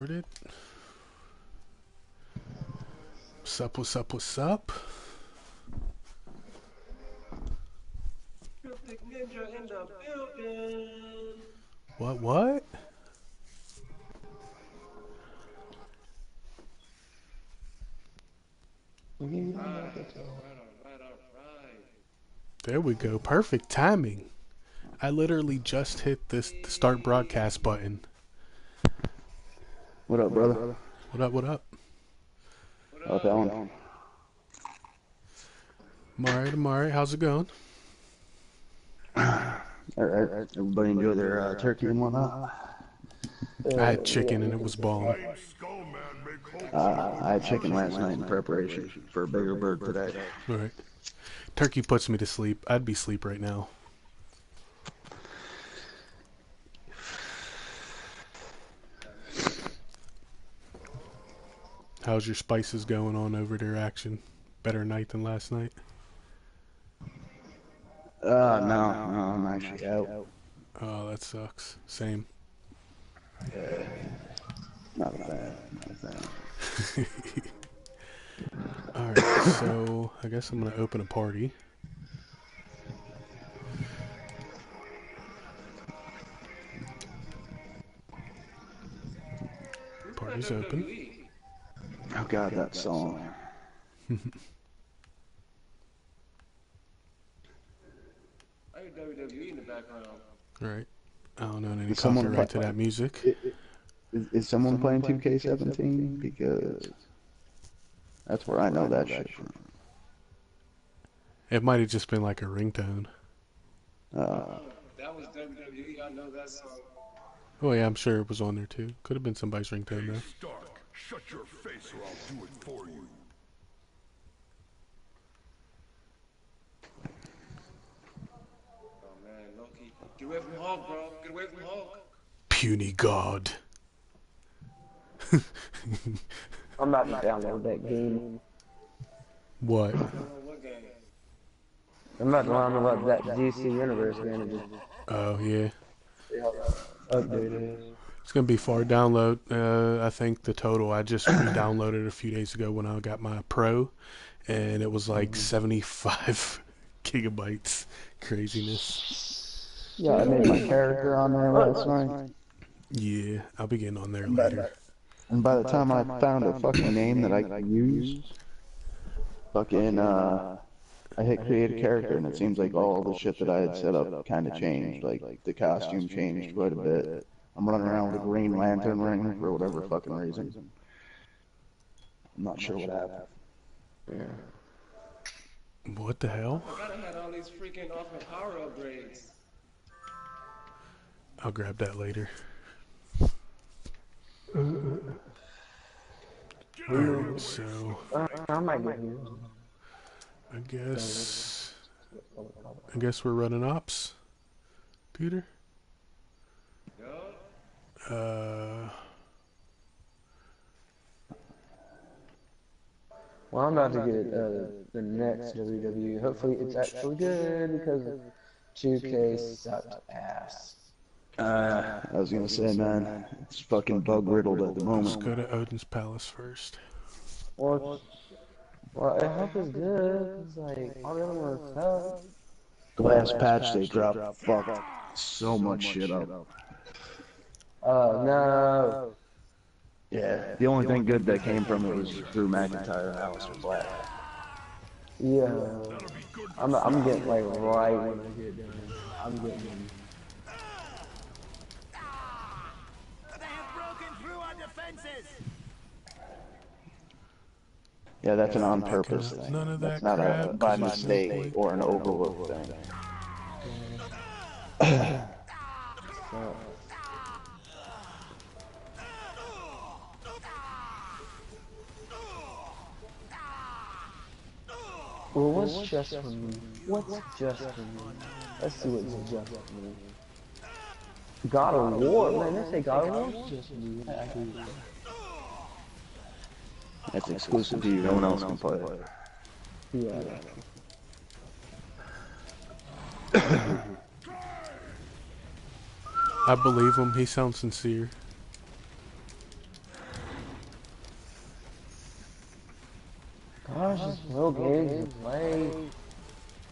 Recorded. What's up, what's up, what's up? Cryptic Ninja in the building. What? Right. There we go. Perfect timing. I literally just hit the start broadcast button. What up, brother? What up? How's it going? I'm alright. How's it going? Alright. Everybody enjoy their turkey and whatnot? I had chicken and it was bomb. I had chicken last night in preparation for a bigger bird today. Alright. Turkey puts me to sleep. I'd be asleep right now. How's your spices going on over there, Action? Better night than last night? No, I'm actually out. Oh, that sucks. Same. Not a fan. Alright, so I guess I'm gonna open a party. Party's open. Oh god, that song. I hear WWE in the background. Alright. I don't know any Is someone copyright to that music. Is someone playing 2K17? Because that's where I know that shit from. It might have just been like a ringtone. That was WWE. I know that song. Oh yeah, I'm sure it was on there too. Could have been somebody's ringtone though. Stark, shut your face or I'll do it for you. Oh man, Loki. Get away from Hulk, bro. Get away from Hulk. Puny God. I'm about to download that game. What? What game? I'm about to download that DC Universe game. Oh yeah. Updated. It's gonna be far download. I think the total I just re-downloaded a few days ago when I got my Pro, and it was like 75 gigabytes. Craziness. Yeah, I made my character on there last night. Yeah, I'll be getting on there later. And by the time I found a fucking name that I could use, I hit create a character, and it seems like all the shit that I had set up kind of changed. Like, the costume changed quite a bit. I'm running around with a Green Lantern ring for whatever fucking reason. I'm not sure what happened. Yeah. What the hell? I gotta have all these freaking awesome power upgrades. I'll grab that later. Alright, so I might get you. I guess we're running ops, Peter. Well, I'm about to get the next WWE. Hopefully, it's actually good because 2K sucked ass. I was gonna say, man, it's fucking bug riddled at the Let's moment. go to Odin's Palace first. Well, I hope it's good. It's like all the other ones suck. The last patch they dropped fucked so much shit up. No. Yeah, the only thing good that came from it was Drew McIntyre and Aleister Black. Yeah. I'm getting like right when I get done. I'm getting. They have broken through our defenses. Yeah, that's an on-purpose thing. None of That's that not a crap, by 'cause it's mistake simply- or an overlook thing. Well, what's just for me? What's just for me? Let's see what's just for me. God of War, man. They say God of War's just for me. I agree with that. That's exclusive to you. No one else can play it. Yeah. I believe him. He sounds sincere. Gosh, just real games to play.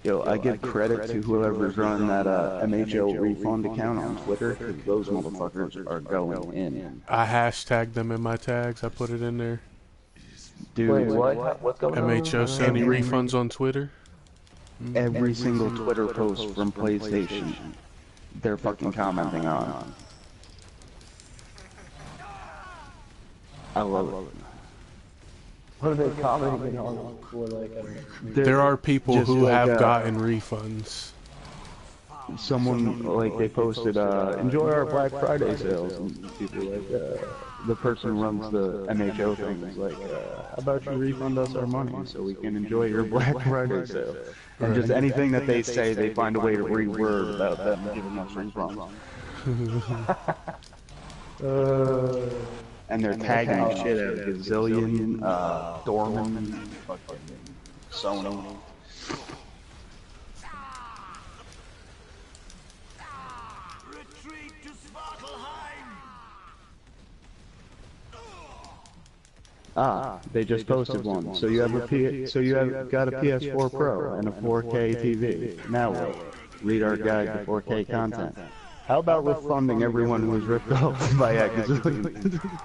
Yo, I give credit to whoever's running that MHO refund account on Twitter, because those motherfuckers are going in. I hashtagged them in my tags. I put it in there. Wait, Dude, what? What's going on? MHO Sony refunds on Twitter. every single Twitter post from PlayStation, they're fucking commenting on. I love it. What are they commenting on for? Like, There are people Just who like, have gotten refunds. Someone, like, they posted, enjoy our Black Friday sales, and people like, the person who runs the MHO thing is like, how about you refund us our money so we can enjoy your Black Friday sale? And just anything that they say, they find a way to reword about them giving us refunds. And they're tagging shit out of Gazillion, Dorman, fucking Sony. Retreat to Svartalheim! They just posted one. So you have got a PS4 Pro and a 4K TV. Now what? Read our guide to 4K content. How about refunding everyone who was ripped off by Gazillion?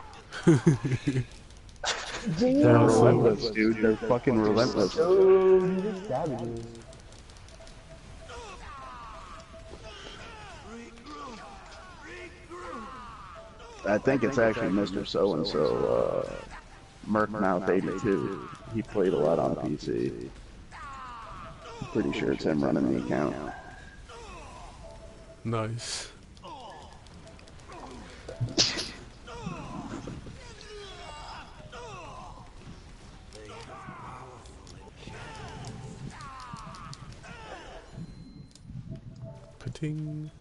They're relentless, dude. They're fucking relentless. these savages. I think it's actually Mr. So-and-so, Merkmouth82. He played a lot on PC. I'm pretty sure it's him running the account. Nice. Pating.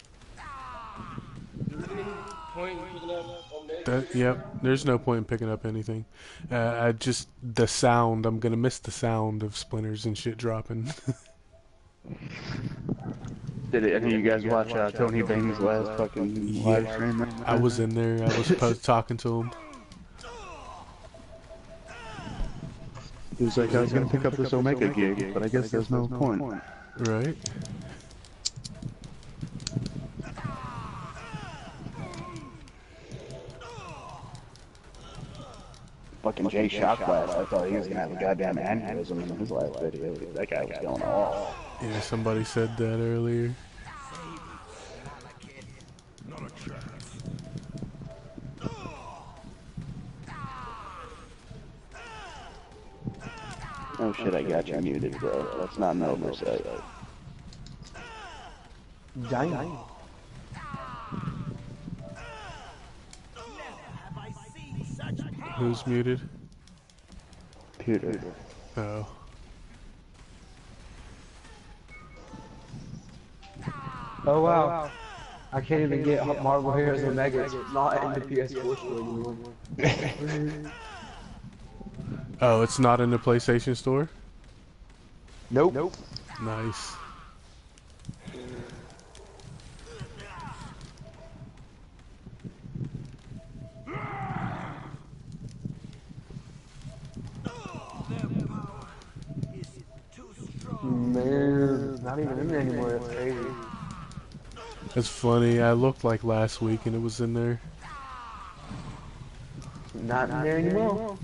Yep, there's no point in picking up anything. I just, the sound, I'm gonna miss the sound of splinters and shit dropping. Did any of you guys watch Tony Bang's last fucking live stream? I was in there, I was talking to him. He was like, I was gonna pick up this Omega gig, but I guess there's no point. Right? Fucking Jay Shotglass, I thought he was gonna have a goddamn aneurysm in his last video. That guy was going off. Yeah, somebody said that earlier. Not a chance. Oh shit, I got you muted, bro. That's not an oversight. Giant. Never have I seen such power! Who's muted? Peter. Oh. Oh wow. I can't even get Marvel Heroes Omega. It's not in the PS4 store anymore. Oh, it's not in the PlayStation Store? Nope. Nice. Man, it's not even in there anymore. That's crazy. It's funny, I looked like last week and it was in there. Not in there anymore.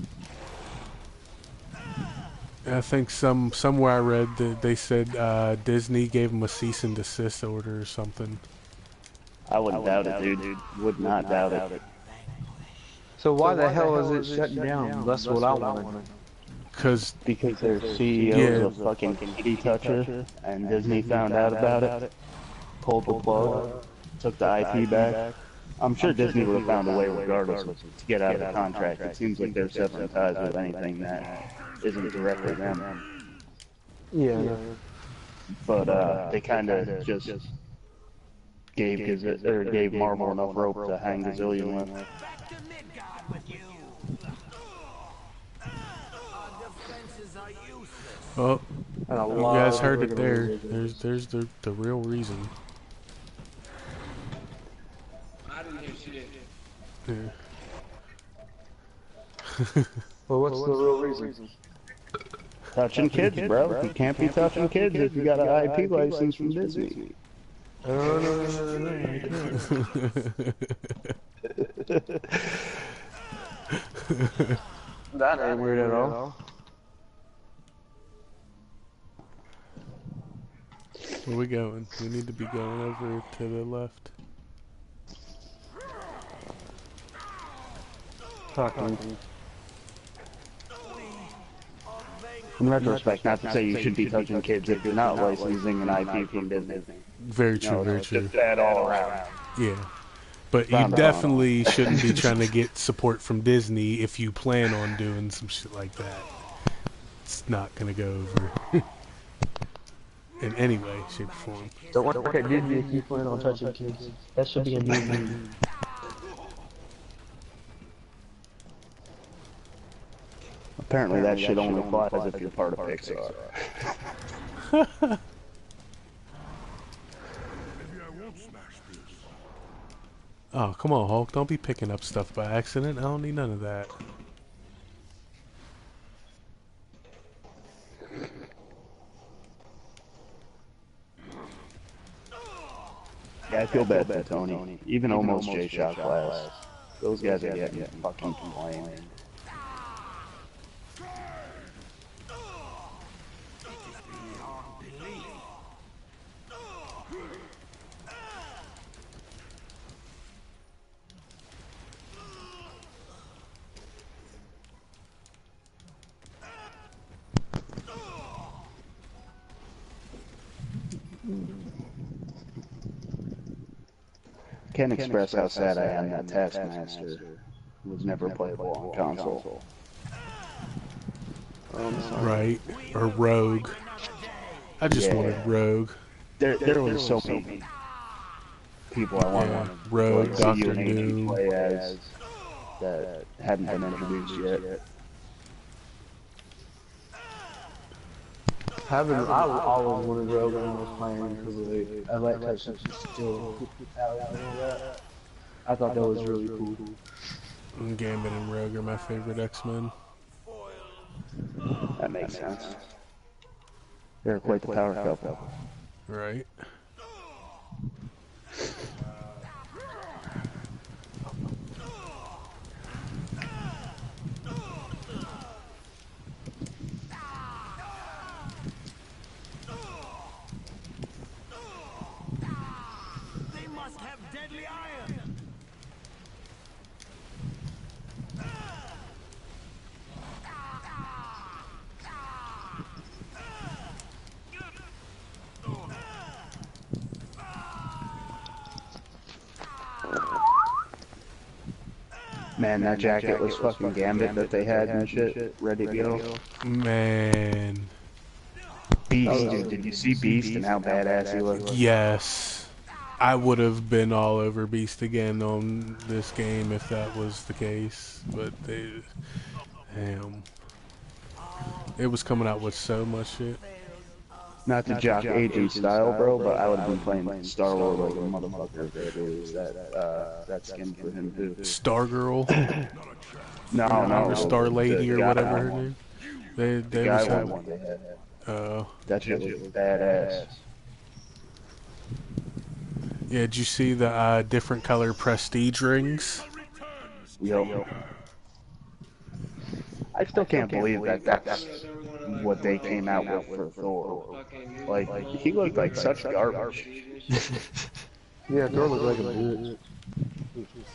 I think somewhere I read that they said Disney gave them a cease and desist order or something. I wouldn't doubt it, dude. Would not doubt it. So why the hell is it shutting down? That's what I want to know. Because their CEO's a fucking kitty toucher, and Disney found out about it, pulled the plug, took the IP back. I'm sure Disney would have found a way regardless to get out of the contract. It seems like they're severing ties with anything that isn't directly them. Yeah. But they kind of just gave Marvel enough rope to hang Gazillion with. Back to Midgard with you! Our defenses are useless. Oh, And a you lot guys of heard it friggin' there. losers. There's the real reason. I didn't hear shit. Yeah. Well, what's the real reason? Touching kids, bro. You can't be touching kids if you got an IP license from Disney. Oh, no, I can't. That ain't weird at all. Where we going? We need to be going over to the left. Fucking. In retrospect, not to say you should be touching kids if you're not licensing an IP from Disney. Very true, very It's true. just bad all around. Yeah. But you Frowned upon. definitely shouldn't be trying to get support from Disney if you plan on doing some shit like that. It's not going to go over in any way, shape, or form. Don't work at Disney if you plan on touching kids. That should be a new move. Apparently that shit only applies if you're part of Pixar. Maybe I won't smash this. Oh, come on, Hulk. Don't be picking up stuff by accident. I don't need none of that. Yeah, I feel bad for Tony. Even almost J-Shock class. Those guys are getting fucking flamed. Can't express how sad I am that Taskmaster was never playable on console. Right. Or Rogue. I just wanted Rogue. There was so many people I wanted Yeah. Rogue, to see you Dr. and AG Doom. play as that hadn't been introduced yet. I always wanted Rogue when I was playing because I like touching still out and all that. I thought that was really cool. Gambit and Rogue are my favorite X-Men. That makes sense. They're quite the power couple. Right. They must have deadly iron. Man, that jacket was fucking Gambit that they had and shit, ready to go. Man. Beast, dude, did you see Beast and how badass he looked? Yes. I would have been all over Beast again on this game if that was the case. But they... Damn. It was coming out with so much shit. Not to jock AG style, bro, but I would have been playing Star-Lord like a motherfucker if they released that skin for him too. Stargirl? No, Or Star Lady or the whatever guy her one. name. They The was guy having... one they had. Oh. That shit was badass. Yeah, did you see the different color prestige rings? Yo. I still can't believe that that's what they came out with for Thor. Like, he looked like such garbage. Yeah, Thor looked like a bitch.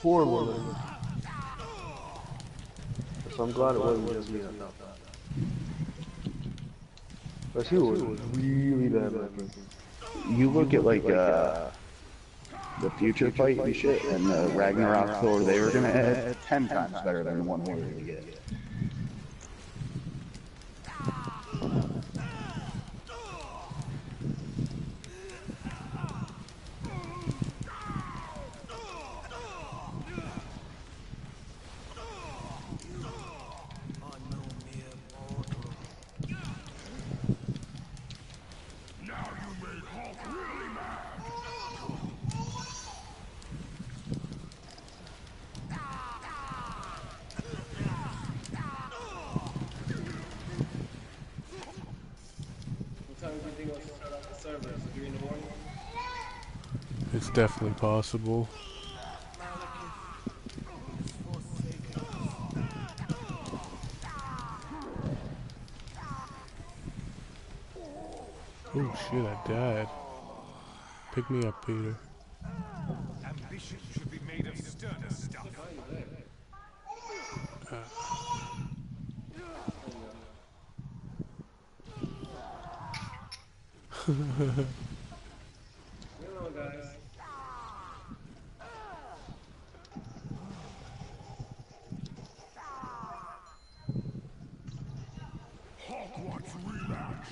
Horrible looking. So I'm glad it wasn't just me that thought that. But he was really bad looking. You look at like the future fight and shit, and the Ragnarok Thor they were gonna add 10 times better than the one we were gonna get. Now you made Hulk really mad. think we'll start off the severance. Give me the warning. It's definitely possible. Oh shit, I died. Pick me up, Peter. Ambition should be made of sterner stuff. Why are you there? There you go. Hello, guys. Hogwarts rematch.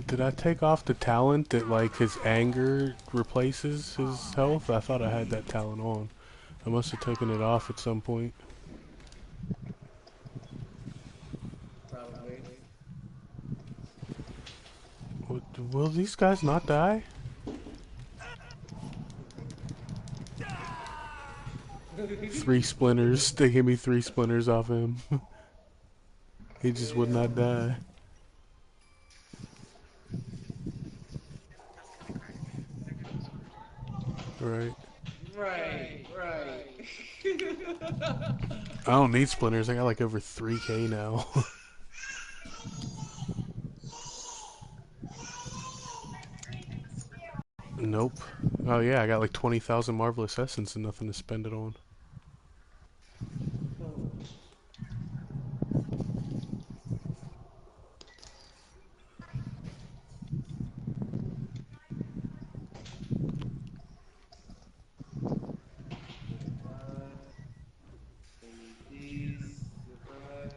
Did I take off the talent that, like, his anger replaces his health? I thought I had that talent on. I must have taken it off at some point. Probably. Will these guys not die? Three splinters. They gave me 3 splinters off him. He just would not die. Right. Right. I don't need splinters. I got like over 3k now. Nope. Oh yeah, I got like 20,000 marvelous essence and nothing to spend it on. Peace. Goodbye.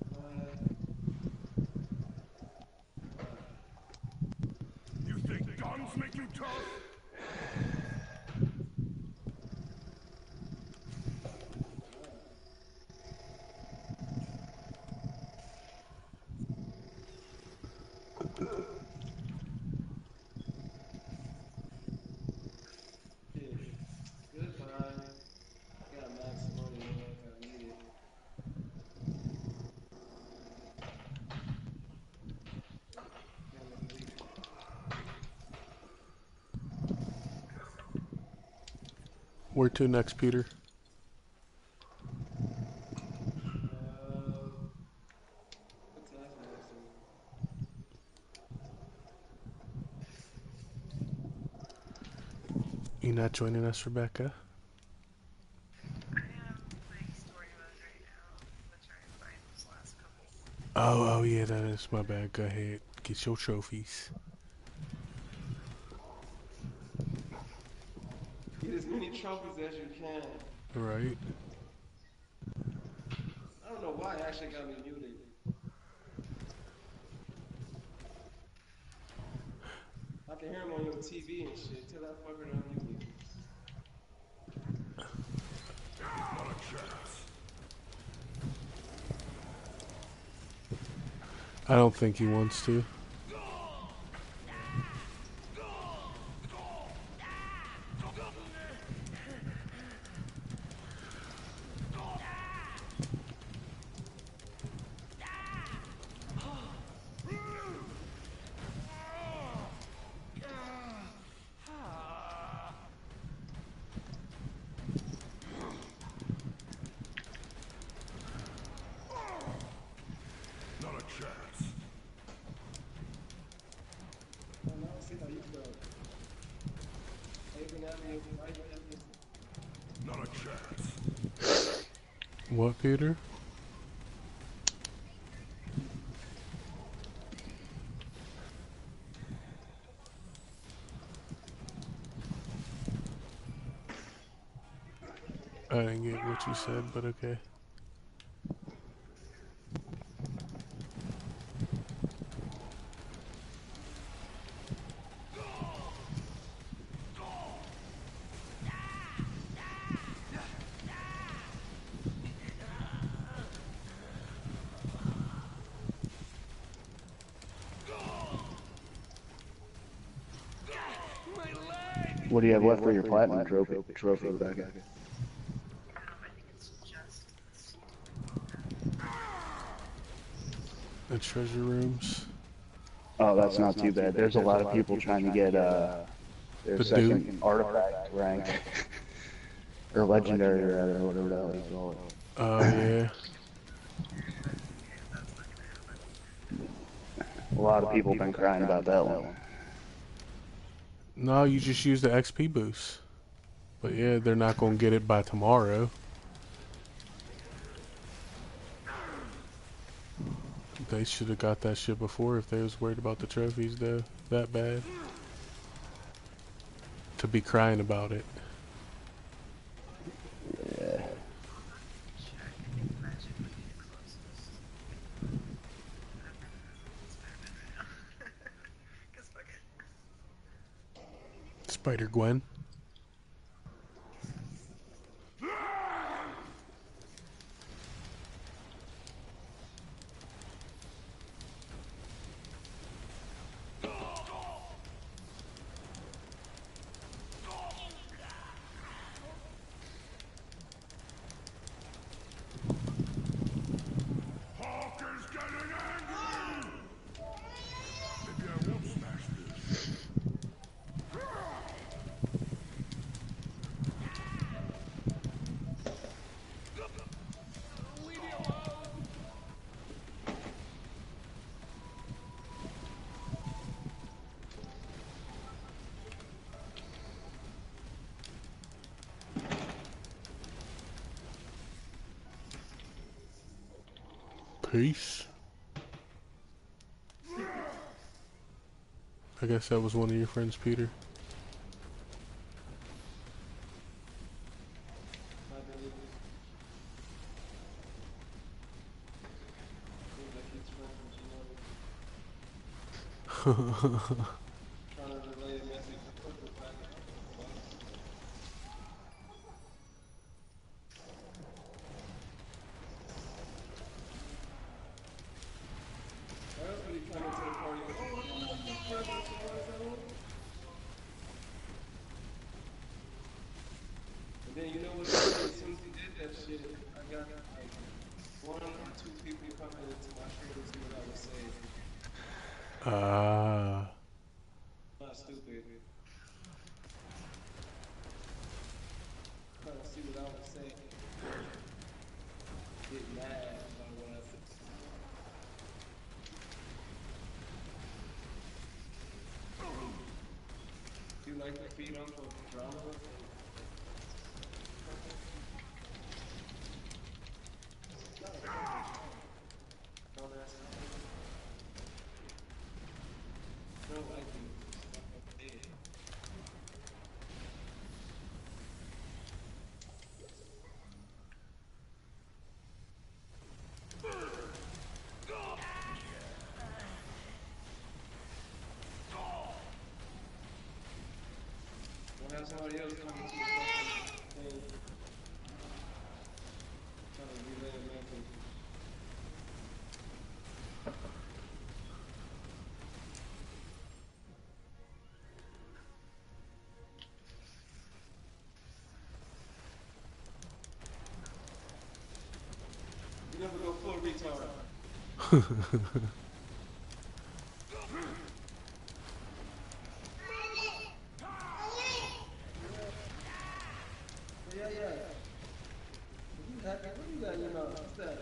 Goodbye. You think guns make you tough? Goodbye. Got max money, look like I need it. Can't make it leave. Where to next, Peter? What Taskmaster? You not joining us, Rebecca? Oh yeah, that is my bad. Go ahead, get your trophies. Get as many trophies as you can. Right. I don't know why Ashley got me muted. I can hear him on your TV and shit. Tell that fucker to unmute me. Not a chance. I don't think he wants to. Not a chance. Oh, now I see how you feel. Even after you fight, Not a chance. What, Peter? I didn't get what you said, but okay. What do you have left for your platinum trophy, Rebecca? The treasure rooms. Oh, that's not too bad. There's a lot of people trying to get their The dude. second artifact rank. Or legendary, rather, or whatever the hell you call it. Oh yeah. A lot of people have been crying about that one. No, you just use the XP boost. But yeah, they're not gonna get it by tomorrow. They should have got that shit before if they was worried about the trophies though, that bad. To be crying about it. Yeah. Spider-Gwen. Peace. I guess that was one of your friends, Peter. And then you know what's funny? As soon as he did that shit, I got like one or two people coming into my stream to see what I was saying. Ah. Not stupid. Trying to see what I was saying. Get mad about what I said. You like to feed on for drama? Don't like you. We'll have somebody else come into the fucking thing. Trying to relay a message. You never go full retard. Yeah, yeah. You happy? What do you got in your mouth? What's that?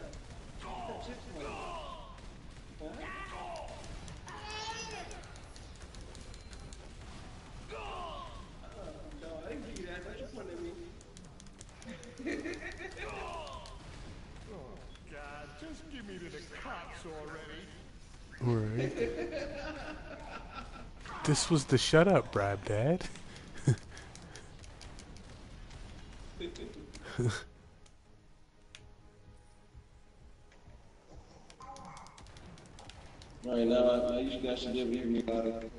What's that chip for? Huh? No, I didn't give you that. That's just pointing at me. God, just give me to the cops already. Alright. This was the shut up bribe, Dad. Right now, you guys should give me about it.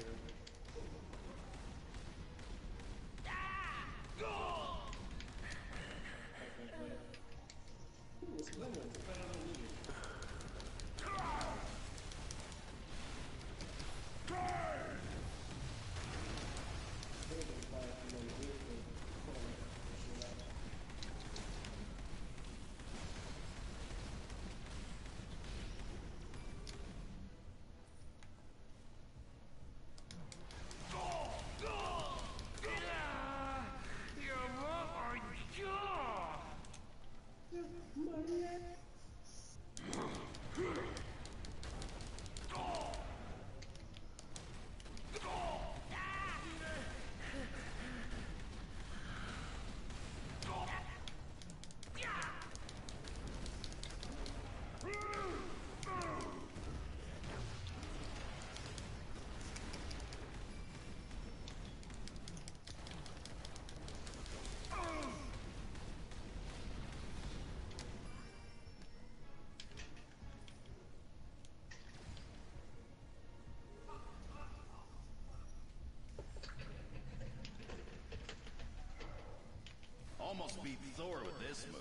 almost beat Thor with this move.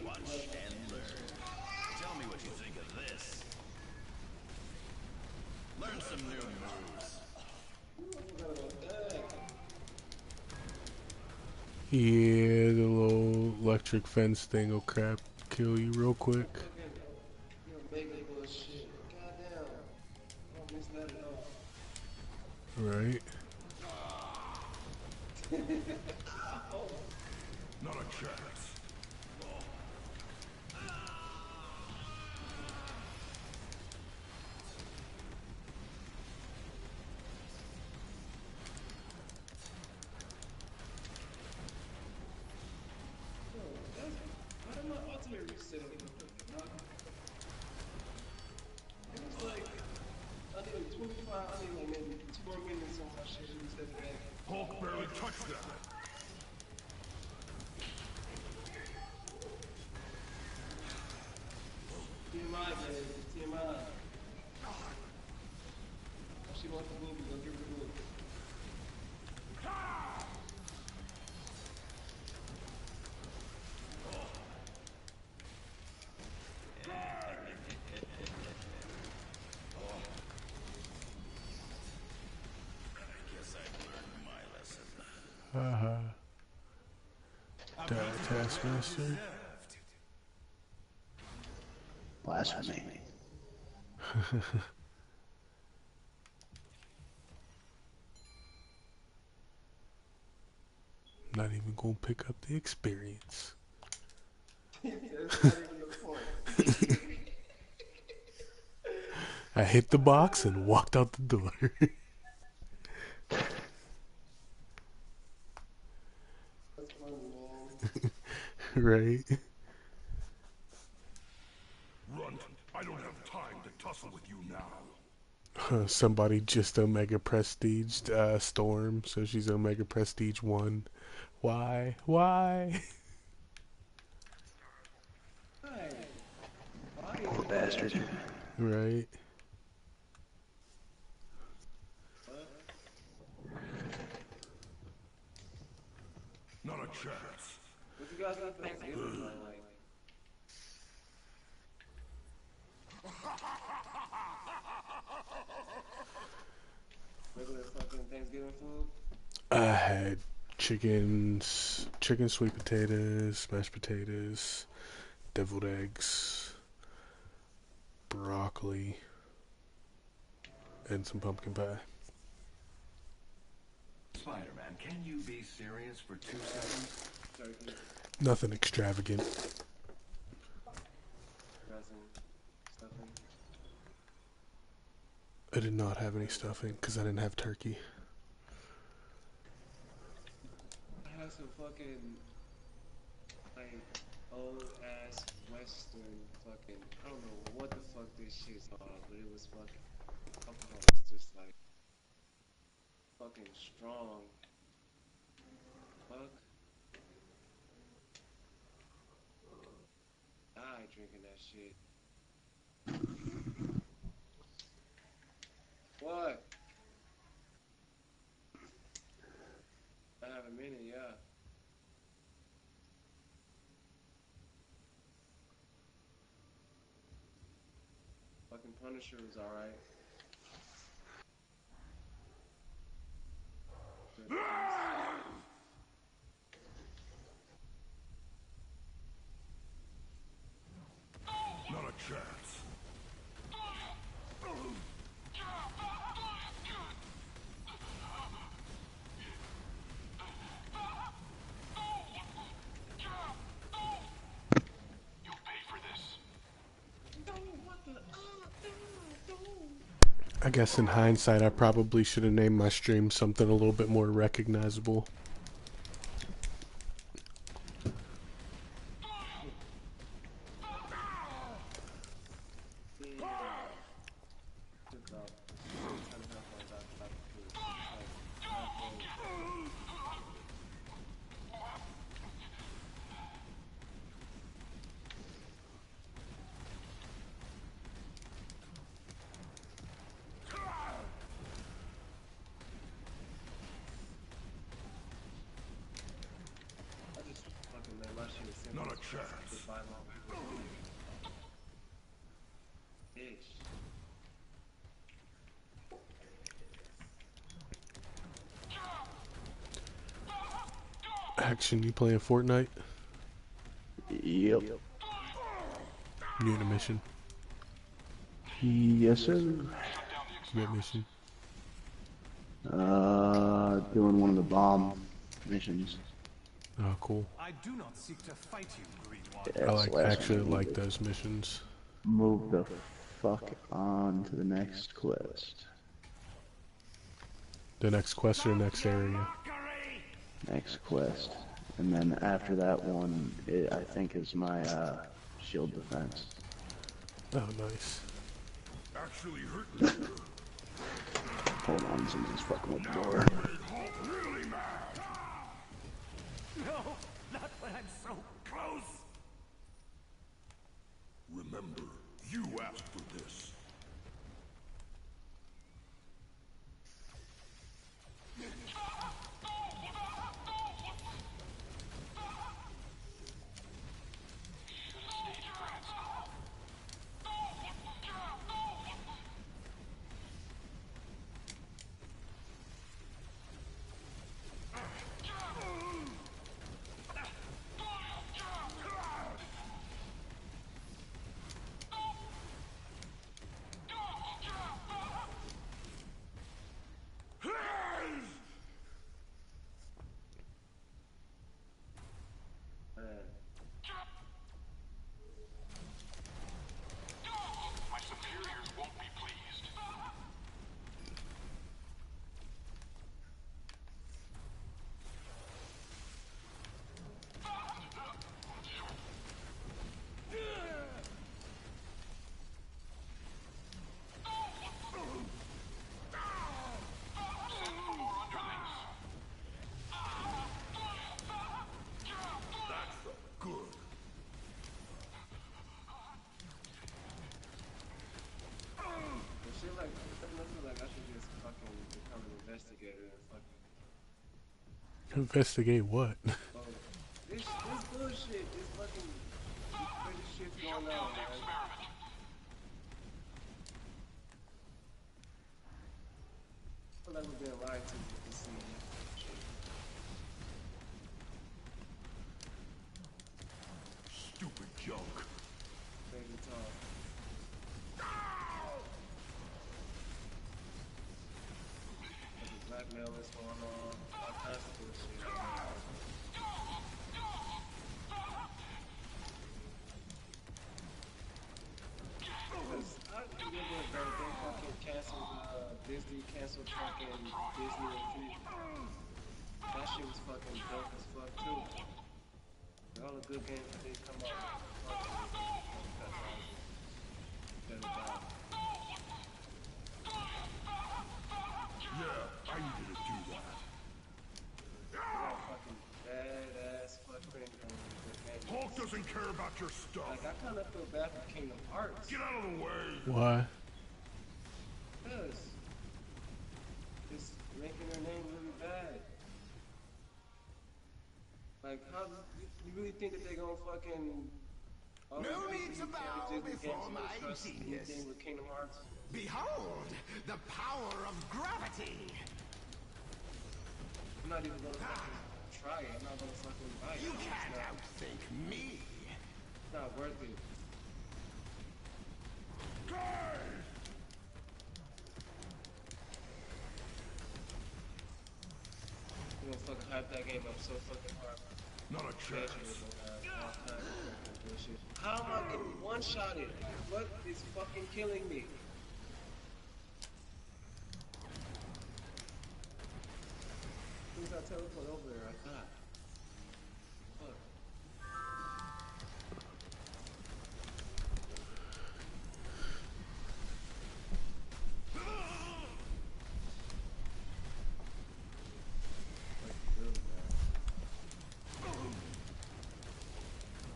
Watch and learn. Tell me what you think of this. Learn some new moves. Yeah, the little electric fence thing will crap kill you real quick. Fucking, mega bullshit. Goddamn. I don't miss that at all. Right. Not a chance. Why did my ultimate reset up? It was like, I need like 25, I need like maybe 2 more minutes on my shit to reset it back. Hulk barely touched that. TMI, baby. TMI. She wants the movie, go give her the movie. Guess I've learned my lesson. Haha. Taskmaster. Blasphemy. Not even gonna pick up the experience. That's not even the point. I hit the box and walked out the door. That's funny, man. Right? Runt, I don't have time to tussle with you now. Somebody just Omega Prestiged Storm, so she's Omega Prestige 1. Why? Why? Why? Why is Poor it bastard. Right? What? Not a chance. What you guys got Thanksgiving plan like? Regular fucking Thanksgiving food? I had chicken, sweet potatoes, mashed potatoes, deviled eggs, broccoli, and some pumpkin pie. Spider-Man, can you be serious for 2 seconds? Turkey, Nothing extravagant. dressing, stuffing. I did not have any stuffing because I didn't have turkey. I had some fucking, like, old ass Western fucking, I don't know what the fuck this shit's called, but it was fucking, alcohol was just like, fucking strong. Fuck. Die drinking that shit. What? I have a minute, yeah. Fucking Punisher was alright. Not a chance. I guess in hindsight, I probably should have named my stream something a little bit more recognizable. Action, you playing Fortnite? Yep. You in a mission? Yes, sir. What mission? Doing one of the bomb missions. Oh, cool. I do not seek to fight you, Green One. Yeah, I it's the like last actually one. like those missions. Move the fuck on to the next quest. The next quest or next area? Next quest. And then after that one, I think is my shield defense. Oh, nice. Actually hurt. Hold on, somebody's fucking with the door. No, not when I'm so close. Remember, you asked for this. My superiors won't be pleased. Send for more underlings. That felt good. I feel like I should just fucking become an investigator and fucking. Investigate what? Oh, this bullshit, this fucking crazy shit's Shut going down on, the man. experiment. I feel like we're being lied to with this scene. Stupid junk. Crazy talk. Fucking blackmail is going on. All kinds of bullshit. I remember that they fucking canceled, Disney canceled fucking Disney Infinity. That shit was fucking dope as fuck too. All the good games that they come out with, better job. Yeah, I needed to do that. They got fucking badass footprint on the game. Hulk doesn't care about your stuff. Like, I kind of feel bad for Kingdom Hearts. Get out of the way. Why? Because it's making their name really bad. Like, how you really think that they're gonna fucking No need to bow before my genius. anything with Kingdom Hearts? Behold, the power of gravity. I'm not even gonna fucking try it. I'm not gonna fucking buy it. You It's can't not, outthink me. it's not worth it. You gonna fucking hype that game up so fucking hard. Not a chance. All kinds of fucking bullshit. How am I getting one-shotted? What is fucking killing me? As soon as I teleport over there, I die. Fuck. Like, really bad.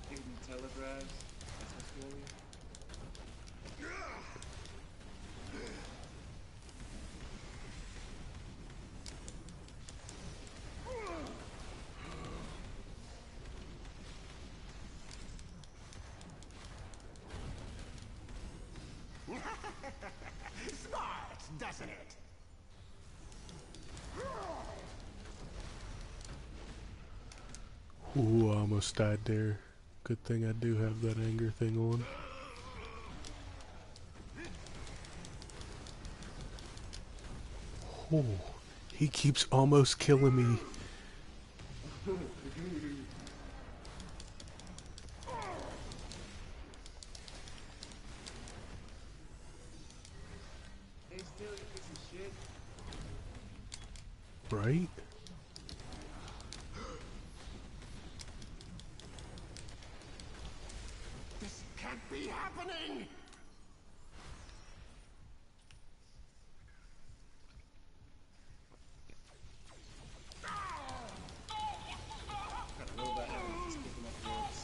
Think we telegraphs? That's what's killing me? Smart, doesn't it? Ooh, I almost died there. Good thing I do have that anger thing on. Oh, he keeps almost killing me. Hey, still, you piece of shit. Right? This can't be happening! Kind of robot having to just picking up words.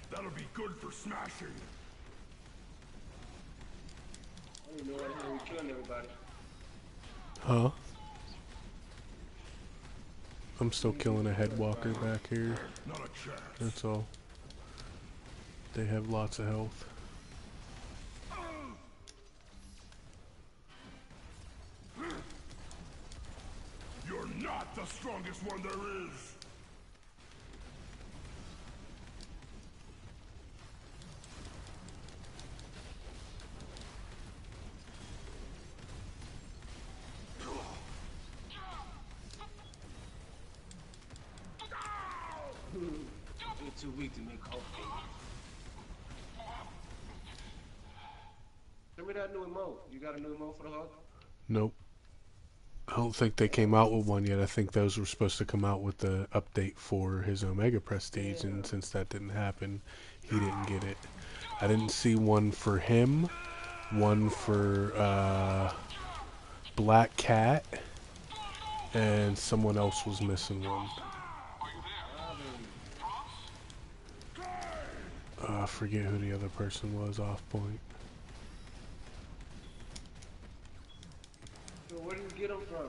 That'll be good for smashing. I don't even know why the hell we killing everybody. Huh? I'm still killing a headwalker back here. Not a chance. That's all. They have lots of health. You're not the strongest one there is. You're too weak to make hope. Send me that new emote. You got a new emote for the Hulk? Nope. I don't think they came out with one yet. I think those were supposed to come out with the update for his Omega Prestige, and since that didn't happen, he didn't get it. I didn't see one for him, one for Black Cat, and someone else was missing one. I forget who the other person was off point. So where do you get them from?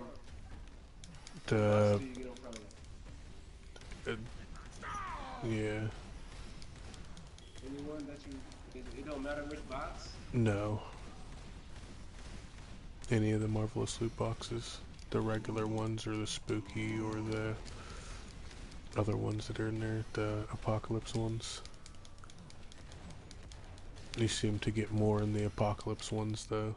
The Do you get them from? yeah, Anyone that you... It don't matter which box? no. Any of the Marvelous loot boxes, the regular ones or the spooky or the other ones that are in there, the apocalypse ones. You seem to get more in the apocalypse ones though.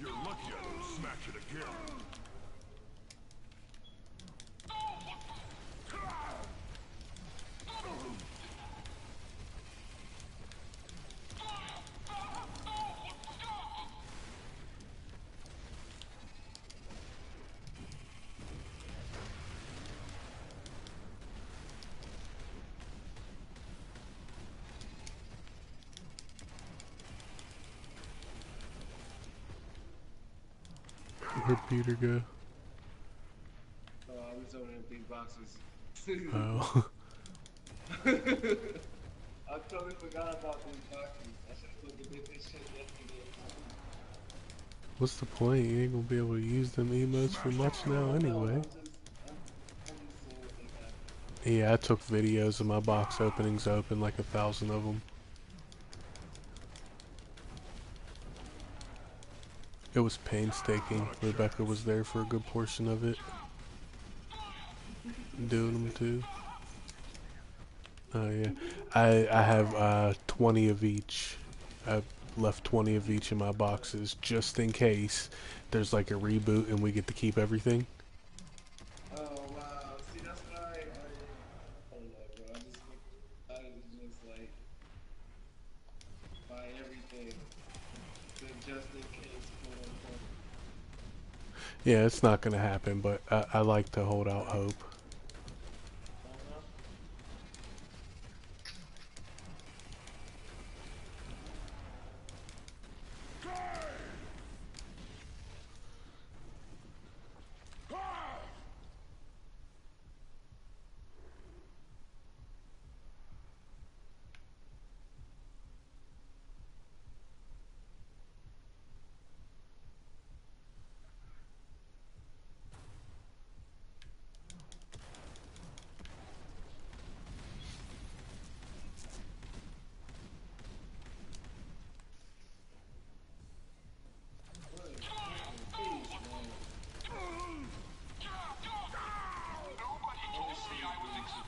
You're lucky I don't smash it again. Where'd Peter go? Oh, I was over in big boxes. Oh. I totally forgot about these boxes. I should have looked at this shit yesterday. What's the point? You ain't gonna be able to use them emotes for much now anyway. I'm just seeing what they got. Yeah, I took videos of my box openings. I opened like 1,000 of them. It was painstaking. Rebecca was there for a good portion of it. Doing them too. Oh yeah. I have 20 of each. I left 20 of each in my boxes just in case there's like a reboot and we get to keep everything. Oh wow. See, that's what I don't know, bro. I just decided to just like buy everything, just in case, quote unquote. Yeah, it's not gonna happen, but I like to hold out hope. Uh-huh. What a fucking beast, man. And this shit is glitchy.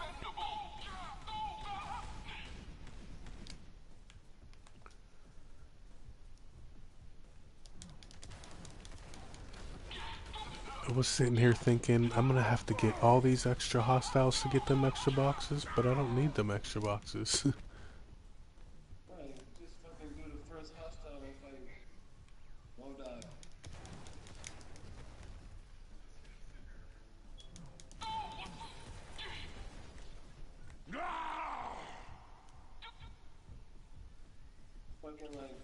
I was sitting here thinking I'm gonna have to get all these extra hostiles to get them extra boxes, but I don't need them extra boxes. Right, just fucking do the first hostile and fight Modok. Fucking like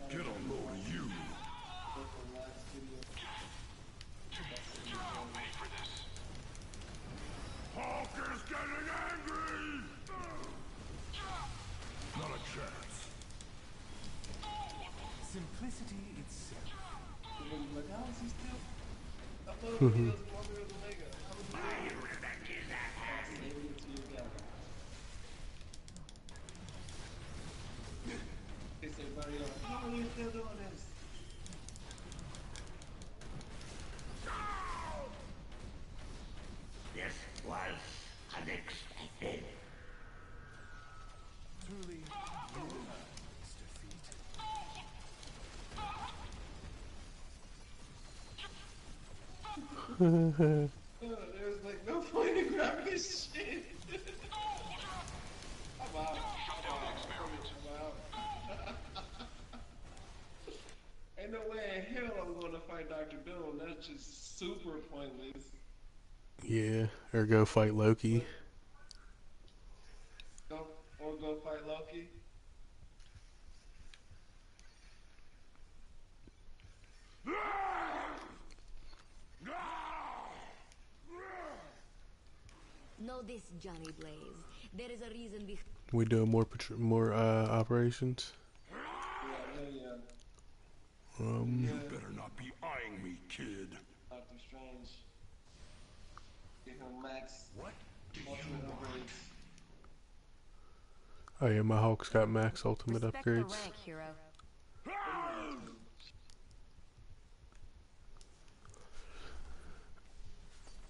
Get a load of you. with the last video. That's super funny. Hulk is getting angry! Not a chance. Simplicity itself. Everybody's like, how is he still uploading videos of Mother of Omega? How is he doing this? By saving it to your gallery. They say, buddy, how are you still doing this? This was unexpected. Truly, you earned defeat. There's like no point in grabbing this shit. I'm out. I'm out. Ain't no way in hell I'm going to fight Dr. Doom. That's just super pointless. Yeah, or go fight Loki. But go fight Loki. Know this, Johnny Blaze. There is a reason behind. We doing more operations. Yeah, hell yeah. You Yeah. better not be eyeing me, kid. Doctor Strange. Give him max What do you ultimate want? upgrades. Oh yeah, my Hulk's got max ultimate Respect the upgrades. rank, hero.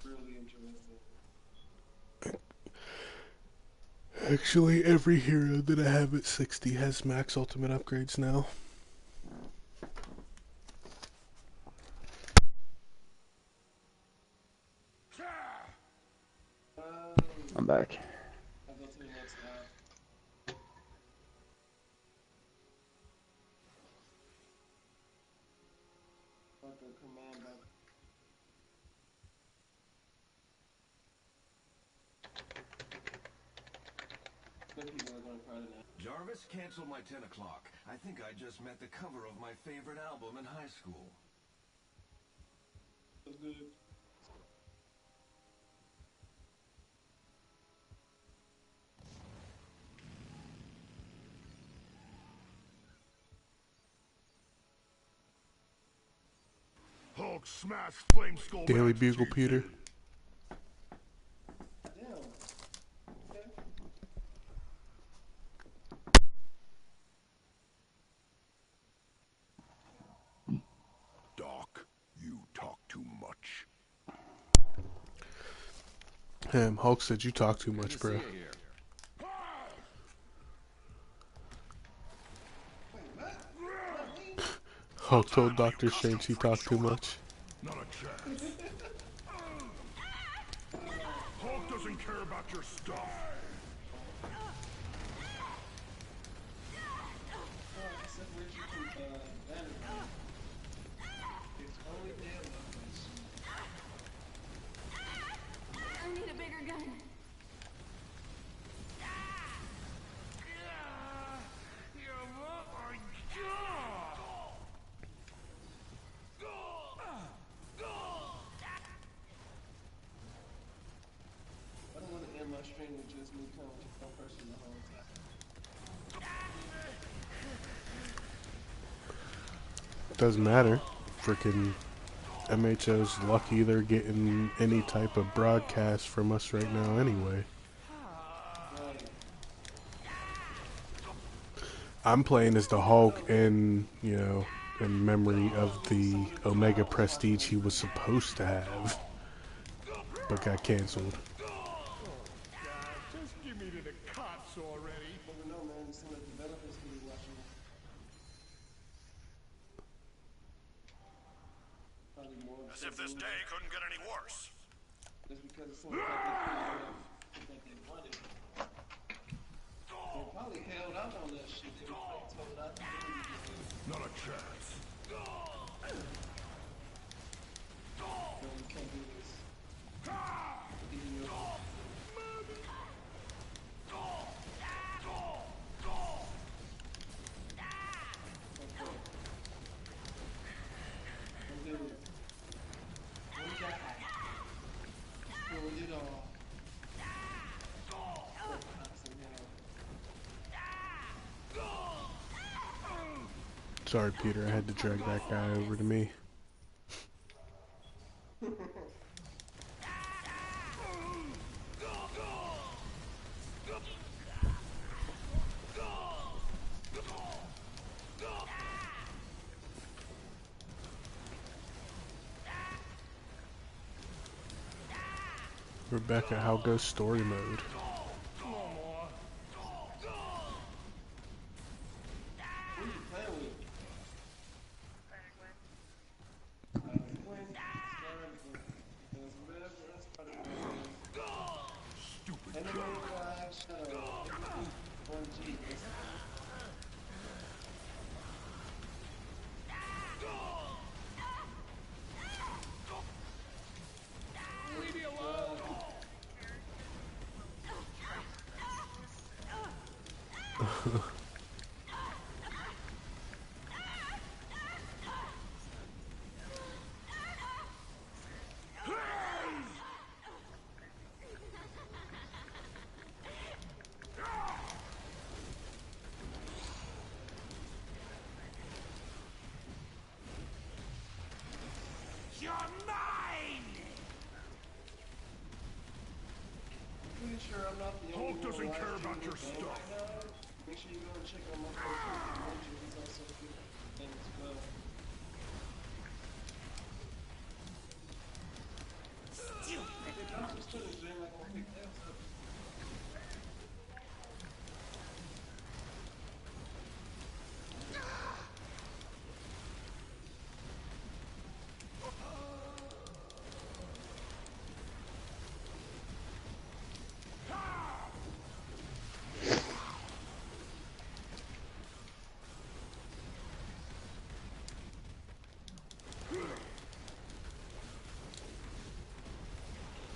Really interesting. Actually, every hero that I have at 60 has max ultimate upgrades now. I'm back. I'll go to the next lab. Fucking command back. Good people are going to cry tonight. Jarvis, cancel my 10 o'clock. I think I just met the cover of my favorite album in high school. That's good. Hulk smash flame skull Daily match, Bugle, you Peter. kid. Damn. Okay. Doc, you talk too much. Hulk said you talk too much, bro. Hulk told Doctor Strange he talked too much. Not a chance. Hulk doesn't care about your stuff. Separate you from Banner. It's only damn on this shit. I need a bigger gun. I don't want to end my stream with just me coming to one person the whole time. Doesn't matter. Freaking MHO's lucky they're getting any type of broadcast from us right now anyway. I'm playing as the Hulk in, you know, in memory of the Omega Prestige he was supposed to have, but got canceled. Just give me to the cops already. Never know, man. Some of the developers could be watching. Probably more. As if this day couldn't get any worse. Just because it seems like they couldn't have what they wanted. They probably held out on that shit. They told us. Not a chance. No, you can't do this. Even your Sorry, Peter, I had to drag that guy over to me. Rebecca, how goes story mode? You're mine! Pretty sure I'm not the only Hulk doesn't one care watching about your this game stuff. right now. Make sure you go and check out my Facebook. He's also good thing as well. If I'm just putting Jim like on pick else up.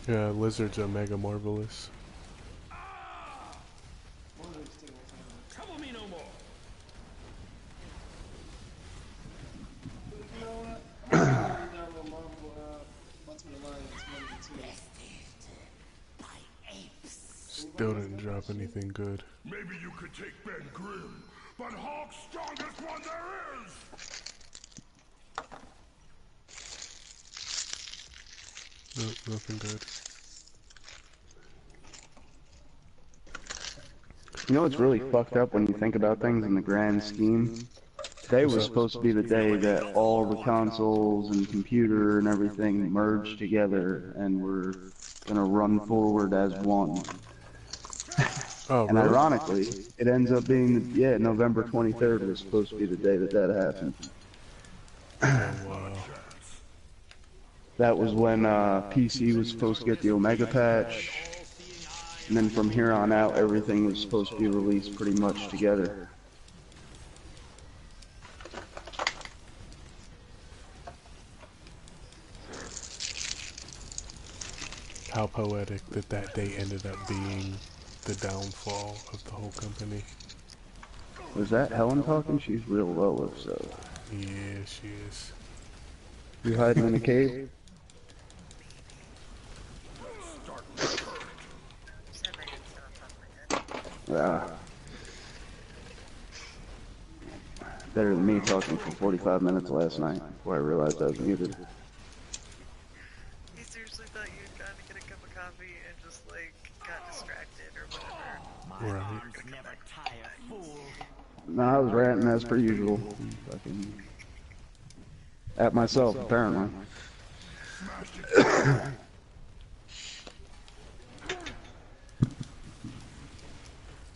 Yeah, Lizard's Omega Marvelous. Trouble me no more. You know what? I'm gonna read down with Marvel, Ultimate Alliance 1 and 2. Still didn't drop anything good. Maybe you could take Ben Grimm, but Hulk's strongest one there is! Nope, nothing good. You know what's really fucked up when you think about things in the grand scheme? Today was supposed to be the day that all the consoles and computer and everything merged together and were gonna run forward as one. Oh, And really? ironically, it ends up being, yeah, November 23rd was supposed to be the day that that happened. Oh wow. That was when PC was supposed to get the Omega patch, and then from here on out, everything was supposed to be released pretty much together. How poetic that that day ended up being the downfall of the whole company. Was that Helen talking? She's real low, if so. Yeah, she is. You hiding in a cave? Yeah. Better than me talking for 45 minutes last night before I realized I was muted. He seriously thought you had gone to get a cup of coffee and just like got distracted or whatever. Right. Never tire, fool. No, I was ranting as per usual. Fucking at myself, apparently.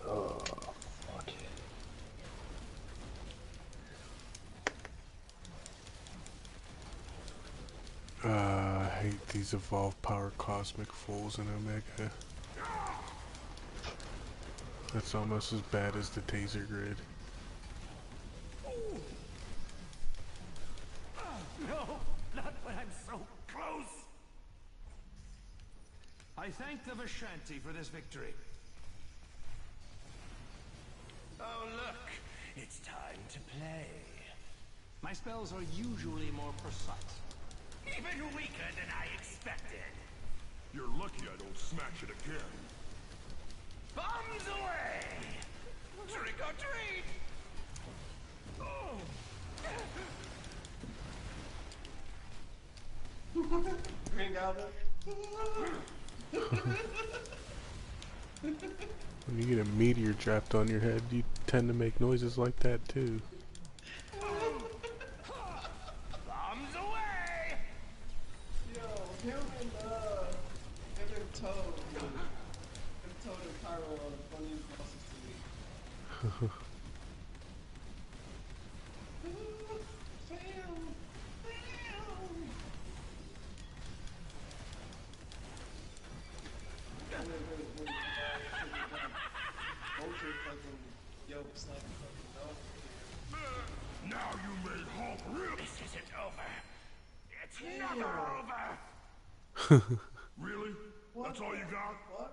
Oh, fuck. I hate these evolved power cosmic fools in Omega. That's almost as bad as the taser grid. No, not when I'm so close. I thank the Vishanti for this victory. Oh, look, it's time to play. My spells are usually more precise. Even weaker than I expected. You're lucky I don't smash it again. Bombs away! Trick or treat! Green Goblin. When you get a meteor dropped on your head, you tend to make noises like that too. Bombs away! Yo, him and Toad. Him, Toad and Pyro are the funniest bosses to me. Fail! Now you made Hulk real. This isn't over. It's never over! Really? That's all you got? What?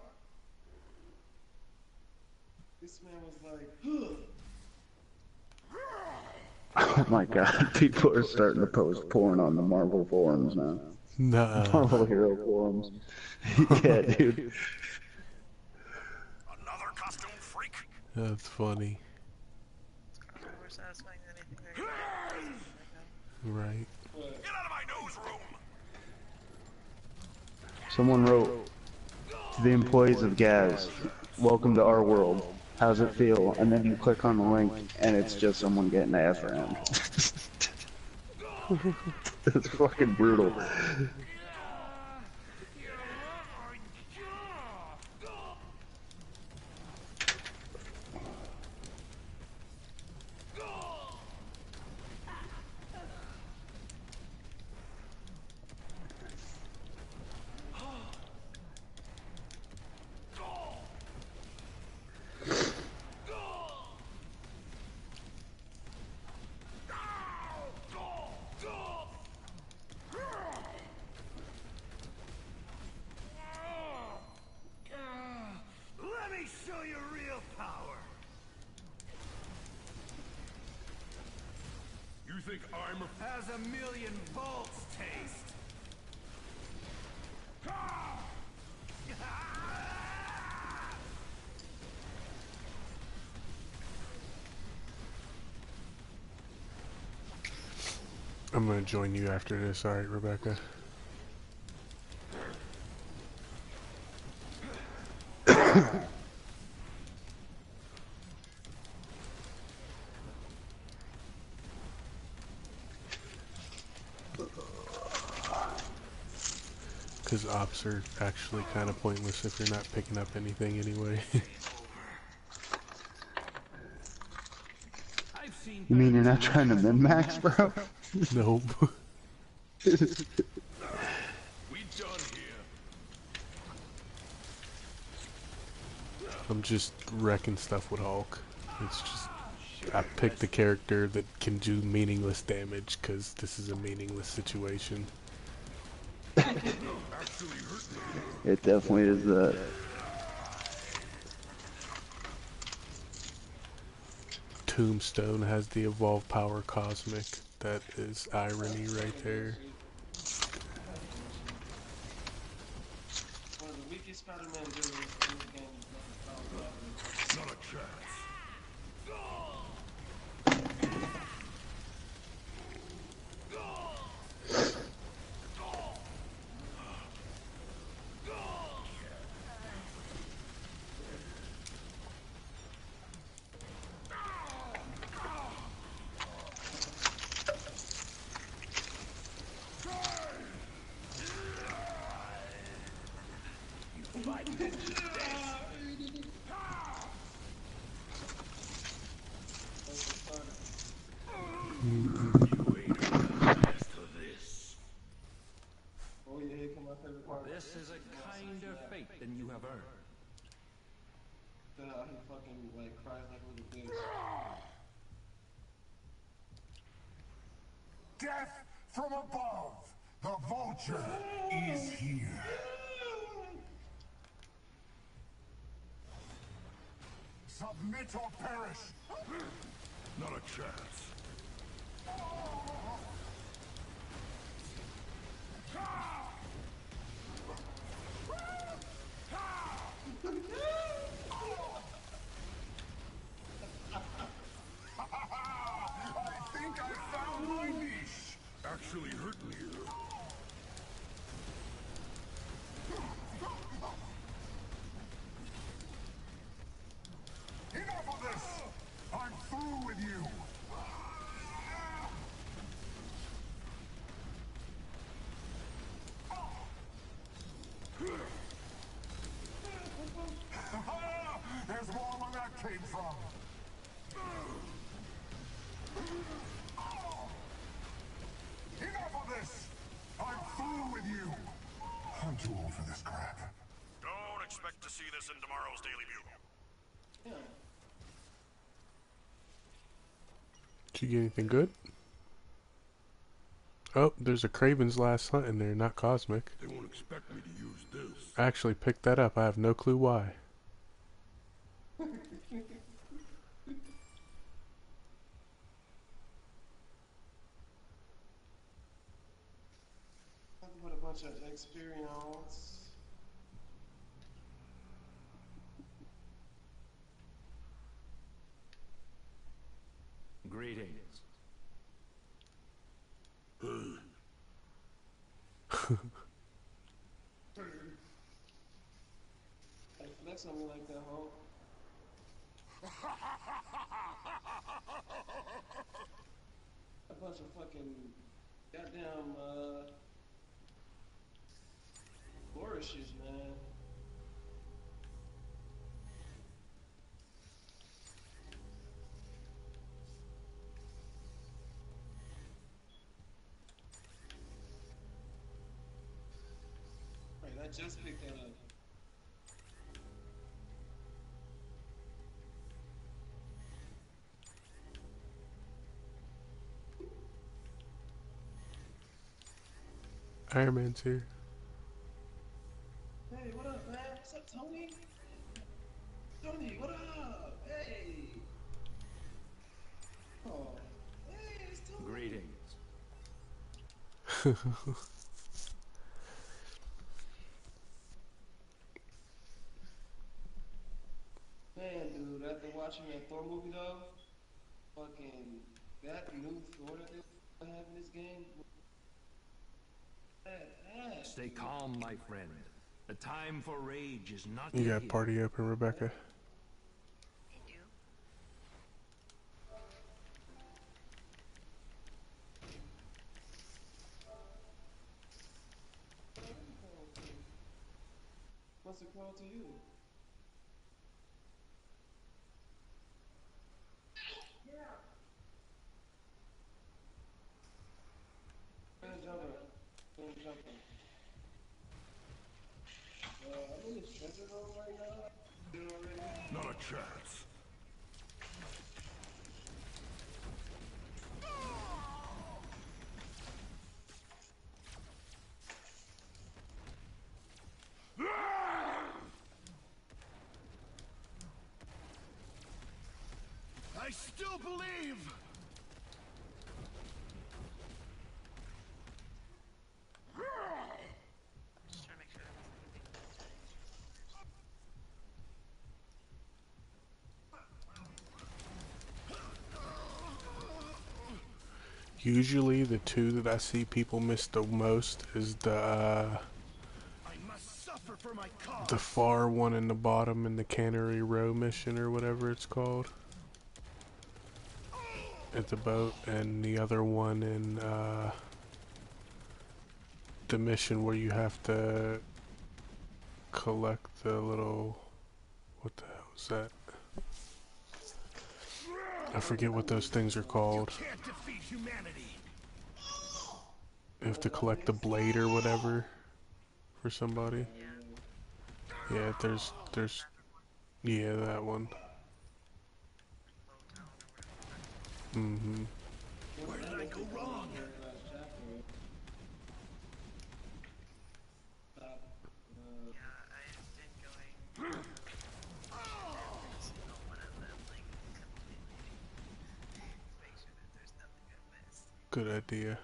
This man was like, Oh my god, people are starting to post porn on the Marvel forums now. Nah. Marvel Hero forums. Yeah, dude. Another costume freak? That's funny. More satisfying than anything I Right. Get out of my newsroom! Someone wrote, to the employees of Gaz, welcome to our world. How's it feel? And then you click on the link, and it's just someone getting ass rammed. It's fucking brutal. Let me show you real power! You think I'm a... Has a million volts taste! I'm gonna join you after this, alright, Rebecca? Because ops are actually kind of pointless if you're not picking up anything anyway. I've seen You mean you're not trying to min-max, bro? Nope. We done here. I'm just wrecking stuff with Hulk. It's just I picked the character that can do meaningless damage because this is a meaningless situation. It definitely is that. Tombstone has the evolved power cosmic. That is irony right there. One of the weakest Spider-Man villains in this game is fucking Power Cosmic. Not a chance. Oh yeah, here come my favorite part. This is a kinder fate than you have earned. He fucking like cries like a little bitch. Death from above. The vulture is here. Submit or perish. Not a chance. I think I found my niche. Actually hurt me. Enough of this! I'm through with you! There's more where that came from. Enough of this! I'm through with you! I'm too old for this crap. Don't expect to see this in tomorrow's Daily Bugle. Did you get anything good? Oh, there's a Craven's Last Hunt in there, not Cosmic. They won't expect me to use this. I actually picked that up. I have no clue why. Nothing but a bunch of experience. Greetings. Hey, flex on me like that, Hulk. A bunch of fucking goddamn flourishes, man. Right, I just picked that up. Iron Man's here. Hey, what up, man? What's up, Tony? Tony, what up? Hey. Oh, hey, it's Tony. Greetings. Man, dude, after watching that Thor movie though, fucking that new Thor that they have in this game. Stay calm, my friend. The time for rage is not You yet got here. party open, Rebecca. I do. What's the call to you? in this treasure room right now? You know already? Not a chance. I still believe! Just trying to make sure there wasn't anything. Usually the two that I see people miss the most is I must suffer for my cause. the far one in the bottom in the Cannery Row mission or whatever it's called. At the boat, and the other one in the mission where you have to collect the little, what the hell is that? I forget what those things are called. You can't defeat humanity. You have to collect the blade or whatever for somebody. Yeah, there's, yeah, that one. Mm-hmm. Where did I go wrong? Yeah, I've been going every single one of them, like, completely. Make sure that there's nothing I've missed. Good idea.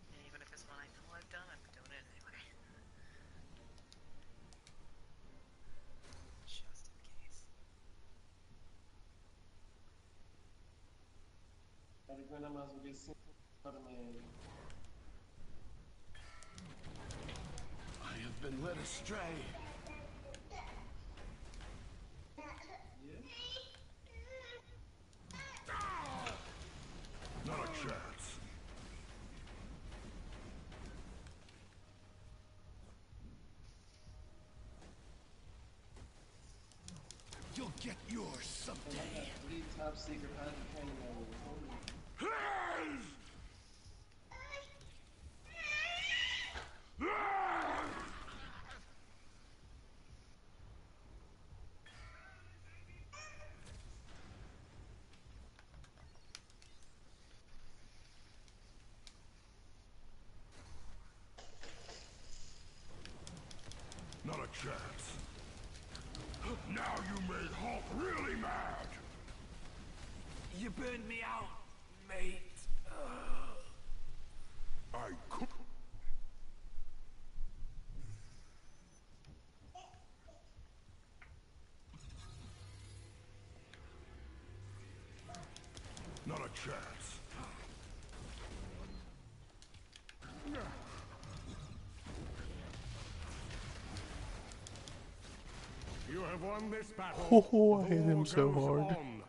And even if it's one I know I've done, I'm doing it anyway. Just in case. I think when I might as well get sent to the man. I have been led astray. Yeah? Not a chance. You'll get yours someday. 3 top secret hiding cannon members. Not a chance. Now you made Hulk really mad. You burned me out, mate. I could. Not a chance. You have won this battle. Oh, I The hit him war so goes hard. on.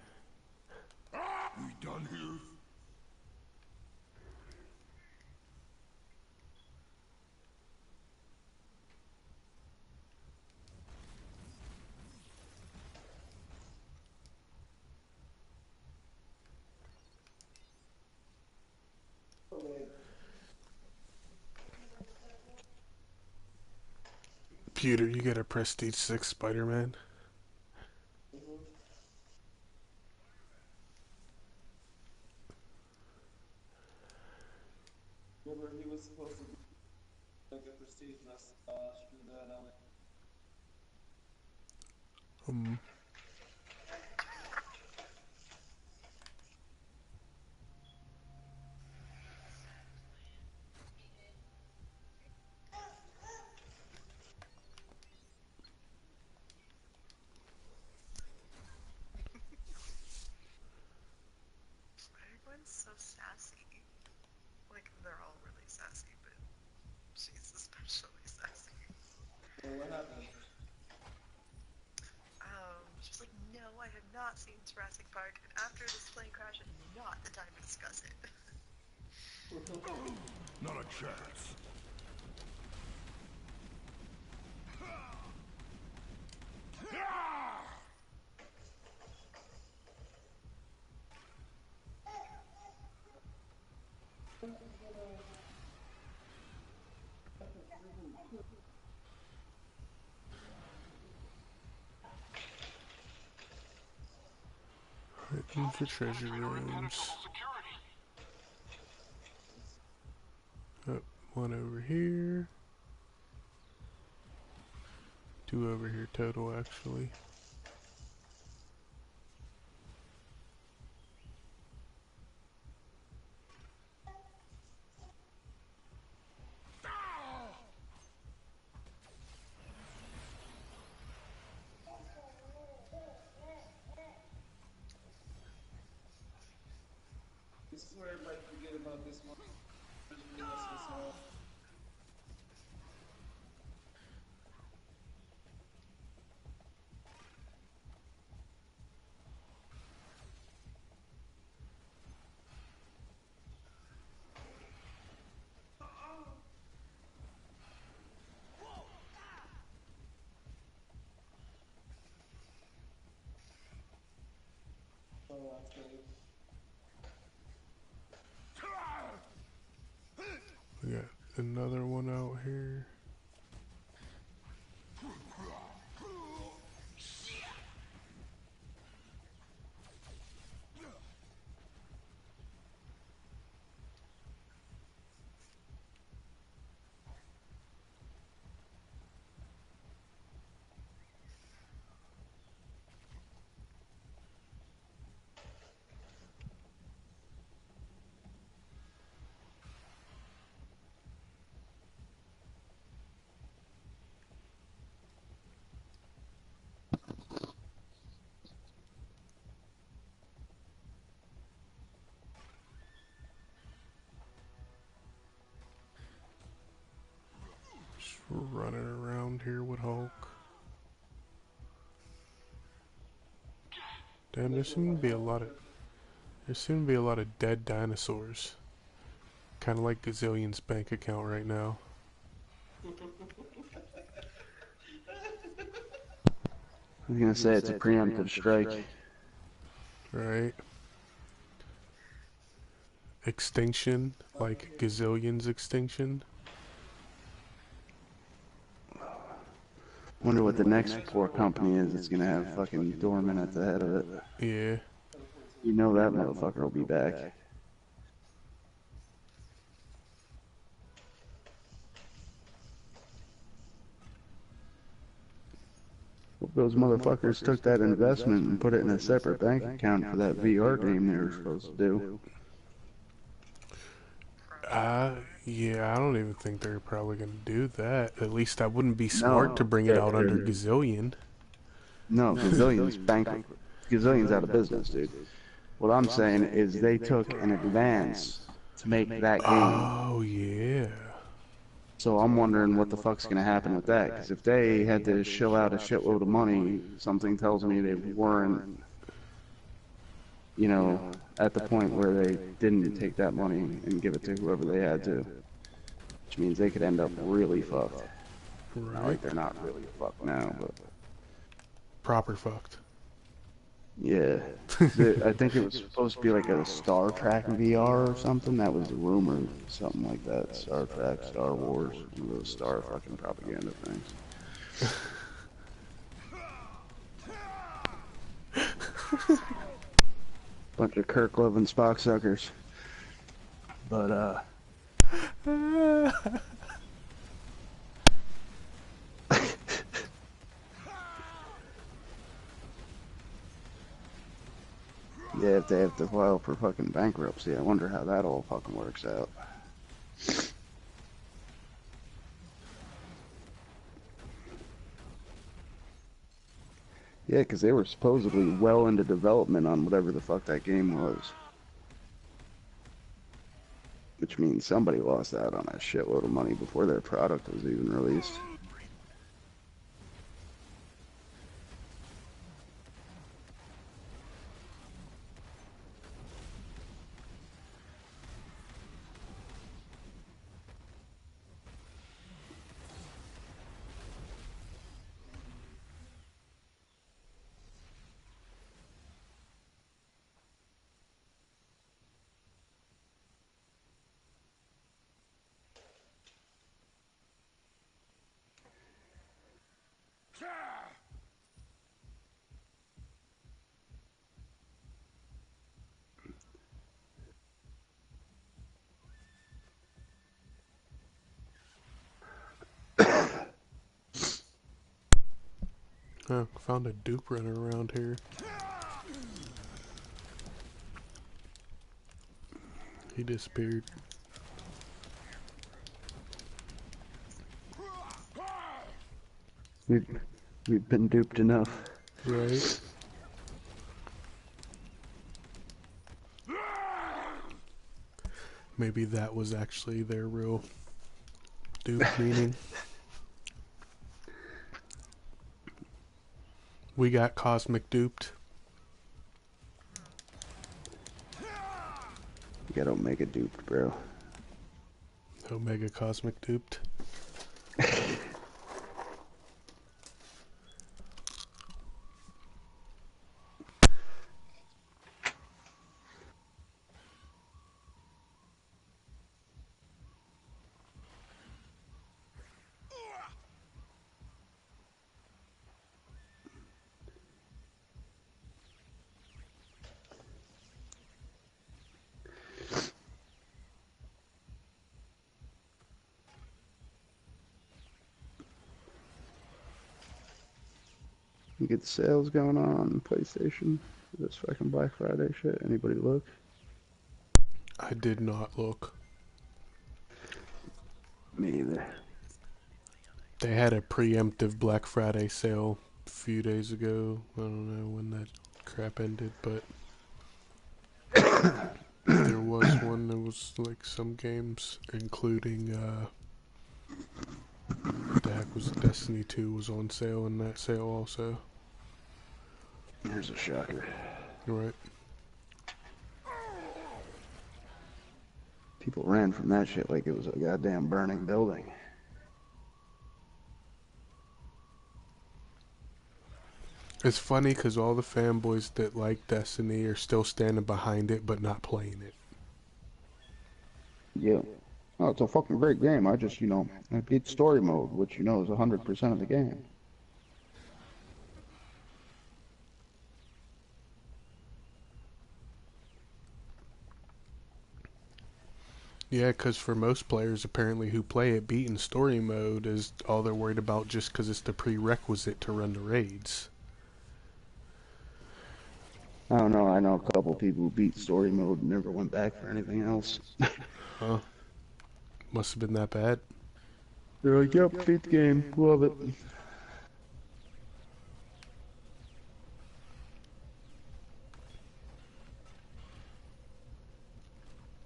We done here? Pewter, you get a Prestige 6 Spider-Man. Remember, he was supposed to be like a prestige, and I screwed that up. Everyone's so sassy. Like, they're all really sassy, but she's especially sassy. So what happened? She's like, no, I have not seen Jurassic Park, and after this plane crash is not the time to discuss it. Not a chance. Looking for treasure rooms. Oh, one over here. Two over here total, actually. This is where everybody forget about this one. That's what's up. Oh, that's good. We got another one out here. Just running around here with Hulk. Damn, there seem to be a lot of dead dinosaurs. Kind of like Gazillion's bank account right now. I was gonna say it's a preemptive strike. Right? Extinction, like Gazillion's extinction. Wonder what the next poor company is that's gonna have fucking Dorman at the head of it. Yeah. You know that motherfucker will be back. Hope those motherfuckers took that investment and put it in a separate bank account for that VR game they were supposed to do. Yeah, I don't even think they're probably gonna do that. At least that wouldn't be smart to bring it out under Gazillion. No, Gazillion's bankrupt. Gazillion's out of business, dude. What I'm saying is they took an advance to make that game. Oh, yeah. So I'm wondering what the fuck's gonna happen with that. Because if they had to shell out a shitload of money, something tells me they weren't, at the point where they didn't take that money and give it to whoever they had to. Which means they could end up really fucked. Right. Not like they're not really fucked now, but... Proper fucked. Yeah. I think it was supposed to be like a Star Trek VR or something. That was the rumor. Something like that. Star Trek, Star Wars, one of those Star fucking propaganda things. Bunch of Kirk loving Spock suckers. But, yeah, if they have to file for fucking bankruptcy, I wonder how that all fucking works out. Yeah, because they were supposedly well into development on whatever the fuck that game was. Which means somebody lost out on a shitload of money before their product was even released. Oh, found a dupe running around here. He disappeared. We've been duped enough. Right. Maybe that was actually their real dupe meaning. We got cosmic duped. You got Omega duped, bro. Omega cosmic duped. You get sales going on PlayStation for this fucking Black Friday shit. Anybody look? I did not look. Me either. They had a preemptive Black Friday sale a few days ago. I don't know when that crap ended, but there was one that was like some games, including what the heck was it? Destiny 2 was on sale in that sale also. Here's a shocker. Right. People ran from that shit like it was a goddamn burning building. It's funny because all the fanboys that like Destiny are still standing behind it but not playing it. Yeah. Oh, it's a fucking great game. I just, I beat story mode, which, is 100% of the game. Yeah, because for most players apparently who play it, beating story mode is all they're worried about just because it's the prerequisite to run the raids. I don't know. I know a couple people who beat story mode and never went back for anything else. Huh? Must have been that bad. They're like, yep, beat the game. Love it.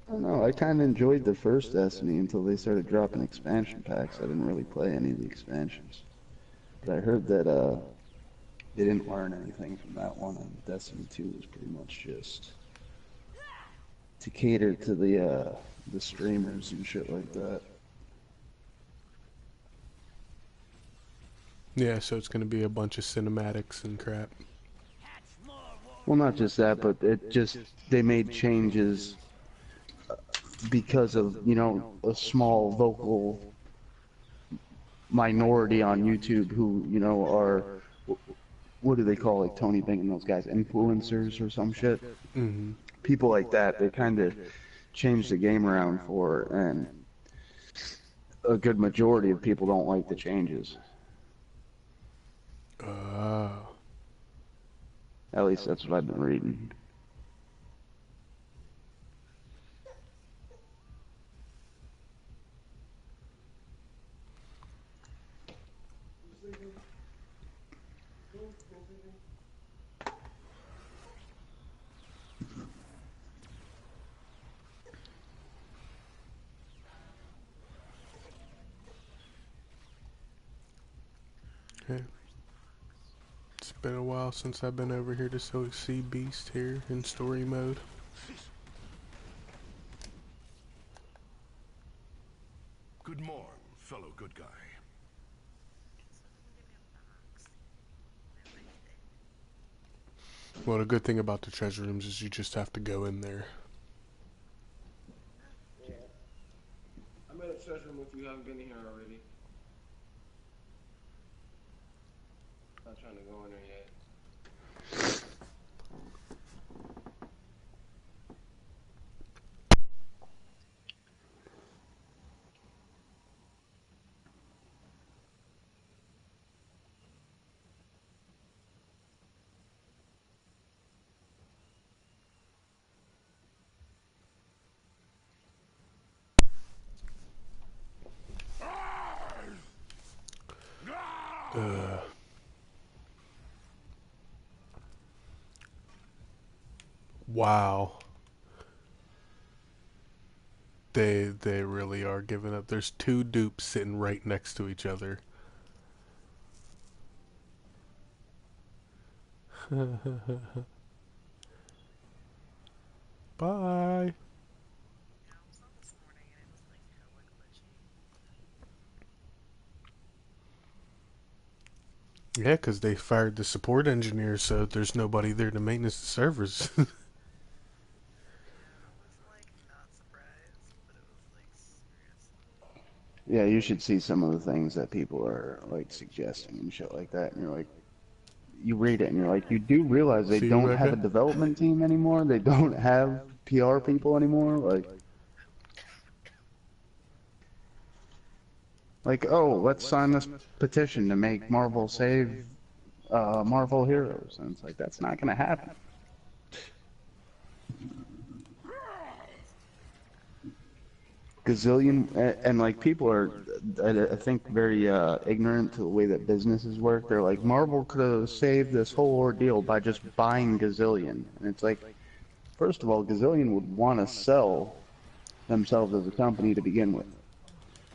I don't know. I kind of enjoyed the first Destiny until they started dropping expansion packs. I didn't really play any of the expansions. But I heard that they didn't learn anything from that one, and Destiny 2 was pretty much just to cater to the streamers and shit like that. Yeah, so it's going to be a bunch of cinematics and crap. Well, not just that, but they made changes because of, a small vocal minority on YouTube who, are, what do they call, like, Tony Bing and those guys, influencers or some shit? Mm-hmm. People like that, they kind of changed the game around for, and a good majority of people don't like the changes. At least that's what I've been reading. Okay. It's been a while since I've been over here to see Beast here in story mode. Good morn, fellow good guy. Well, the good thing about the treasure rooms is you just have to go in there. Yeah. I'm at a treasure room if you haven't been here already. Not trying to go in there yet. Wow. They really are giving up. There's two dupes sitting right next to each other. Bye. Yeah, I was on this morning and it was like hella glitchy. Yeah, because they fired the support engineer, so there's nobody there to maintenance the servers. Yeah, I was like not surprised, but it was like seriously. Yeah, you should see some of the things that people are like suggesting and shit like that, and you're like, you read it and you're like, you do realize they See, don't have Rebecca? a development team anymore. They don't have PR people anymore. Like, oh, let's sign this petition to make Marvel save Marvel heroes, and it's like that's not gonna happen. Gazillion and like people are, I think, very ignorant to the way that businesses work. They're like, Marvel could have saved this whole ordeal by just buying Gazillion, and it's like, first of all, Gazillion would want to sell themselves as a company to begin with.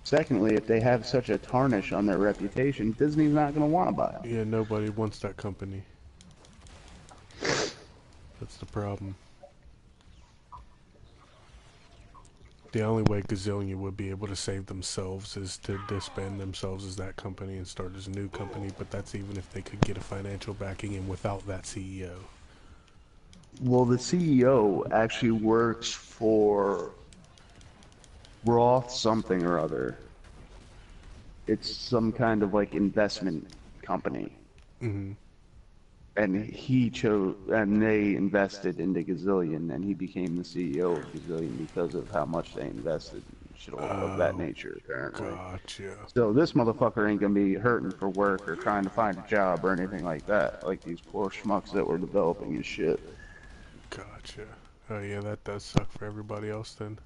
Secondly, if they have such a tarnish on their reputation, Disney's not going to want to buy them. Yeah, nobody wants that company. That's the problem. The only way Gazillion would be able to save themselves is to disband themselves as that company and start as a new company, but that's even if they could get a financial backing in without that CEO. Well, the CEO actually works for Roth something or other. It's some kind of like investment company. Mm-hmm. And he chose, and they invested into Gazillion, and he became the CEO of Gazillion because of how much they invested, shit of that Oh, nature, apparently. gotcha. So this motherfucker ain't gonna be hurting for work or trying to find a job or anything like that, like these poor schmucks that were developing his shit. Gotcha. Oh yeah, that does suck for everybody else then.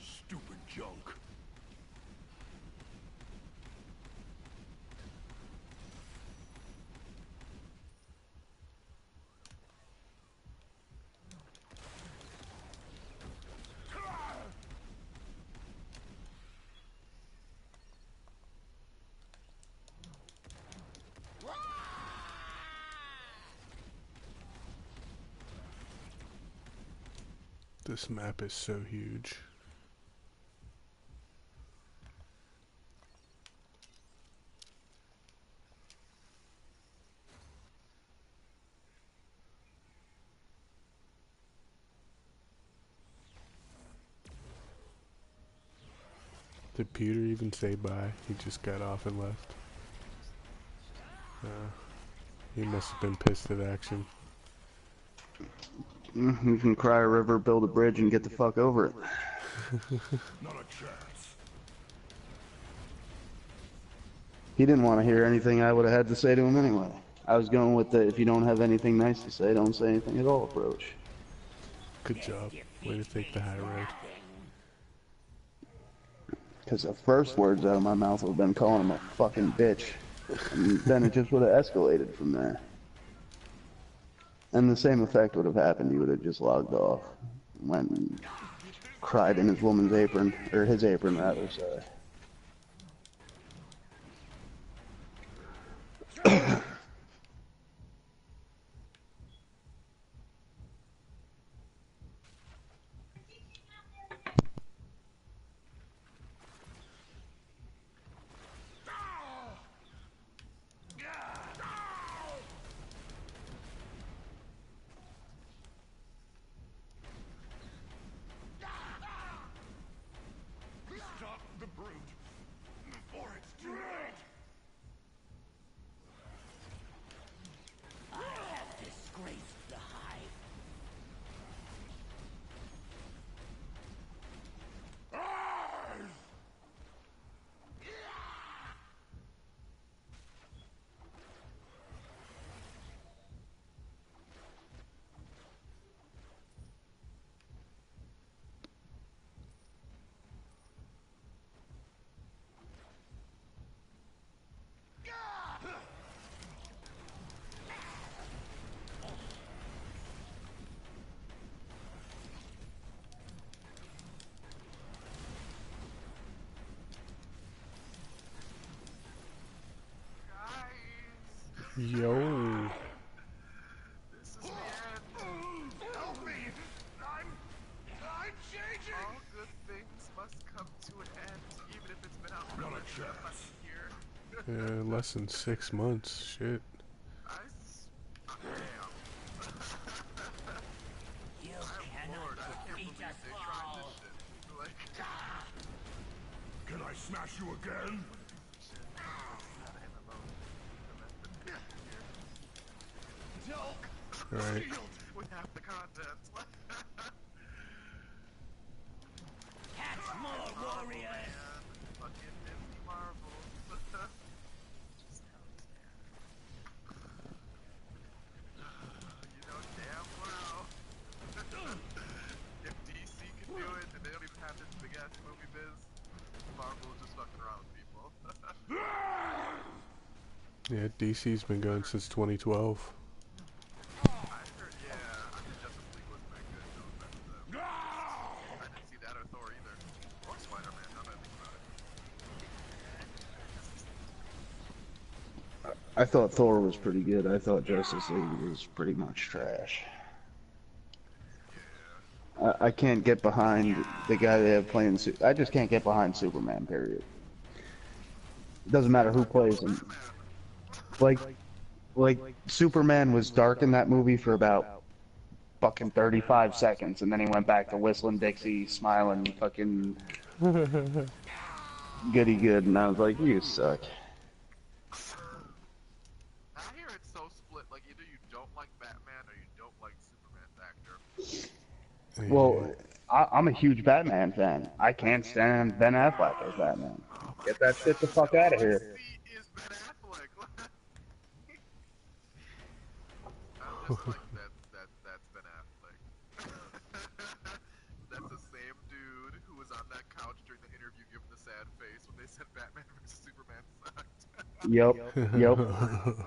Stupid junk. This map is so huge. Did Peter even say bye? He just got off and left. He must have been pissed at action. You can cry a river, build a bridge, and get the fuck over it. Not a chance. He didn't want to hear anything I would have had to say to him anyway. I was going with the if you don't have anything nice to say, don't say anything at all approach. Good job. Way to take the high road. Because the first words out of my mouth would have been calling him a fucking bitch. And then it just would have escalated from there. And the same effect would have happened. He would have just logged off. Went and cried in his woman's apron, or his apron rather, sorry. Stop the brood. Yo. This is the end. Help me! I'm changing! All good things must come to an end, even if it's been out for less than a fucking year. Yeah, less than 6 months. Shit. Damn. I'm bored. I can't believe they tried this shit. Like, Can I smash you again? Alright. with half the content. Catch more warriors! Fucking Disney Marvel. Just you know damn well. If DC can do it, and they don't even have this big ass movie biz, Marvel is just fucking around with people. Yeah, DC's been going since 2012. I heard, yeah, I mean, Justice League wasn't that good, no offense to them. I didn't see that or Thor either. Or Spider-Man, now that I think about it. I thought Thor was pretty good. I thought Justice League was pretty much trash. I can't get behind the guy they have playing. I just can't get behind Superman. Period. It doesn't matter who plays him. Like Superman was dark in that movie for about fucking 35 seconds, and then he went back to whistling Dixie, smiling, fucking goody good, and I was like, you suck. I hear it's so split, like either you don't like Batman or you don't like Superman's actor. Well, I'm a huge Batman fan. I can't stand Ben Affleck as Batman. Get that shit the fuck out of here. Is Ben Affleck. I'm just like, that's Ben Affleck. That's the same dude who was on that couch during the interview giving the sad face when they said Batman vs Superman sucked. Yep.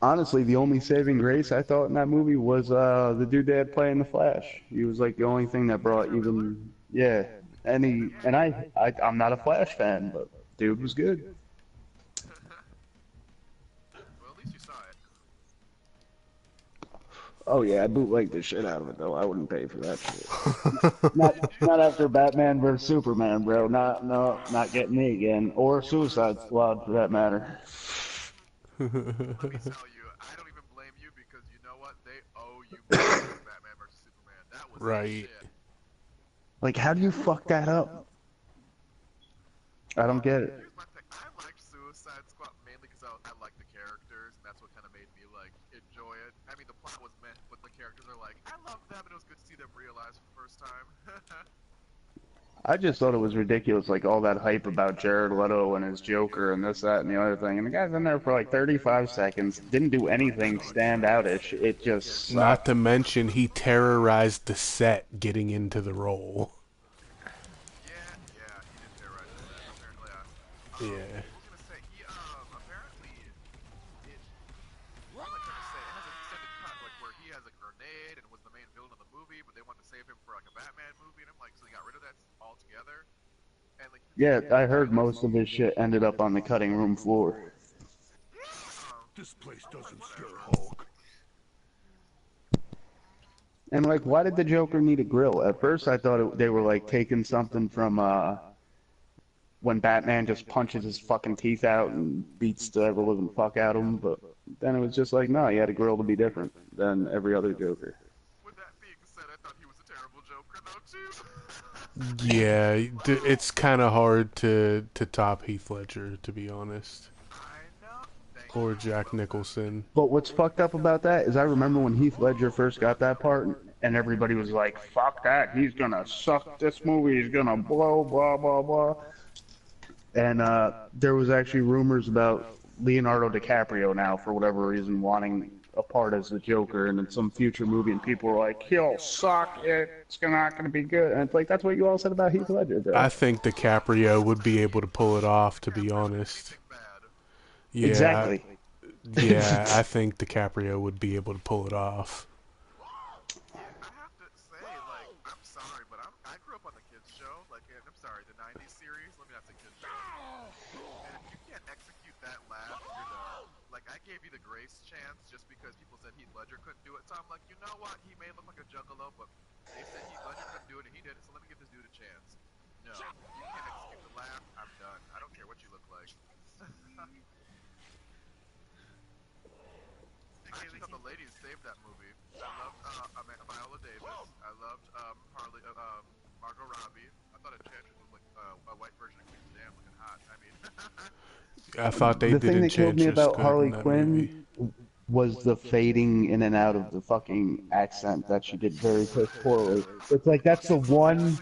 Honestly, the only saving grace I thought in that movie was the dude they had playing the Flash. He was like the only thing that brought even, yeah. And I'm not a Flash fan, but dude was good. Well, at least you saw it. Oh yeah, I bootlegged the shit out of it though. I wouldn't pay for that shit. not after Batman vs Superman, bro. Not getting me again, or Suicide Squad for that matter. Let me tell you, I don't even blame you because you know what? They owe you Batman vs Superman. That was right. shit. Like, how do you fuck that up? I don't get it. Here's my thing. I liked Suicide Squad mainly because I liked the characters, and that's what kind of made me like enjoy it. I mean, the plot was meh, but the characters are like, I love them, and it was good to see them realized for the first time. I just thought it was ridiculous, like all that hype about Jared Leto and his Joker and this, that, and the other thing. And the guy's in there for like 35 seconds, didn't do anything stand outish. It just sucked. Not to mention, he terrorized the set getting into the role. Yeah, he did terrorize the set, apparently. Yeah. I was gonna say, he, apparently, what am I trying to say? It has an extended cut, like, where he has a grenade and was the main villain of the movie, but they wanted to save him for, like, a Batman movie, and I'm like, so they got rid of that altogether? And, like, Yeah, I heard most of his shit ended up on the cutting room floor. This place doesn't scare Hulk. And like, why did the Joker need a grill? At first, I thought they were like taking something from when Batman just punches his fucking teeth out and beats the ever living fuck out of him. But then it was just like, no, he had a grill to be different than every other Joker. With that being said, I thought he was a terrible Joker, though, too. Yeah, it's kind of hard to top Heath Ledger, to be honest. Or Jack Nicholson. But what's fucked up about that is I remember when Heath Ledger first got that part, and everybody was like, fuck that, he's gonna suck this movie, he's gonna blow, blah, blah, blah. And there was actually rumors about Leonardo DiCaprio now, for whatever reason, wanting a part as the Joker in some future movie, and people were like, he'll suck, it's not gonna be good. And it's like, that's what you all said about Heath Ledger, bro. I think DiCaprio would be able to pull it off, to be honest. Yeah, exactly. Yeah, I think DiCaprio would be able to pull it off. I have to say, like, I'm sorry, but I grew up on the kids show, like, I'm sorry, the 90s series, let me not say kids show. And if you can't execute that laugh, you're done. Like, like, I gave you the grace chance just because people said Heath Ledger couldn't do it. So I'm like, you know what? He may look like a juggalo, but they said Heath Ledger couldn't do it, and he did it. So let me give this dude a chance. No, you can't execute the laugh. I'm done. I don't care what you look like. I actually thought the ladies saved that movie. I loved Viola Davis. I loved Margot Robbie. I thought Enchantress was like a white version of Queen Damn looking hot. I mean, I thought they The did thing that killed me Enchantress about good in Harley that movie. Quinn was the fading in and out of the fucking accent that she did very poorly. It's like that's the one,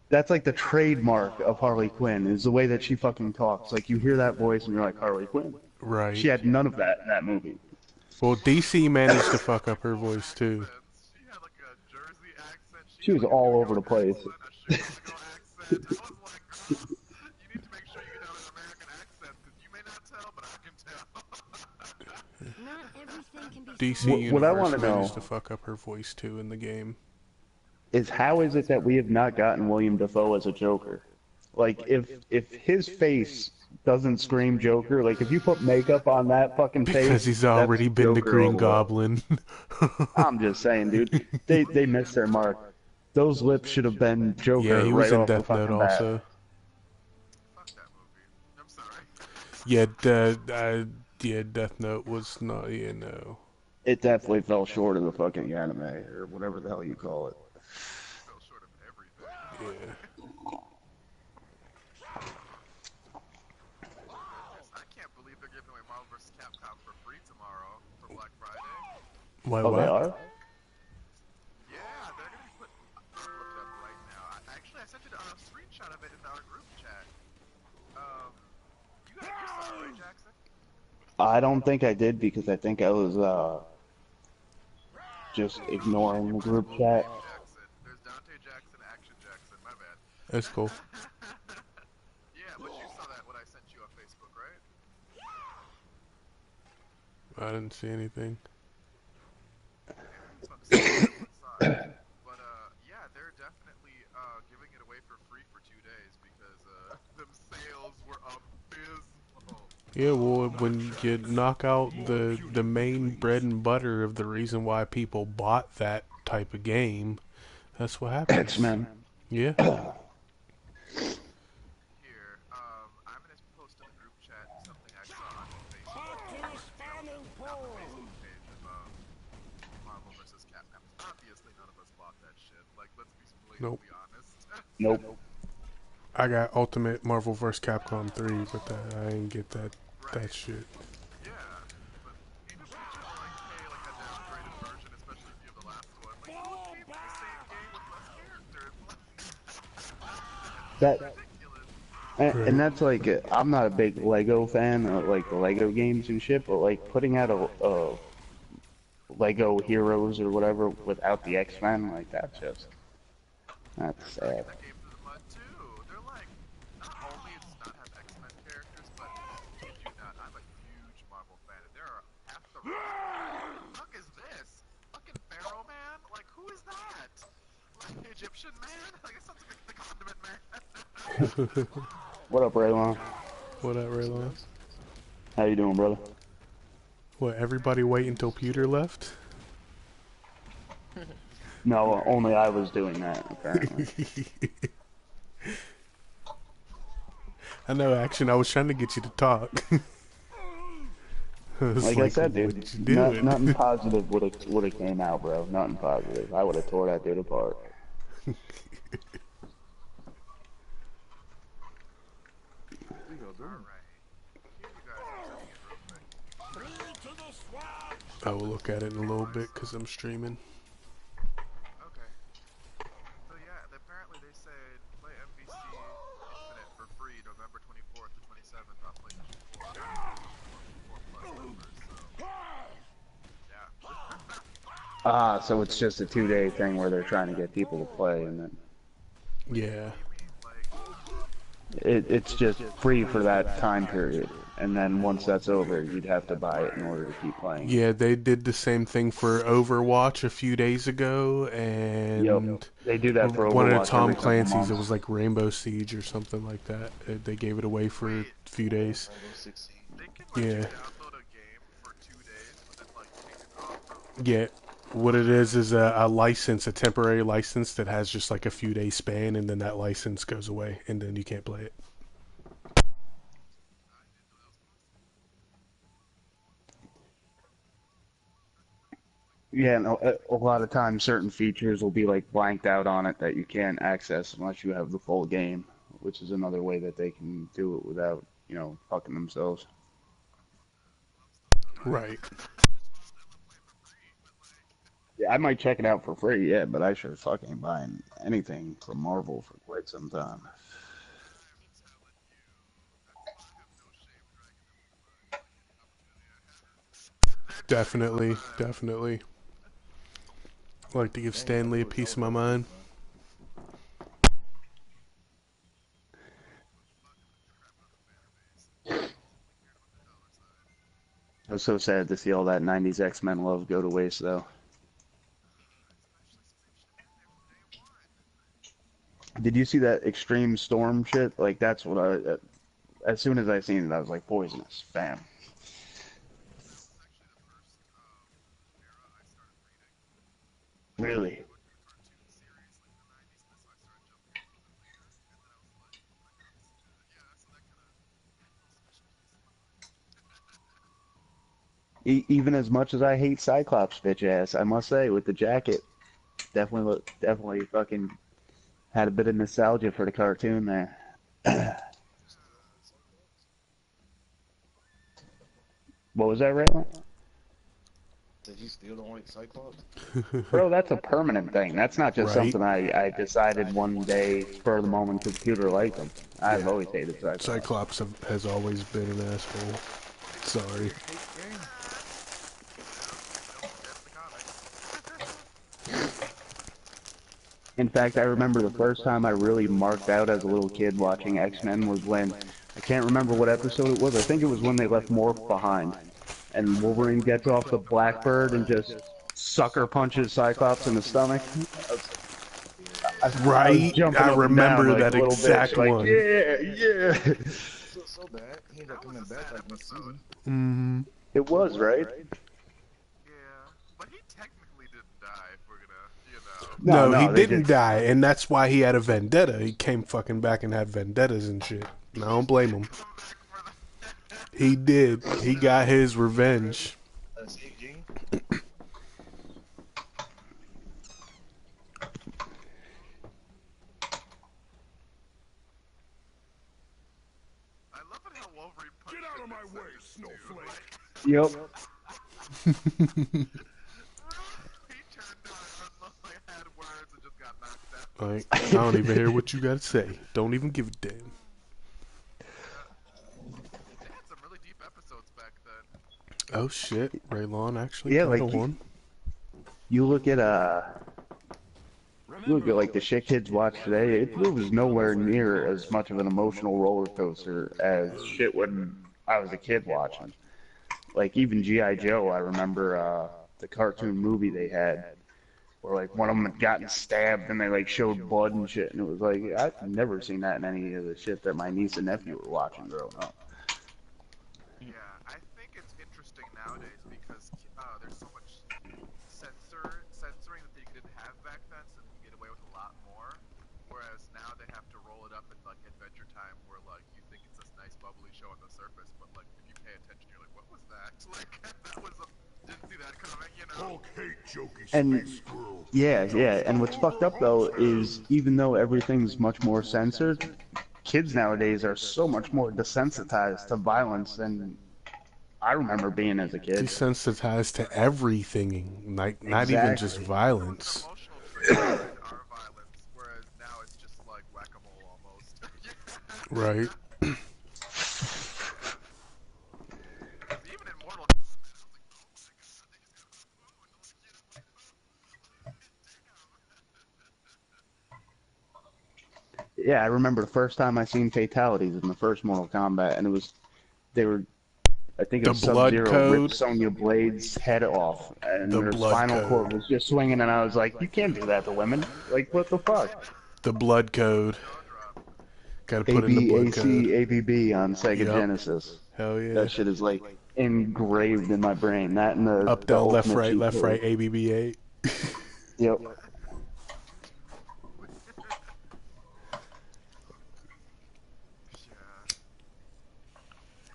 that's like the trademark of Harley Quinn is the way that she fucking talks. Like you hear that voice and you're like Harley Quinn. Right. She had none of that in that movie. Well, DC managed to fuck up her voice too. she had like a Jersey accent. She was all over the place. I was like, girl, you need to make sure you get down an American accent because you may not tell, but I can tell. Not everything can be DC What I Universe wanna managed know- to fuck up her voice too in the game. Is how is it that we have not gotten William Dafoe as a Joker? Like if his face doesn't scream Joker, like if you put makeup on that fucking face, Because he's that's already been the Joker Green all the way. Goblin. I'm just saying, dude. They missed their mark. Those lips should have been Joker Yeah, he was right in off the Death Note fucking bat. also. Fuck that movie. I'm sorry. Yeah, Death Note was not. Yeah, no. It definitely fell short of the fucking anime or whatever the hell you call it. Fell short of everything. Yeah. I can't believe they're giving away Marvel vs. Capcom for free tomorrow for Black Friday. Why? Oh, What? they are? Yeah, they're gonna be put. I'm looking it up right now. Actually, I sent you a screenshot of it in our group chat. You saw it, right, Jackson? I don't think I did because I think I was just ignoring the group chat. Jackson. There's Dante Jackson, Action Jackson. My bad. That's cool. Yeah, but you saw that when I sent you on Facebook, right? I didn't see anything. But yeah, they're definitely giving it away for free for 2 days because them sales were abysmal. Yeah, well, when you knock out the main bread and butter of the reason why people bought that type of game, that's what happens. X-Men. Yeah. Here, I'm gonna post in the group chat something I saw on Facebook. Not the Facebook page of Marvel vs. Capcom. Obviously, none of us bought that shit. Like, let's be Nope. blatantly honest. Nope. I got Ultimate Marvel vs. Capcom 3, but I didn't get that shit. Yeah, but even if you just pay like a downgraded version, especially if you have the last one, like you would keep the same game with less characters. That ridiculous. and that's like I'm not a big Lego fan of like the Lego games and shit, but like putting out a Lego Heroes or whatever without the X-Men, like that's sad. That game through the mud too. They're like, not only does it not have X-Men characters, but kid you not, I'm a huge Marvel fan, and there are half the what the fuck is this? Fucking Pharaoh Man? Like, who is that? Like Egyptian man? Like it sounds like the Condiment Man. What up, Raylon? What up, Raylon? How you doing, brother? What, everybody wait until Peter left? No, only I was doing that, apparently. I know, Action, I was trying to get you to talk. Like I said, dude, what you doing? nothing positive would have came out, bro. Nothing positive. I would have tore that dude apart. I will look at it in a little bit because I'm streaming. Okay. So yeah, apparently they said play MVC Infinite for free November 24th to 27th on PlayStation 4. 4 plus numbers, so yeah. So it's just a 2-day thing where they're trying to get people to play, and then Yeah. it's just free for that time period. And then once that's over, you'd have to buy it in order to keep playing. Yeah, they did the same thing for Overwatch a few days ago, and Yep. They do that for one Overwatch of Tom every couple Clancy's. months. It was like Rainbow Siege or something like that. They gave it away for a few days. They can let you Yeah. download a game Yeah, what it is a license, a temporary license that has just like a few days span, and then that license goes away, and then you can't play it. Yeah, no, a lot of times certain features will be like blanked out on it that you can't access unless you have the full game, which is another way that they can do it without, fucking themselves. Right. Yeah, I might check it out for free, yeah, but I sure fucking ain't buying anything from Marvel for quite some time. Definitely, definitely. I like to give Stanley a piece of my mind. I was so sad to see all that 90s X-Men love go to waste, though. Did you see that Extreme Storm shit? Like, that's what as soon as I seen it, I was like, poisonous. Bam. Really? Even as much as I hate Cyclops bitch ass, I must say, with the jacket, definitely fucking had a bit of nostalgia for the cartoon there. What was that, Raylan? Did you still don't like Cyclops? Bro, that's a permanent thing. That's not just Right. something I decided one day, spur of the moment, because Peter liked him. I've Yeah. always hated Cyclops. Cyclops has always been an asshole. Sorry. In fact, I remember the first time I really marked out as a little kid watching X-Men was when, I can't remember what episode it was, I think it was when they left Morph behind, and Wolverine gets off the Blackbird and just sucker punches Cyclops in the stomach. I was Right. jumping I up and down remember like a that little bitch, exact like, one. yeah. So bad. He ended up coming back like next season. Mm-hmm. It was, right? But he technically didn't die, if we're gonna, No, he they didn't just... die, and that's why he had a vendetta. He came fucking back and had vendettas and shit. And I don't blame him. He did. He got his revenge. I love it how Wolverine punched Get out of my way, snowflake! Yep. he turned on and had words and just got knocked out. Like, I don't even hear what you gotta say. Don't even give a damn. They had some really deep episodes back then. Oh shit, Raylon actually Yeah, got like, one. you look at like the shit kids watch today, it was nowhere near as much of an emotional roller coaster as shit when I was a kid watching. Like even G.I. Joe, I remember the cartoon movie they had where like one of them had gotten stabbed and they like showed blood and shit, and it was like I've never seen that in any of the shit that my niece and nephew were watching growing up. Yeah, I think it's interesting nowadays because there's so much censoring that they didn't have back then, so they can get away with a lot more. Whereas now they have to roll it up in like Adventure Time, where like you think it's this nice bubbly show on the surface, but like if you pay attention, you're like, what was that? Like that was didn't see that coming, you know. Hulk hate jokey And space squirrel. yeah, and what's fucked up though is even though everything's much more censored, kids nowadays are so much more desensitized to violence than I remember being as a kid. Desensitized to everything, like not even just violence. Our violence, whereas now it's just like whack-a-mole almost. Right. Even in Mortal Yeah, I remember the first time I seen fatalities in the first Mortal Kombat, and I think it The was blood Sub-Zero code. ripped Sonya Blade's head off, and The her blood spinal code. cord was just swinging, and I was like, you can't do that to women. Like, what the fuck? The blood code. Gotta put in the blood code. ABAC ABB on Sega Yep. Genesis. Hell yeah. That shit is like engraved in my brain. That and Up, the down, ultimate cheat left, right, code. ABBA. Yep.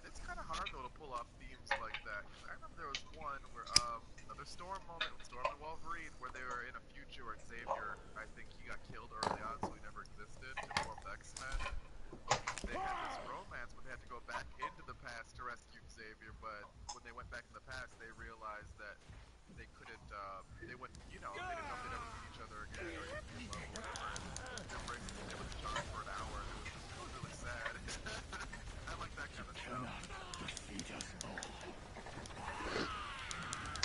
It's kind of hard though to pull off themes like that. 'Cause I remember there was one where another Storm moment with Storm and Wolverine where they were in a future where Xavier, I think he got killed early on, so he never existed to form the X-Men. But they had this romance where they had to go back into the past to rescue Xavier. But when they went back in the past, they realized that they couldn't. They went. You know, they didn't know if they'd ever meet each other again or even be in love or whatever. And their bracelets stayed with each other for an hour, and it was really sad. I like that kind of stuff. And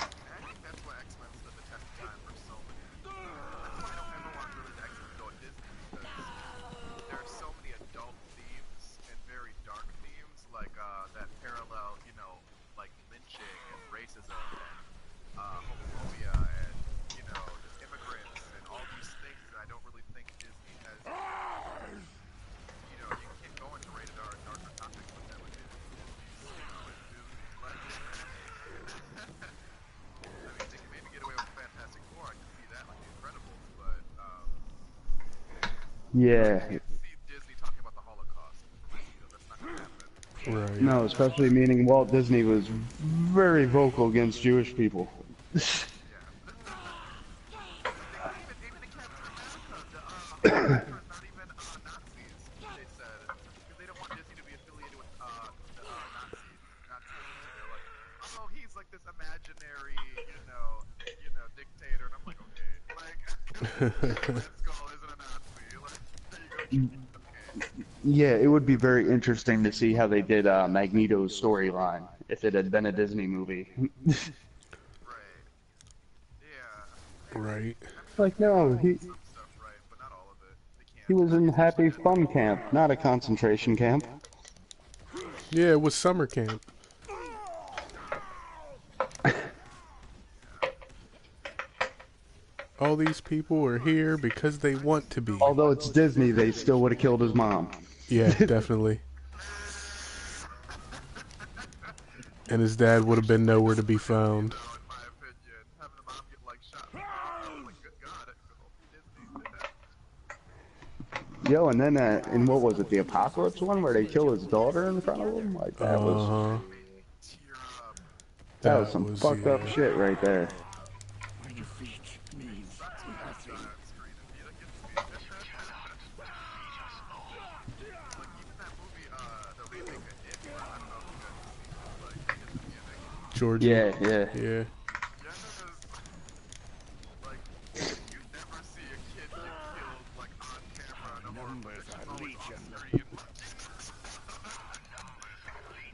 I think that's why X-Men stood the test of time for so many people. That's why I don't ever want really the X-Men to go at Disney, because there are so many adult themes and very dark themes, like that parallel, you know, like lynching and racism and homophobia and, you know, just immigrants and all these things that I don't really think Disney has. You know, you can't go into rated R and darker topics like that with Disney's, you know, it's Disney's legend. I mean, they can maybe get away with Fantastic Four. I can see that, like The Incredibles, but Yeah. I can't see Disney talking about the Holocaust for Magneto. That's not gonna happen. Right. No, especially meaning Walt Disney was very vocal against Jewish people. Yeah. Even in Captain America, the Holocaust not even Nazis. They said because they don't want Disney to be affiliated with the Nazism. So they're like, oh, he's like this imaginary, you know, dictator, and I'm like, okay, like, Red Skull isn't a Nazi. Like, there you go. Okay. Yeah, it would be very interesting to see how they did Magneto's storyline if it had been a Disney movie. Right. Yeah. Right. Like, no, he Some stuff right, but not all of it. They can't. he was in Happy Fun Camp, not a concentration camp. Yeah, it was summer camp. All these people are here because they want to be. Although it's Disney, they still would have killed his mom. Yeah, definitely. And his dad would have been nowhere to be found. In my opinion, having a mom get like shot in the arm, like good God, Disney. Yo, and then in what was it, the Apocalypse one, where they kill his daughter in front of him? Like that was that was some fucked up shit right there. Georgie. Yeah. Yeah.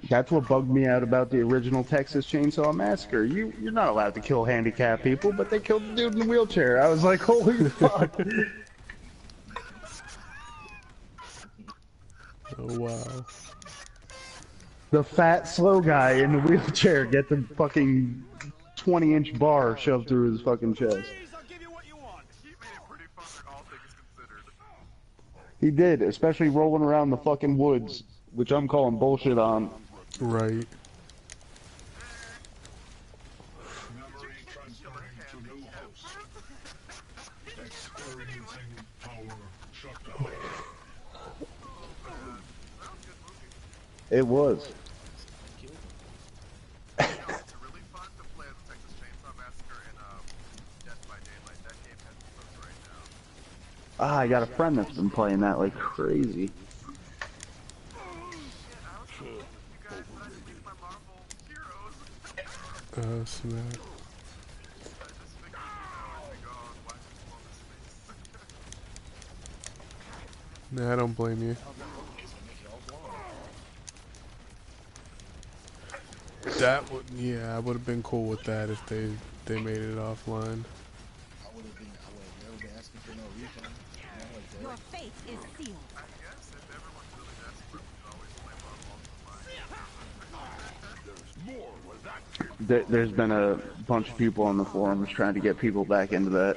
That's what bugged me out about the original Texas Chainsaw Massacre. You're not allowed to kill handicapped people, but they killed the dude in the wheelchair. I was like, holy fuck. Oh wow. The fat, slow guy in the wheelchair get the fucking 20-inch bar shoved through his fucking chest. He did, especially rolling around the fucking woods, which I'm calling bullshit on. Right. It was. It's really fun to play as the Texas Chainsaw Massacre in Death by Daylight. That game has bugs right now. Ah, I got a friend that's been playing that like crazy. Snap. Nah, I don't blame you. That would, yeah, I would have been cool with that if they made it offline. Your fate is sealed. There's been a bunch of people on the forums trying to get people back into that.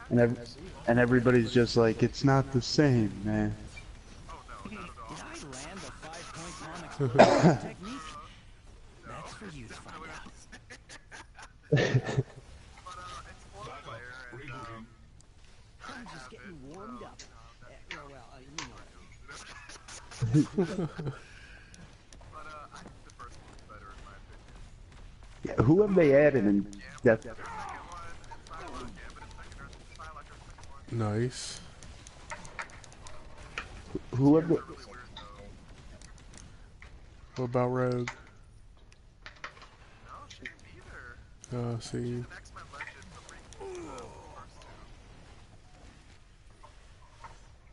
And everybody's just like, it's not the same, man. it's four player, and I have it. Warmed So, up. But I think the first one's better in my opinion. Yeah, who have they added in Death? Their second one, and Psylocke, Gambit is second, or Psylocke is second one. Nice. Who have they? Really weird though. What about Rogue? No, she didn't either. See. She's an X-Men Legend, the prequel to the first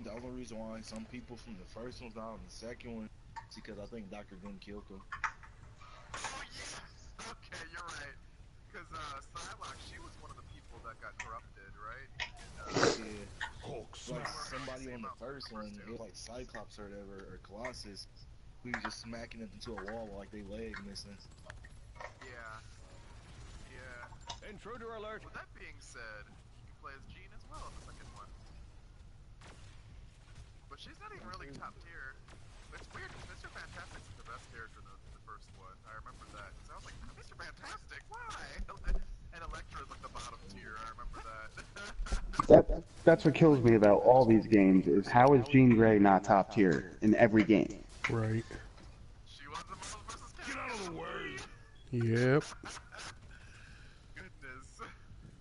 two. The only reason why some people from the first one's out and the second one is because I think Dr. Doom killed them. Oh yes! Okay, you're right. Because Psylocke, she was one of the people that got corrupted, right? Yeah. Like somebody on the first one, it was like Cyclops or whatever, or Colossus, we were just smacking it into a wall like they leg missing. Yeah. Yeah. Intruder alert! With that being said, you can play as Jean as well in the second one. But she's not even really top tier. It's weird because Mr. Fantastic's the best character in the first one. I remember that. Because I was like, Mr. Fantastic, why? And Elektra's like the bottom tier. I remember that. That's what kills me about all these games is how is Jean Grey not top tier in every game? Right. She was the Marvel vs. Get out of the way! Yep. Goodness.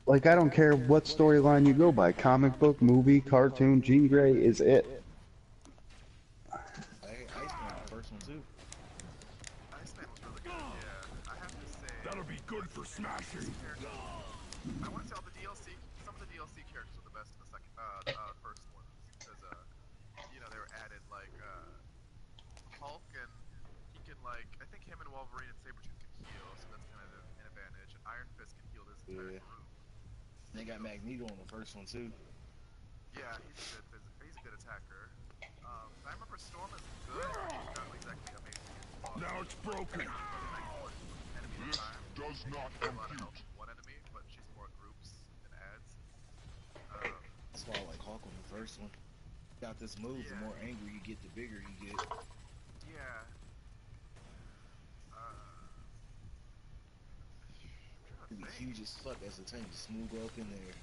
Like, I don't care what storyline you go by, comic book, movie, cartoon, Jean Grey is it. Iceman, the first one too. Iceman was really good, yeah. I have to say... That'll be good for smashing! I want to tell the DLC, some of the DLC characters were the best in the second, first ones. Because, you know, they were added, like, Hulk, and he can, like, I think him and Wolverine and Sabretooth can heal, so that's kind of an advantage. And Iron Fist can heal this entire group. They got Magneto on the first one too. Yeah, he's a good attacker. I remember Storm is good, but she's not exactly amazing. Now it's broken! Enemy This time. does not compute. One enemy, but she's more groups and adds. That's why I like Hulk on the first one. Got this move, the more angry you get, the bigger you get. Yeah. It'd be huge as fuck as the tank smooth up in there.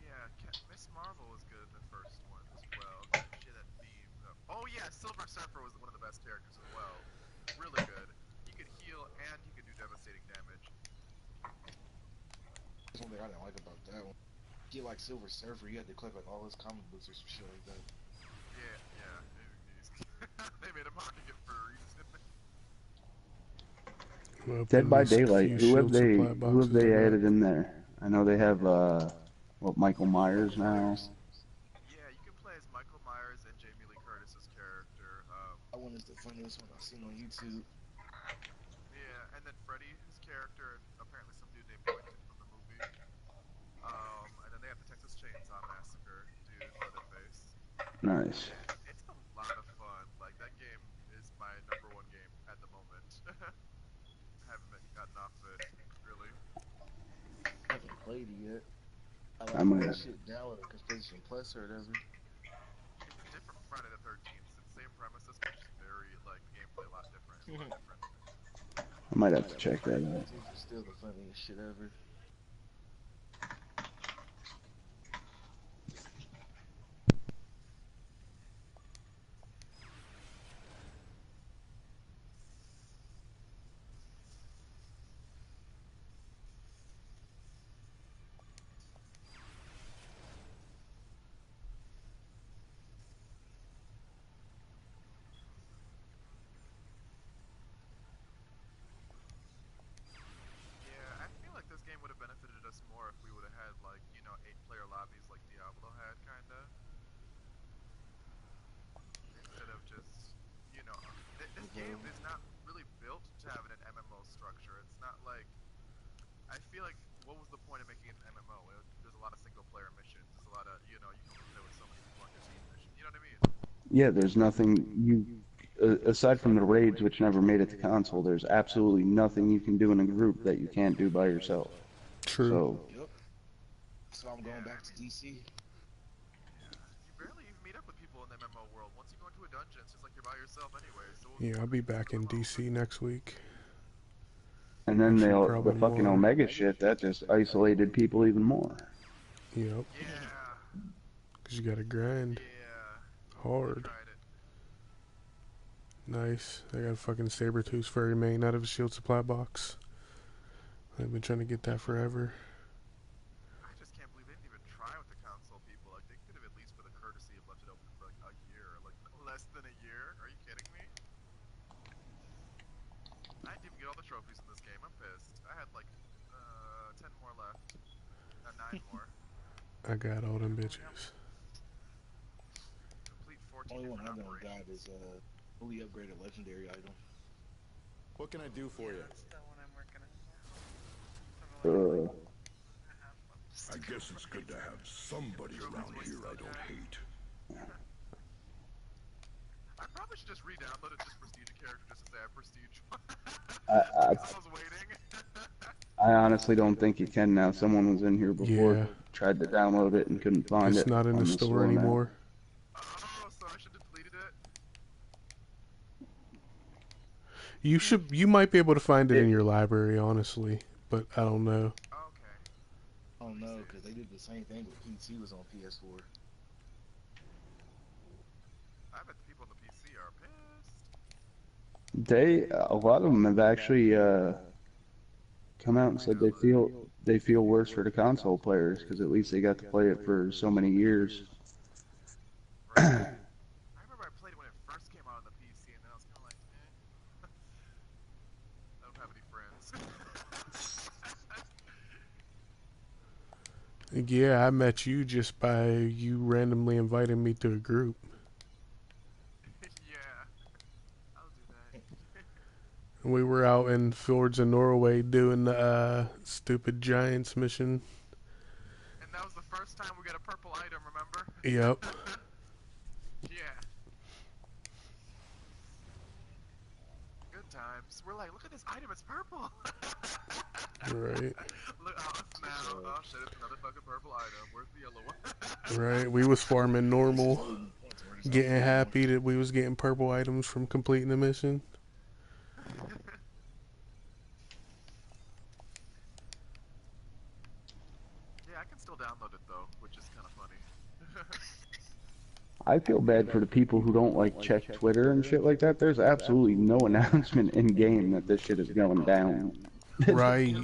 Yeah, Miss Marvel was good in the first one as well. She had that beam. Oh yeah, Silver Surfer was one of the best characters as well. Really good. He could heal and he could do devastating damage. That's one thing I didn't like about that one. Get like Silver Surfer, you had to collect like all his comic books or some shit like that. Yeah. They made him hard to get for a reason. Dead by Daylight, who have they added in there? I know they have Michael Myers now. Yeah, you can play as Michael Myers and Jamie Lee Curtis's character. That one is the funniest one I've seen on YouTube. Yeah, and then Freddy, his character, and apparently some dude named Boynton from the movie. And then they have the Texas Chainsaw Massacre dude, Leatherface. Nice. It's a lot of fun. Like, that game is my #1 game at the moment. Haven't gotten off of it, really. I haven't played it yet. I like I'm that shit down with PlayStation Plus or whatever. It's a different Friday the 13th. It's the same premises, but just very, like, gameplay a lot different. It's a lot different. I might have to check that out. It's still the funniest shit ever. Yeah, I feel like this game would have benefited us more if we would have had, like, you know, 8-player lobbies like Diablo had, kinda. Instead of just, you know, this game is not really built to have an MMO structure. It's not like, I feel like, what was the point of making it an MMO? There's a lot of single-player missions. There's a lot of, you know, you can only play with so many people on your team mission. You know what I mean? Yeah, there's nothing aside from the raids, which never made it to console. There's absolutely nothing you can do in a group that you can't do by yourself. True. So. Yep. So I'm going back to DC. You barely even meet up with people in MMO world. Once you go into a dungeon, it's just like you're by yourself anyway. So Yeah, I'll be back in DC next week. And then Actually, the probably fucking more. Omega shit, that just isolated people even more. Yep. Yeah. Because you gotta grind. Yeah. Hard. I tried it. Nice. I got a fucking Saber-Tooth furry main out of a shield supply box. I've been trying to get that forever. I just can't believe they didn't even try with the console people. Like, they could have at least, for the courtesy, have left it open for like a year. Like, less than a year? Are you kidding me? I didn't even get all the trophies in this game. I'm pissed. I had like 10 more left. 9 more. I got all them bitches. Complete 14 Only one I different don't got operations. is a fully upgraded legendary item. What can I do for you? That's the one I'm working on now. I guess it's good to have somebody around here I don't hate. I probably should just re-download it, just prestige a character, just to say I prestige one. I Because I was waiting. I honestly don't think you can now. Someone was in here before, Yeah. tried to download it and couldn't find It's it not in the on the store store now. anymore. Oh, so I should have deleted it? You might be able to find it in your library, honestly, but I don't know. Okay. I don't know, because they did the same thing with PC was on PS4. I bet the people on the PC are pissed. A lot of them have actually come out and said they feel worse for the console players because at least they got to play it for so many years. Right. I remember I played it when it first came out on the PC, and then I was kind of like, eh. I don't have any friends. Yeah, I met you just by you randomly inviting me to a group. Yeah. I'll do that. We were out in Fjords of Norway doing the stupid giants mission. And that was the first time we got a purple item, remember? Yep. Yeah. Good times. We're like, look at this item, it's purple! Right. Look, oh, now, oh shit, it's another fucking purple item. Where's the yellow one? Right. We was farming normal, getting happy that we was getting purple items from completing the mission. Yeah, I can still download it though, which is kind of funny. I feel bad for the people who don't like check Twitter and shit like that. There's absolutely no announcement in game that this shit is going down. Right.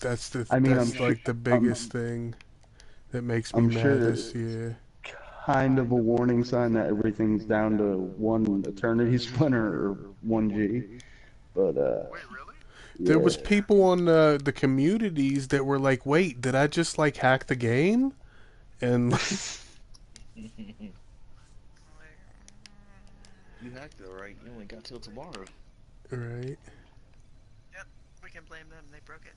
That's the I mean, that's like the biggest thing that makes me I'm mad sure this year. kind of a warning sign that everything's down to one Eternity Splinter or 1G. But wait, really? There was people on the communities that were like, "Wait, did I just like hack the game?" And You hacked it, right? You only got till tomorrow. right. Yep, we can blame them. They broke it.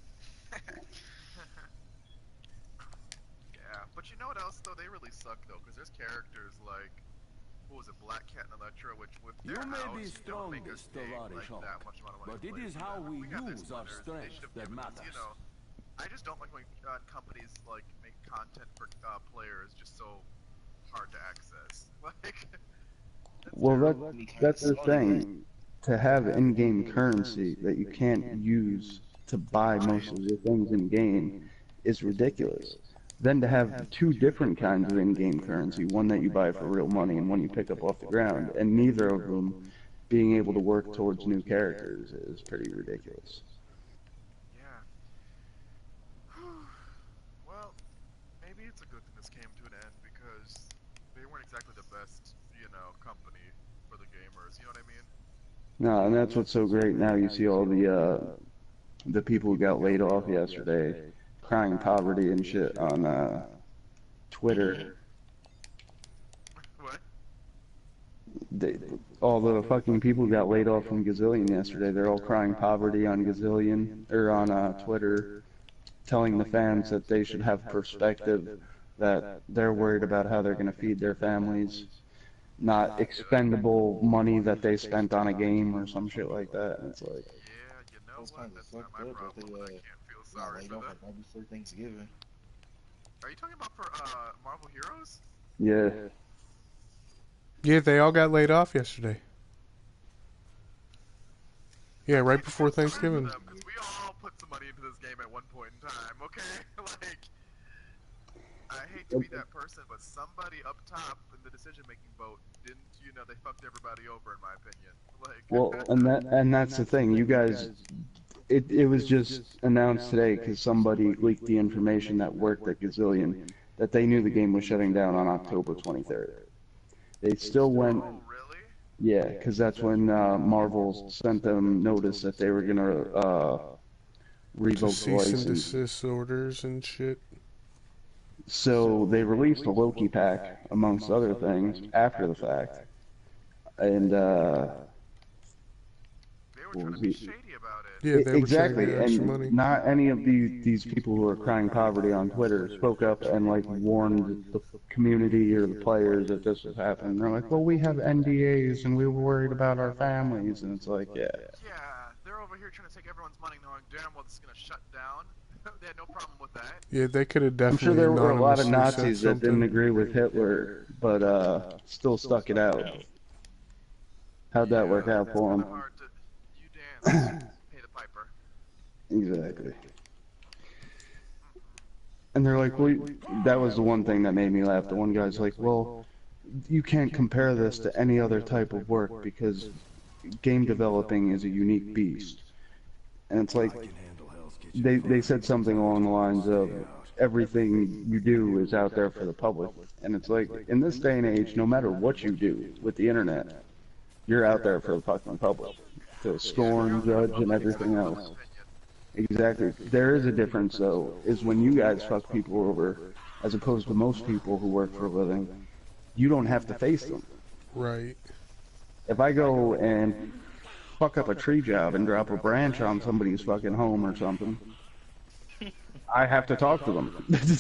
Yeah, but you know what else though? They really suck though, because there's characters like, what was it, Black Cat and Electra, which with their You may house, be don't make us strongest, dig like Tovarishok, that much amount of money but to it play is for how them. we got their use our splinters. They strength should have that given us, matters. you know. I just don't like when companies like make content for players just so hard to access. Like, that's the thing. To have in-game currency that you can't use to buy most of the things in game is ridiculous. Then to have two different kinds of in-game currency, one that you buy for real money and one you pick up off the ground, and neither of them being able to work towards new characters is pretty ridiculous. yeah. Well, maybe it's a good thing this came to an end because they weren't exactly the best, you know, company for the gamers. You know what I mean? No, and that's what's so great now. You see all the people who got laid off yesterday crying poverty and shit on Twitter. What? All the fucking people who got laid off from Gazillion yesterday, they're all crying poverty on Gazillion or on Twitter, telling the fans that they should have perspective, that they're worried about how they're going to feed their families, not expendable money that they spent on a game or some shit like that. And it's like, Yeah, you know That's what? kind of That's not fucked my up that problem, but I they can't feel got sorry laid for off them. like right before Thanksgiving. Are you talking about for Marvel Heroes? yeah. Yeah, they all got laid off yesterday. Yeah, right before Thanksgiving. Because we all put some money into this game at one point in time, okay? Like, I hate to be that person, but somebody up top in the decision-making boat didn't, they fucked everybody over, in my opinion. Like, Well, and that's the thing. You guys, it was just announced today because somebody leaked the information that worked at Gazillion that they knew the game was shutting down on October 23rd. They still went. Oh, really? Yeah, because that's when Marvel sent them notice that they were gonna revoke the Cease and license. desist orders and shit. So they released a Loki pack, amongst other things, after the fact. And they were trying to be shady about it. Yeah, they were trying to exactly, get extra and money. not any of these people who are crying poverty on Twitter spoke up and like warned the community or the players that this was happening. They're like, well, we have NDAs and we were worried about our families, and it's like, yeah. Yeah, they're over here trying to take everyone's money, knowing damn well this is gonna shut down. They had no problem with that. Yeah, they could have I'm definitely. sure there were a lot of anonymously Nazis said that didn't something. agree with Hitler, but still stuck it out. How'd that work out for them? You dance, pay the piper. Exactly. And they're like, well, that was the one thing that made me laugh. The one guy's like, well, you can't compare this to any other type of work because game developing is a unique beast. And it's like, they said something along the lines of, everything you do is out there for the public. And it's like, in this day and age, no matter what you do with the internet, you're out there for the fucking public. To scorn, judge, and everything else. Exactly. There is a difference, though, is when you guys fuck people over, as opposed to most people who work for a living, you don't have to face them. Right. If I go and fuck up a tree job and drop a branch on somebody's fucking home or something, I have to talk to them. Yeah, I'm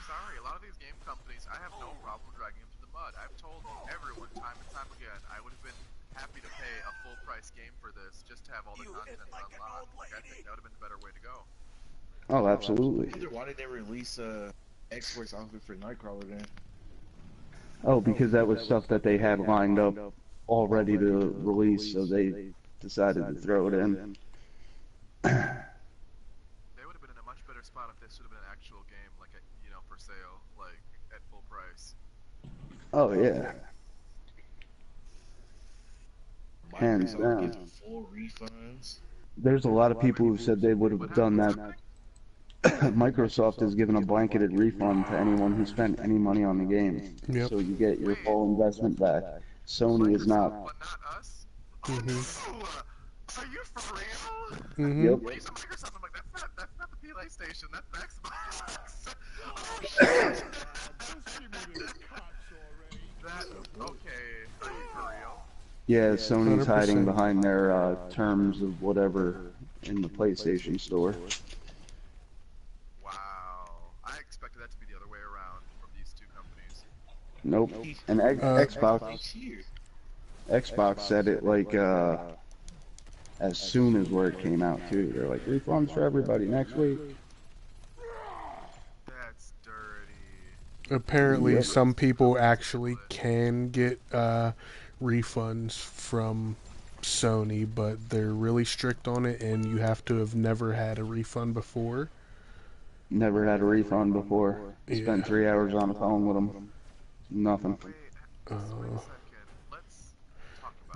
sorry. A lot of these game companies, I have no problem dragging them through the mud. I've told everyone time and time again, I would have been happy to pay a full-price game for this just to have all the content unlocked. Like, I think that would have been the better way to go. Oh, absolutely. Why did they release X-Force outfit for Nightcrawler then? Oh, because that was stuff that they had lined up all ready to release, so they decided to throw it in. They would have been in a much better spot if this would have been an actual game, like, for sale, like, at full price. Oh, yeah. Hands Microsoft down. gives full refunds. There's a lot of people who said they would have done that. Microsoft has given a blanketed refund to anyone who spent any money on the game. Yep. So you get your full investment back. Sony is not. But not us? Mm-hmm. Are you for real? Mm-hmm. Yep. When you said Microsoft, I'm like, that's not the PlayStation, that's the Xbox. Oh, shit. Okay, are you for real? Yeah, Sony's 100%. hiding behind their terms of whatever in the PlayStation Store. Wow. I expected that to be the other way around from these two companies. Nope. And Xbox said it like as soon as word came out too. They're like, refunds for everybody next week. That's dirty. Apparently, Yep. some people actually can get refunds from Sony, but they're really strict on it, and you have to have never had a refund before. Never had a refund before. Yeah. Spent 3 hours on the phone with them. Nothing.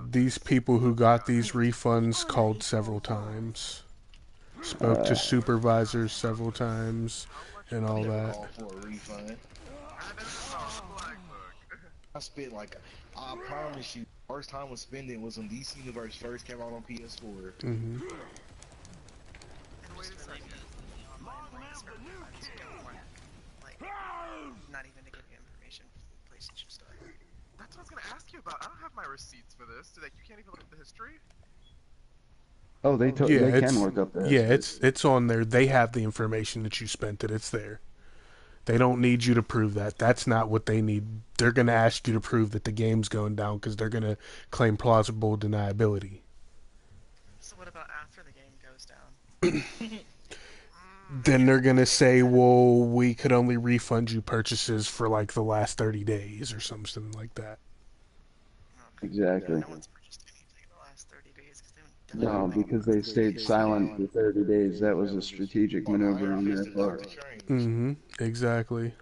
These people who got these refunds called several times, spoke to supervisors several times, and all that. Call for a refund. I spent like, I promise you, first time I was spending was when DC Universe first came out on PS4. Mm-hmm. Wait a second. Like, not even to give you information from the PlayStation Store. That's what I was gonna ask you about. I don't have my receipts for this. So that you can't even look at the history? Oh, they Yeah, can work up there. Yeah, it's on there. They have the information that you spent it. It's there. They don't need you to prove that. That's not what they need. They're going to ask you to prove that the game's going down because they're going to claim plausible deniability. So what about after the game goes down? then they're gonna say, well, we could only refund you purchases for like the last 30 days or something like that. Exactly. No one's purchased anything in the last 30 days because they haven't done No, anything in the because last they 30 stayed days. silent for 30 days. That was a strategic Oh, the maneuver Iron on Fist their did not part. change. Exactly.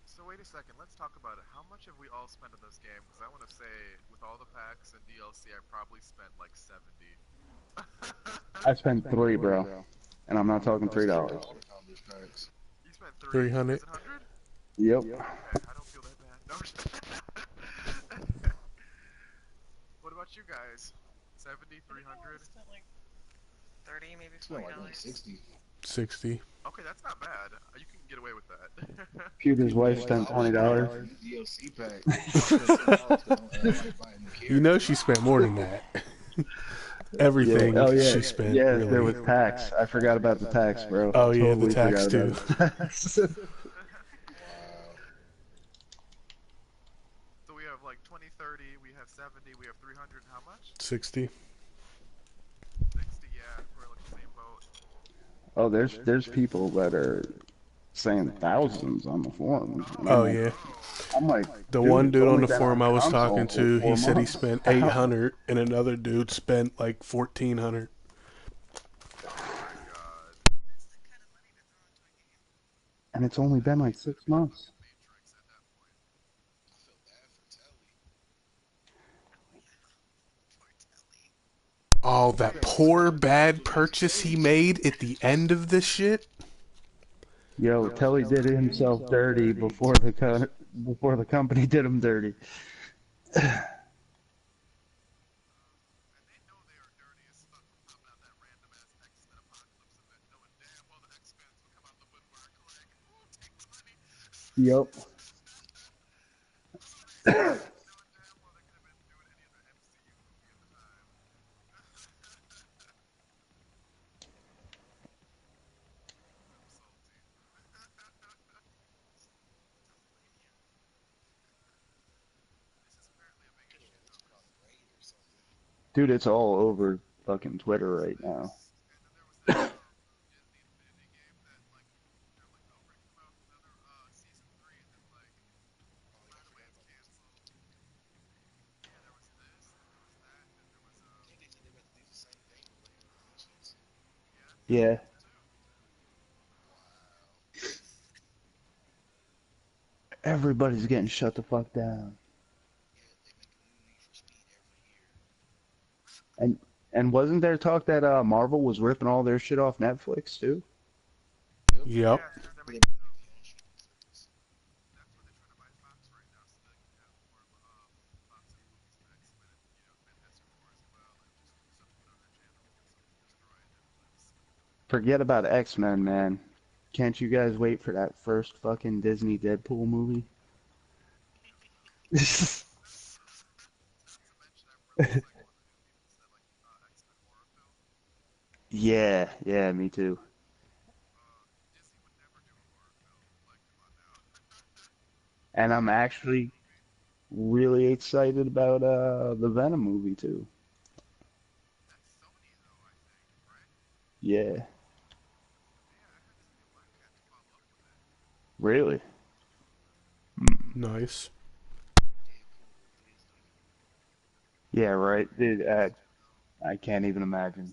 So wait a second, let's talk about it. How much have we all spent on this game? Because I want to say, with all the packs and DLC, I probably spent like 70. I spent 3, bro. And I'm not talking $3. All the founders packs. You spent 3? 300. Is it 100? Yep. Okay, I don't feel that bad. No, I'm just- What about you guys? 70, 300? Spent like 30, maybe Spent $40. like 60. 60. Okay, that's not bad. You can get away with that. Pewter's wife Yeah, spent I was $20. for the DLC pack. I spent $10 like buying the You know she characters. spent more than that. Yeah. Everything Oh yeah. she spent, Yeah, really. there was tax. I forgot about the tax, bro. Oh yeah, the Totally tax forgot too. about the tax. So we have like 20, 30, we have 70, we have 300, how much? 60. 60, yeah, we're like the same boat. Oh, there's people that are saying thousands on the forums. And Oh yeah. I'm like, The dude, one it's dude on only the been forum I was console talking for to, 4 he said he months. spent How? 800, and another dude spent like 1400. And it's only been like 6 months. Oh, that poor bad purchase he made at the end of this shit. Yo, Telly did himself dirty before the company did him dirty. Yep. Dude, it's all over fucking Twitter right now. Yeah. Everybody's getting shut the fuck down. And and wasn't there talk that Marvel was ripping all their shit off Netflix too? Yep. Forget about X-Men, man. Can't you guys wait for that first fucking Disney Deadpool movie? Yeah, yeah, me too. And I'm actually really excited about the Venom movie too. Yeah. Really? Nice. Yeah, right. Dude, I can't even imagine.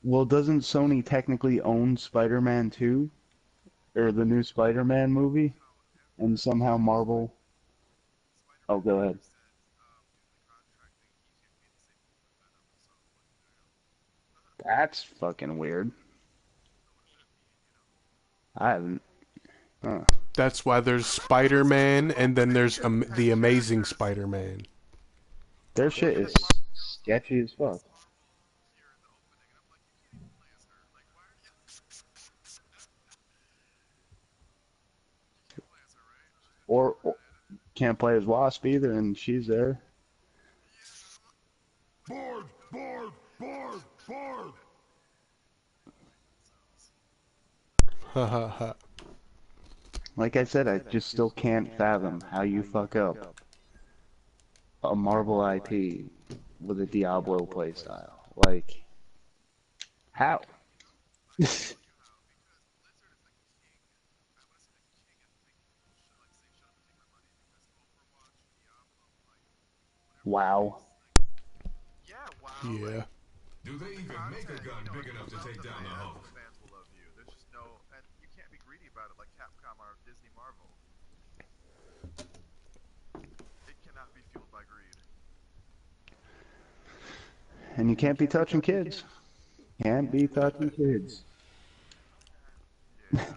Well, doesn't Sony technically own Spider-Man 2? Or the new Spider-Man movie? And somehow Marvel... Oh, go ahead. That's fucking weird. I haven't... Huh. That's why there's Spider-Man, and then there's the Amazing Spider-Man. Their shit is sketchy as fuck. Or can't play as Wasp either, and she's there. Board! Board! Board! Board! Ha ha ha. Like I said, I just still can't fathom how you fuck up a Marvel IP with a Diablo playstyle. Like, how? Wow. Yeah, wow. Yeah. Do they even make a gun big enough to take down the Hulk? Fans will love you. There's just no, and you can't be greedy about it like Capcom or Disney Marvel. It cannot be fueled by greed. And you can't be touching kids. Can't be touching kids. Yeah, that's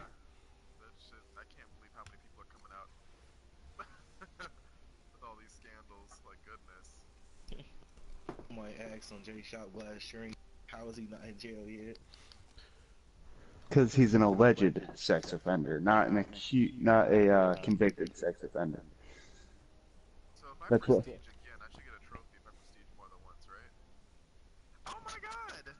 just, I can't believe how many people are coming out with all these scandals. Like, goodness. My ex on Jay Shot Glass Shrink. How is he not in jail yet? Because he's an alleged sex offender, not not a convicted sex offender. So if I That's what. prestige again, I should get a trophy if I prestige more than once, right? Oh my god!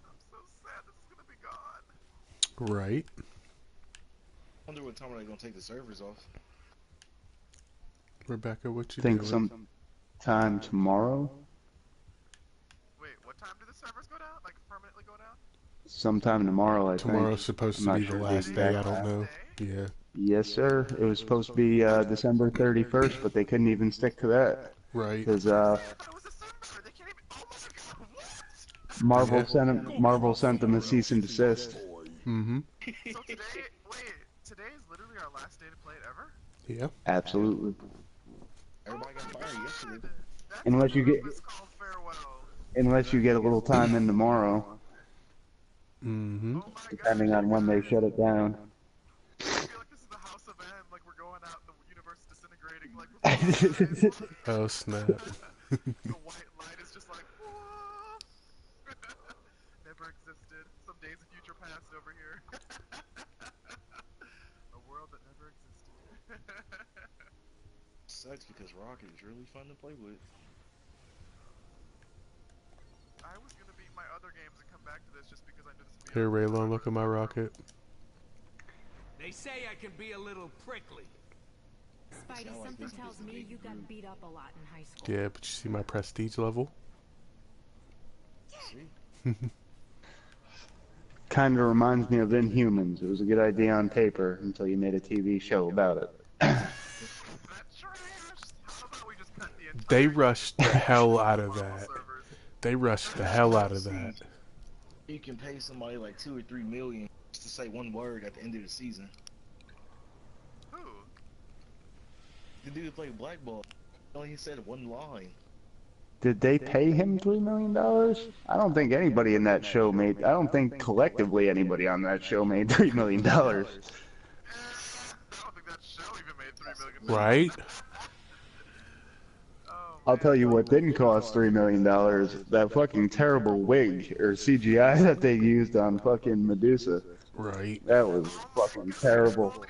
I'm so sad this is gonna be gone. Right. I wonder what time are they gonna take the servers off? Rebecca, what you Think doing? sometime tomorrow. Wait, what time do the servers go down? Like, permanently go down? Sometime tomorrow, I think. Tomorrow's supposed I'm to not be the sure the last day. exact I don't time. know. Yeah. Yes, sir. It was supposed to be December 31st, but they couldn't even stick to that. Right. Because Yeah. Marvel sent them a cease and desist. Mm-hmm. So today, wait, today is literally our last day to play it ever? Yeah. Absolutely. Everybody got fired yesterday. Unless you get a little time in tomorrow. Mm-hmm. Depending on when they shut it down. I feel like this is the House of M, like we're going out and the universe is disintegrating, like Oh, snap. the white light is just like, whoa! Never existed. Some days of future past over here. A world that never existed. Sucks because Rocket is really fun to play with. I was gonna beat my other games and come back to this just because I knew this would be Here, Raylon, look at my rocket. They say I can be a little prickly. Spidey, something tells me you got beat up a lot in high school. Yeah, but you see my prestige level? Kind of reminds me of Inhumans. It was a good idea on paper until you made a TV show about it. They rushed the hell out of that. They rushed the hell out of that. You can pay somebody like $2 or $3 million just to say one word at the end of the season. Who? The dude who played Black Ball. Only he said one line. Did they pay him $3 million? I don't think anybody in that show made. I don't think collectively anybody on that show made $3 million. I don't think that show even made $3 million. Right? I'll tell you what didn't cost $3 million. That fucking terrible wig or CGI that they used on fucking Medusa. Right. That was fucking terrible.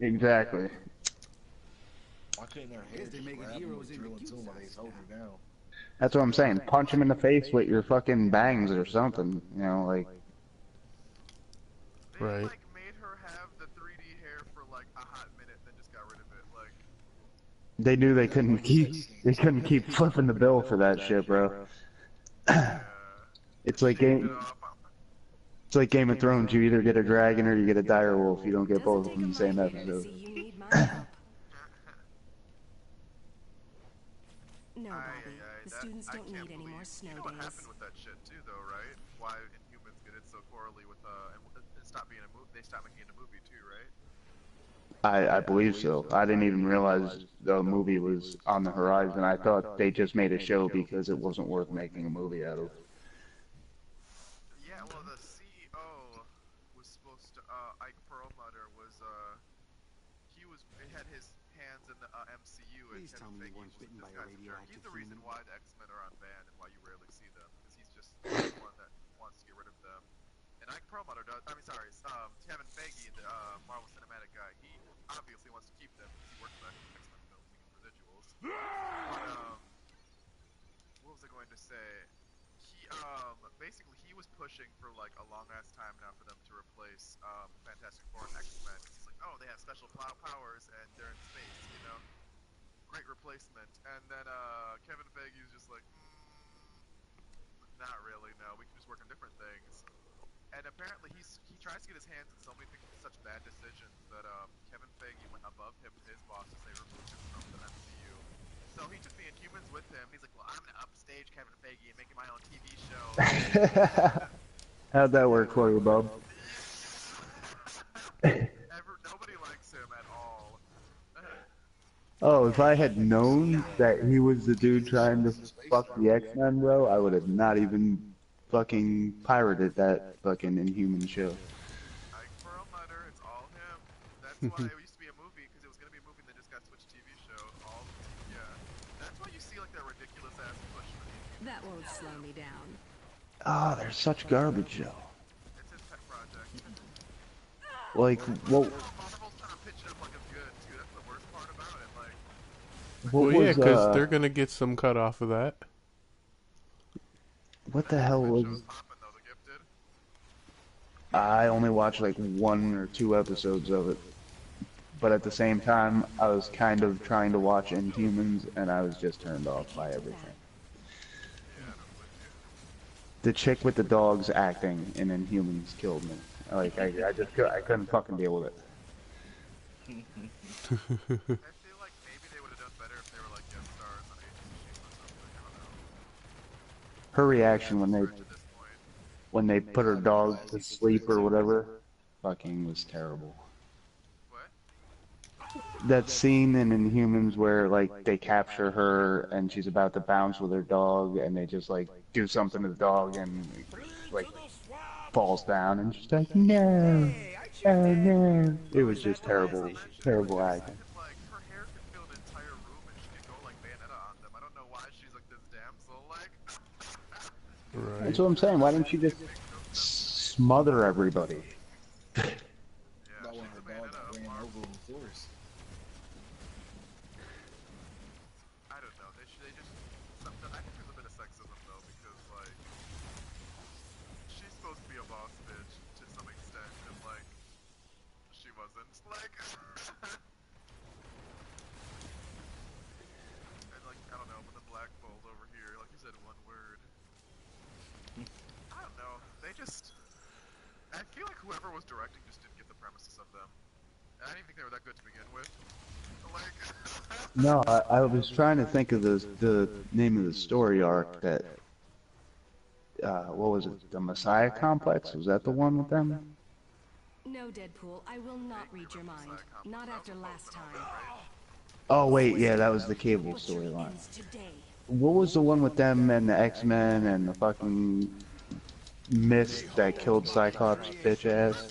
Exactly. Why couldn't their hair just grab him and drill into him while they was holding her down? That's what I'm saying. Punch him in the face with your fucking bangs or something. You know, like. Right. Like made her have the 3D hair for like a hot minute, then just got rid of it. Like. They knew they couldn't keep flipping the bill for that shit, bro. It's like Game of Thrones. You either get a dragon or you get a dire wolf. You don't get both of them in the same episode. No, Bobby. The students don't need any more snow You know what days. happened with that shit too, though, right? Why Inhumans get it so poorly with and it stopped being a movie. They stopped making it a movie too, right? I believe so. I didn't even realize the movie was on the horizon. I thought they just made a show because it wasn't worth making a movie out of. Yeah, well, the CEO was supposed to, Ike Perlmutter was, he had his hands in the MCU, and Kevin Feige was this guy's a jerk. He's the reason why the X-Men are unbanned and why you rarely see them, because he's just the one that wants to get rid of them. And Ike Perlmutter does, Kevin Feige, the Marvel Cinematic guy, he obviously wants to keep them because he works on X-Men films, he gets residuals. But, what was I going to say? He, basically he was pushing for like a long ass time now for them to replace Fantastic Four and X-Men. He's like, oh, they have special powers and they're in space, you know, great replacement. And then Kevin Feige's just like, not really. No, we can just work on different things. And apparently he tries to get his hands in so many things, such bad decisions that Kevin Feige went above him and his boss to say remove him from the MCU. So he took the Inhumans with him. He's like, well, I'm gonna upstage Kevin Feige and make my own TV show. How'd that work for you, Bob? Nobody likes him at all. Oh, if I had known that he was the dude trying to fuck the X-Men, bro, I would have not even fucking pirated that fucking Inhuman show. Ike Perlmutter, it's all him. That's why it used to be a movie, because it was going to be a movie and then just got switched TV show. Yeah. That's why you see like that ridiculous ass push for the That won't slow me down. Oh, they're such garbage, though. It's his pet project. Like, what? Marvel's trying to pitch it up like it's good, too. That's the worst part about it. Like, well, yeah, because they're gonna get some cut off of that. What the hell was? I only watched like 1 or 2 episodes of it, but at the same time, I was kind of trying to watch Inhumans, and I was just turned off by everything. The chick with the dogs acting in Inhumans killed me. Like I couldn't fucking deal with it. I feel like maybe they would have done better if they were like guest stars on Agents of S.H.I.E.L.D. or something. I don't know. Her reaction when they put her dog to sleep or whatever, fucking was terrible. What? That scene in Inhumans where like they capture her and she's about to bounce with her dog and they just like do something to the dog and like falls down and she's like, no, oh no. It was just terrible, terrible acting. Like her hair could fill an entire room and she could go like Bayonetta on them. I don't know why she's like this damsel. Like. Right. That's what I'm saying. Why didn't she just smother everybody? Yeah, that one her dog ran over in the forest. I don't know. They just. I think there's a bit of sexism though, because like she's supposed to be a boss bitch to some extent, and like she wasn't. Like. And like I don't know, with the black fold over here, like you said one word. I don't know. They just. I feel like whoever was directing just didn't get the premises of them. And I didn't think they were that good to begin with. Like. No, I was trying to think of the name of the story arc that. What was it? The Messiah Complex? Was that the one with them? No, Deadpool, I will not read your mind. Not after last time. Oh wait, yeah, that was the Cable storyline. What was the one with them and the X-Men and the fucking mist that killed Cyclops' bitch ass?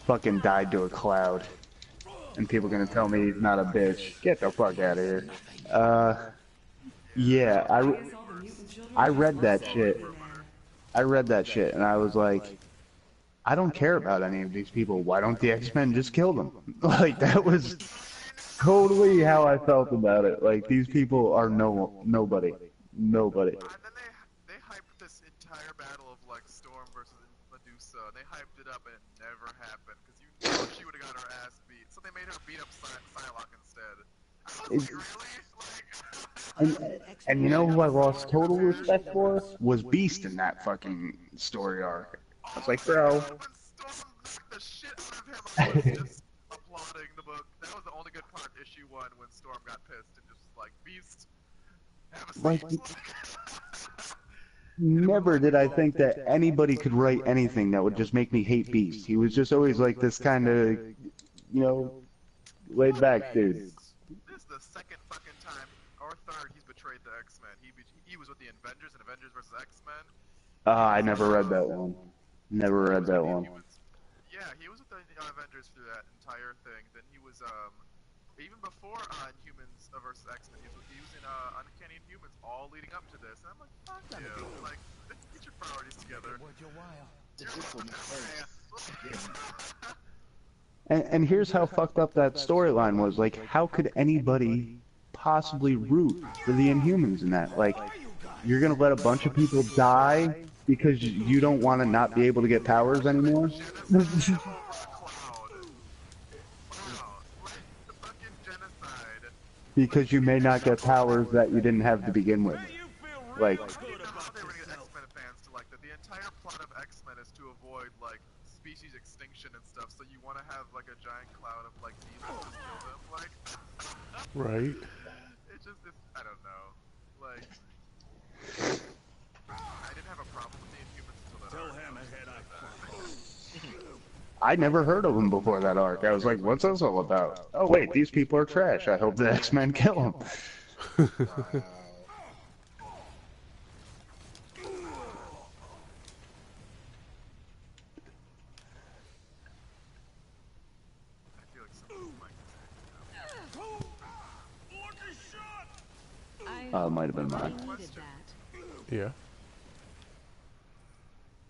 Fucking died to a cloud. And people gonna tell me he's not a bitch. Get the fuck out of here. Yeah, I read that shit. I read that shit and I was like, I don't care about any of these people. Why don't the X-Men just kill them? Like, that was totally how I felt about it. Like, these people are nobody. Nobody. And then they hyped this entire battle of like Storm versus Medusa. They hyped it up and it never happened because you know she would have got her ass beat. So they made her beat up Psylocke instead. I was like, really? And you know who I lost total respect for? Was Beast in that fucking story arc. I was like, bro. When Storm knocked the shit out of him, I was just applauding the book. That was the only good part, issue 1, when Storm got pissed and just like, Beast, have a seat. Never did I think that anybody could write anything that would just make me hate Beast. He was just always like this kind of, you know, laid back dude. This is the second fucking time, or third, he's betrayed the X-Men. He was with the Avengers in Avengers vs. X-Men. I never read that one. Never read that one. Yeah, he was with the Avengers through that entire thing. Then he was, even before Inhumans vs. X-Men, he was in Uncanny Inhumans all leading up to this. And I'm like, fuck you. Like, get your priorities together. And here's how fucked up that storyline was. Like, how could anybody possibly root for the Inhumans in that? Like, You're gonna let a bunch of people die because you don't want to not be able to get powers anymore? Because you may not get powers that you didn't have to begin with. Like, The entire plot of X-Men is to avoid like species extinction and stuff, so you want to have like a giant cloud of like demons to kill them. Like, Right. I don't know. Like, I didn't have a problem with the Inhumans until that. Tell Hammerhead I never heard of them before that arc. I was like, what's this all about? Oh wait, these people are trash. I hope the X-Men kill them. Oh, it might have been mine. Yeah.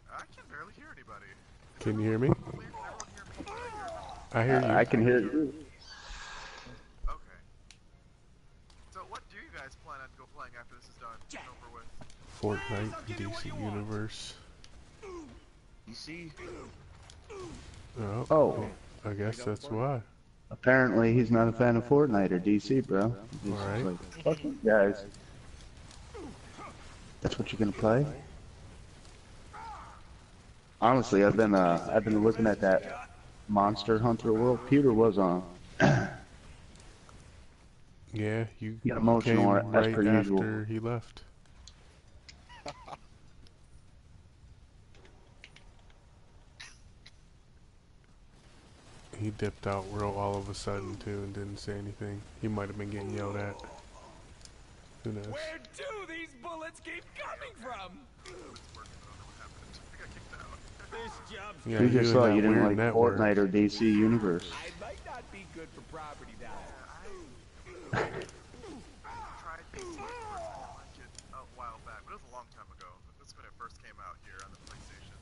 I can barely hear anybody. Can you hear me? I hear you. I can hear you. Okay. So what do you guys plan on playing after this is done and over with? Fortnite, DC Universe. DC? Oh, I guess that's why. Apparently, he's not a fan of Fortnite or DC, bro. He's Alright. like, fuck you guys. That's what you're gonna play? Honestly, I've been looking at that Monster Hunter World. Peter was on. Yeah, you Get emotional came as right per after usual. he left. He dipped out real all of a sudden too and didn't say anything. He might have been getting yelled at. Who knows? Where do these bullets keep coming from? This job's Yeah, We just you saw and you that didn't weird like network. Fortnite or DC Universe. I might not be good for property damage. Tried DC a while back, but it was a long time ago. That's when it first came out here on the PlayStation.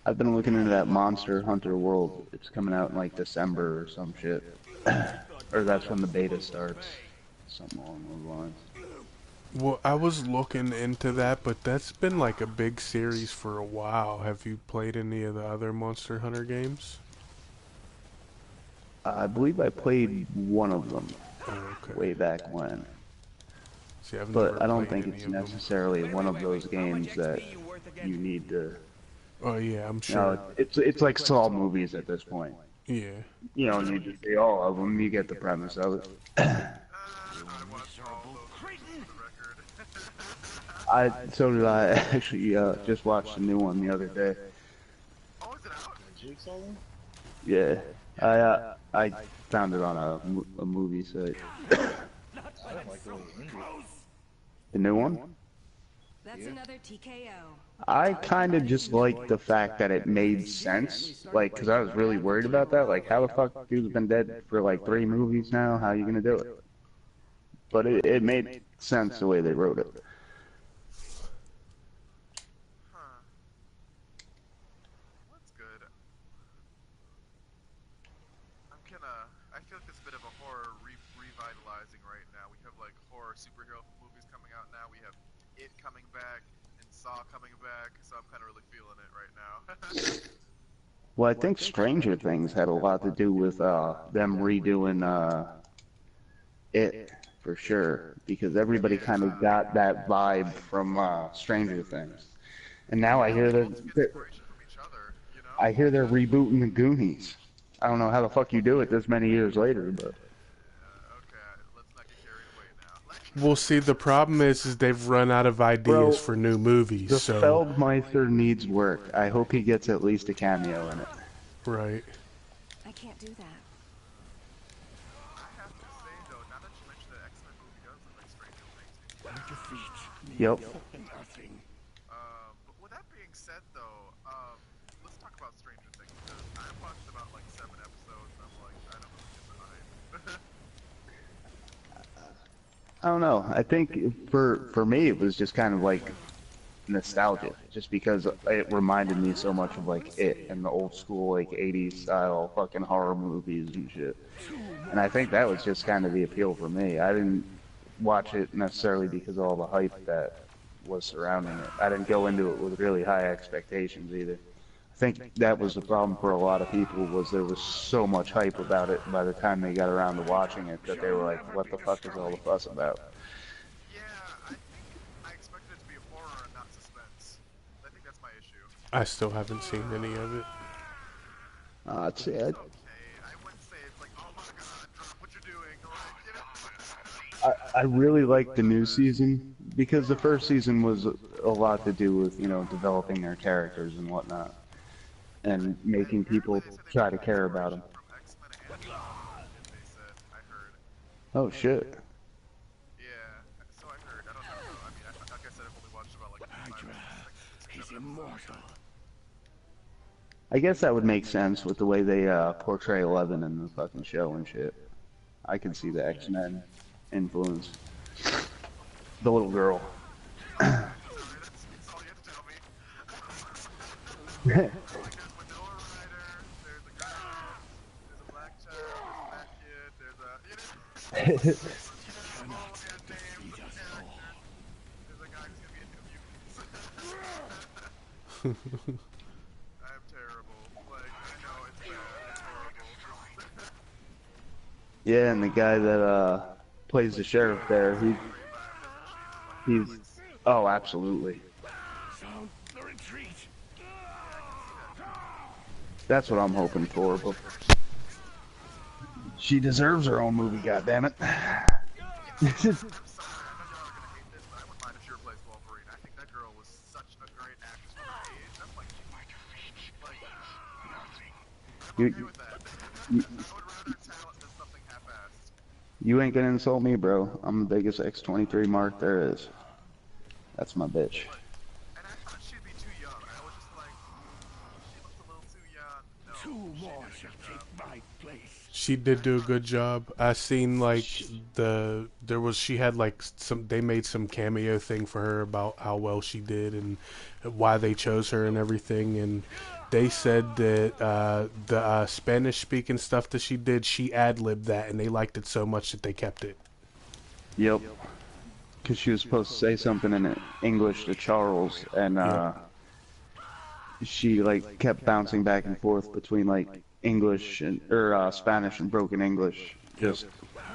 I've been looking into that Monster Hunter World. It's coming out in like December or some shit. Or that's when the beta starts. Something along those lines. Well, I was looking into that, but that's been like a big series for a while. Have you played any of the other Monster Hunter games? I believe I played one of them way back when. See, I've But never I don't played think any it's of them. necessarily one of those games that you need to. Oh yeah, I'm You sure. know, it's like Saw movies at this point. Yeah. You don't need to see all of them. You get the premise of it. So did I. Actually, just watched a new one the other day. Oh, is it out? Jigsaw one? Yeah, I found it on a movie site. I don't like the way it ended. The new one? That's another TKO. I kind of just like the fact that it made sense, like, because I was really worried about that. Like, how the fuck dude's been dead for like 3 movies now? How are you gonna do it? But it made sense the way they wrote it. Huh. That's good. I feel like there's a bit of a horror revitalizing right now. We have like horror superhero movies coming out now. We have It coming back and Saw coming back, so I'm kind of really feeling it right now. Well, I think Stranger Things had a lot to do with them redoing it for sure, because everybody kind of got that vibe from Stranger Things, and now I hear they're rebooting the Goonies. I don't know how the fuck you do it this many years later, but. Well, see, the problem is they've run out of ideas for new movies. The So Feldmeister needs work. I hope he gets at least a cameo in it. right. I can't do that. Yep. But with that being said, though, let's talk about Stranger Things, because I've watched about like 7 episodes, and I'm like, I don't really get the hype. I don't know. I think for me it was just kind of like nostalgia, just because it reminded me so much of like It and the old school like 80s style fucking horror movies and shit. And I think that was just kind of the appeal for me. I didn't watch it necessarily because of all the hype that was surrounding it. I didn't go into it with really high expectations either. I think that was the problem for a lot of people was there was so much hype about it by the time they got around to watching it that they were like, what the fuck is all the fuss about? Yeah, I think I expected it to be horror and not suspense. I think that's my issue. I still haven't seen any of it. I'd say I'd, I wouldn't say it's like, oh my god, drop what you're doing. Like, you know? I really liked the new season because the first season was a lot to do with, you know, developing their characters and whatnot and making people try to care about them. oh shit. Yeah, so I heard. I don't know though. I mean, like I said, I've only watched about like 5, 6, 7 episodes. I guess that would make sense with the way they portray Eleven in the fucking show and shit. I could see the X-Men influence. The little girl. I'm terrible. Like, I know it's bad. It's horrible. Yeah, and the guy that plays the sheriff there, he's oh, absolutely. That's what I'm hoping for, but she deserves her own movie, goddammit. You ain't gonna insult me, bro. I'm the biggest X-23 mark there is. That's my bitch. And I thought she'd be too young. I was just like, she looks a little too young. No, Two more should take my place. She did do a good job. I seen like she had like they made some cameo thing for her about how well she did and why they chose her and everything, and they said that the Spanish speaking stuff that she did, she ad-libbed that and they liked it so much that they kept it. Yep. Because she was supposed to say something in English to Charles, and she like kept bouncing back and forth between like English and or Spanish and broken English just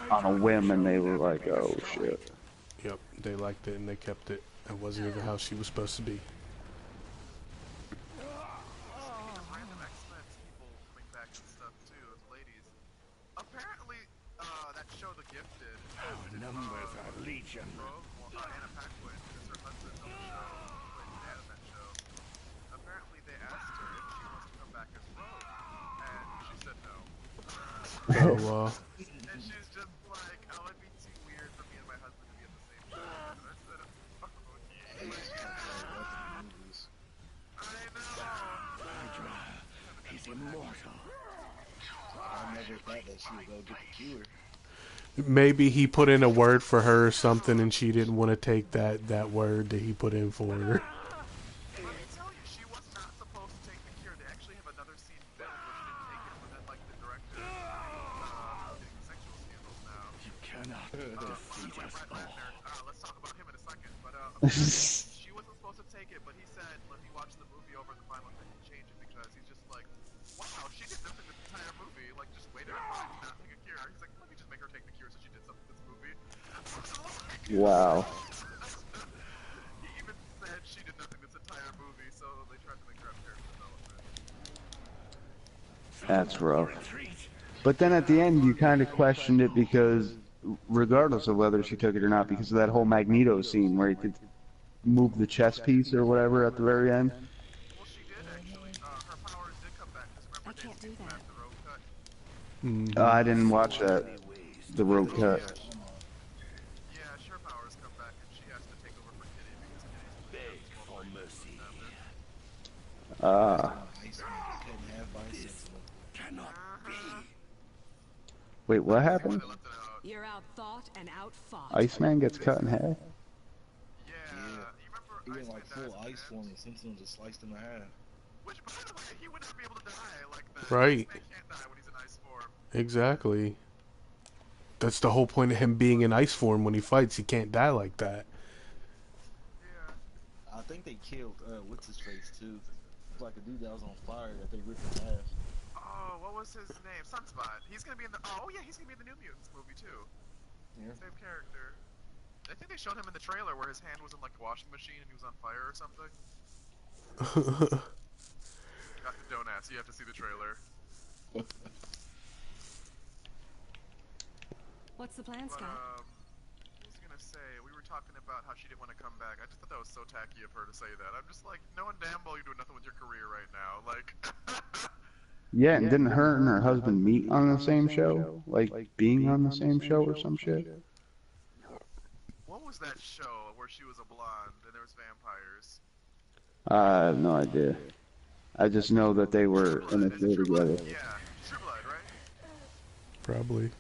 on a whim, and they were like, "Oh shit." Yep, they liked it and they kept it. It wasn't even how she was supposed to be. Apparently, that show The Gifted. Our numbers are legion. Anna Paquin is her husband on the show. Plays dad on that show. Apparently, they asked her if she wants to come back as Rogue, and she said no. Oh, and she's just like, oh, it'd be too weird for me and my husband to be at the same time. And I said, oh, yeah. I know. Hydra is immortal. I never thought that she would go get the cure. maybe he put in a word for her or something, and she didn't want to take that word that he put in for her. Let me tell you, she was not supposed to take the cure. They actually have another scene filmed where she didn't take it, but then, like, the director is getting sexual scandals now. You cannot defeat us all. Let's talk about him in a second. But apparently she wasn't supposed to take it, but he said when he watched the movie over the final thing, he changed it because he's just like, wow, she did nothing this entire movie. Like, just waited for her to not take a cure. He's like, let me just make her take the cure so she did something this movie. Wow. He even said she did nothing this entire movie, so they tried to make her have character development. That's rough. But then at the end, you kind of questioned it because, regardless of whether she took it or not, because of that whole Magneto scene where he could move the chess piece or whatever at the very end. Well, she did actually. Her powers did come back. Because remember, I can't do that. the road cut. I didn't watch that. The road cut. Yeah, her powers come back, and she has to take over for Kitty because Kitty's For mercy. Cannot be. Wait, what happened? You're out thought and out fought. Iceman gets cut in half? Yeah, He went like full ice form and Sentinel just sliced him in half. Which, by the way, he would not be able to die like that. Right. Iceman can't die when he's in ice form. Exactly. That's the whole point of him being in ice form when he fights. He can't die like that. Yeah. I think they killed what's his face too. It's like a dude that was on fire that they ripped in half. Oh, what was his name? Sunspot. He's gonna be in the. Oh yeah, he's gonna be in the New Mutants movie too. Yeah. Same character. I think they showed him in the trailer where his hand was in like the washing machine and he was on fire or something. Don't ask. You have to see the trailer. What's the plan, Scott? What was I gonna say? We were talking about how she didn't want to come back. I just thought that was so tacky of her to say that. I'm just like, knowing damn well you're doing nothing with your career right now. Like. Yeah, and didn't her and her husband meet on the same show? Like, being on the same show or some shit? What was that show where she was a blonde and there was vampires? I have no idea. I just know that they were in a show together. Yeah, True Blood, right? Probably.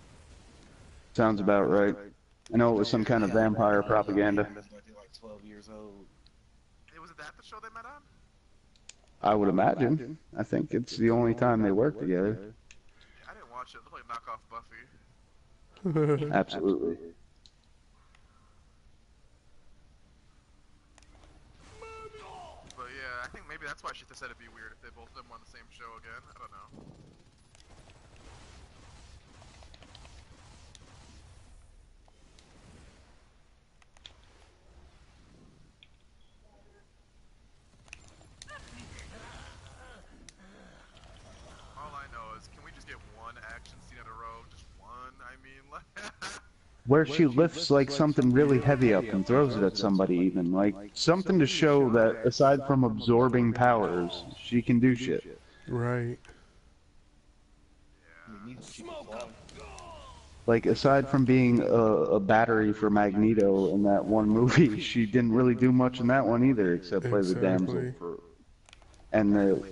Sounds about right. I know it was some kind of vampire propaganda. Like 12 years old. Was it that the show they met on? I would imagine. I think it's the only time they work together. I didn't watch it. It looked like knockoff Buffy. Absolutely. But yeah, I think maybe that's why she said it'd be weird if they both of them were on the same show again. I don't know. All I know is, can we just get one action scene in a row? Just one? I mean, like... Where she lifts like something really heavy up and throws it at somebody even. Like, something to show that aside from absorbing powers, she can do shit. Right. Like, aside from being a battery for Magneto in that one movie, she didn't really do much in that one either, except play the damsel for... And the...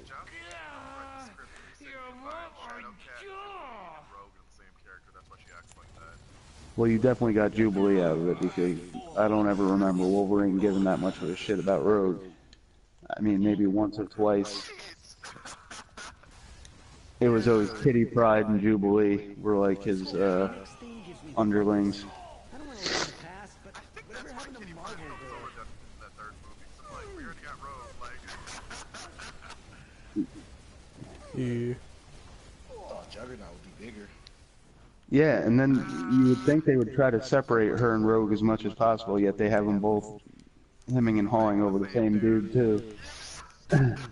Well, you definitely got Jubilee out of it, because I don't ever remember Wolverine giving that much of a shit about Rogue. I mean, maybe once or twice. It was always Kitty Pryde and Jubilee were like his underlings. Yeah. Oh, Juggernaut would be bigger. Yeah, and then you would think they would try to separate her and Rogue as much as possible, yet they have them both hemming and hawing over the same dude, too. But at least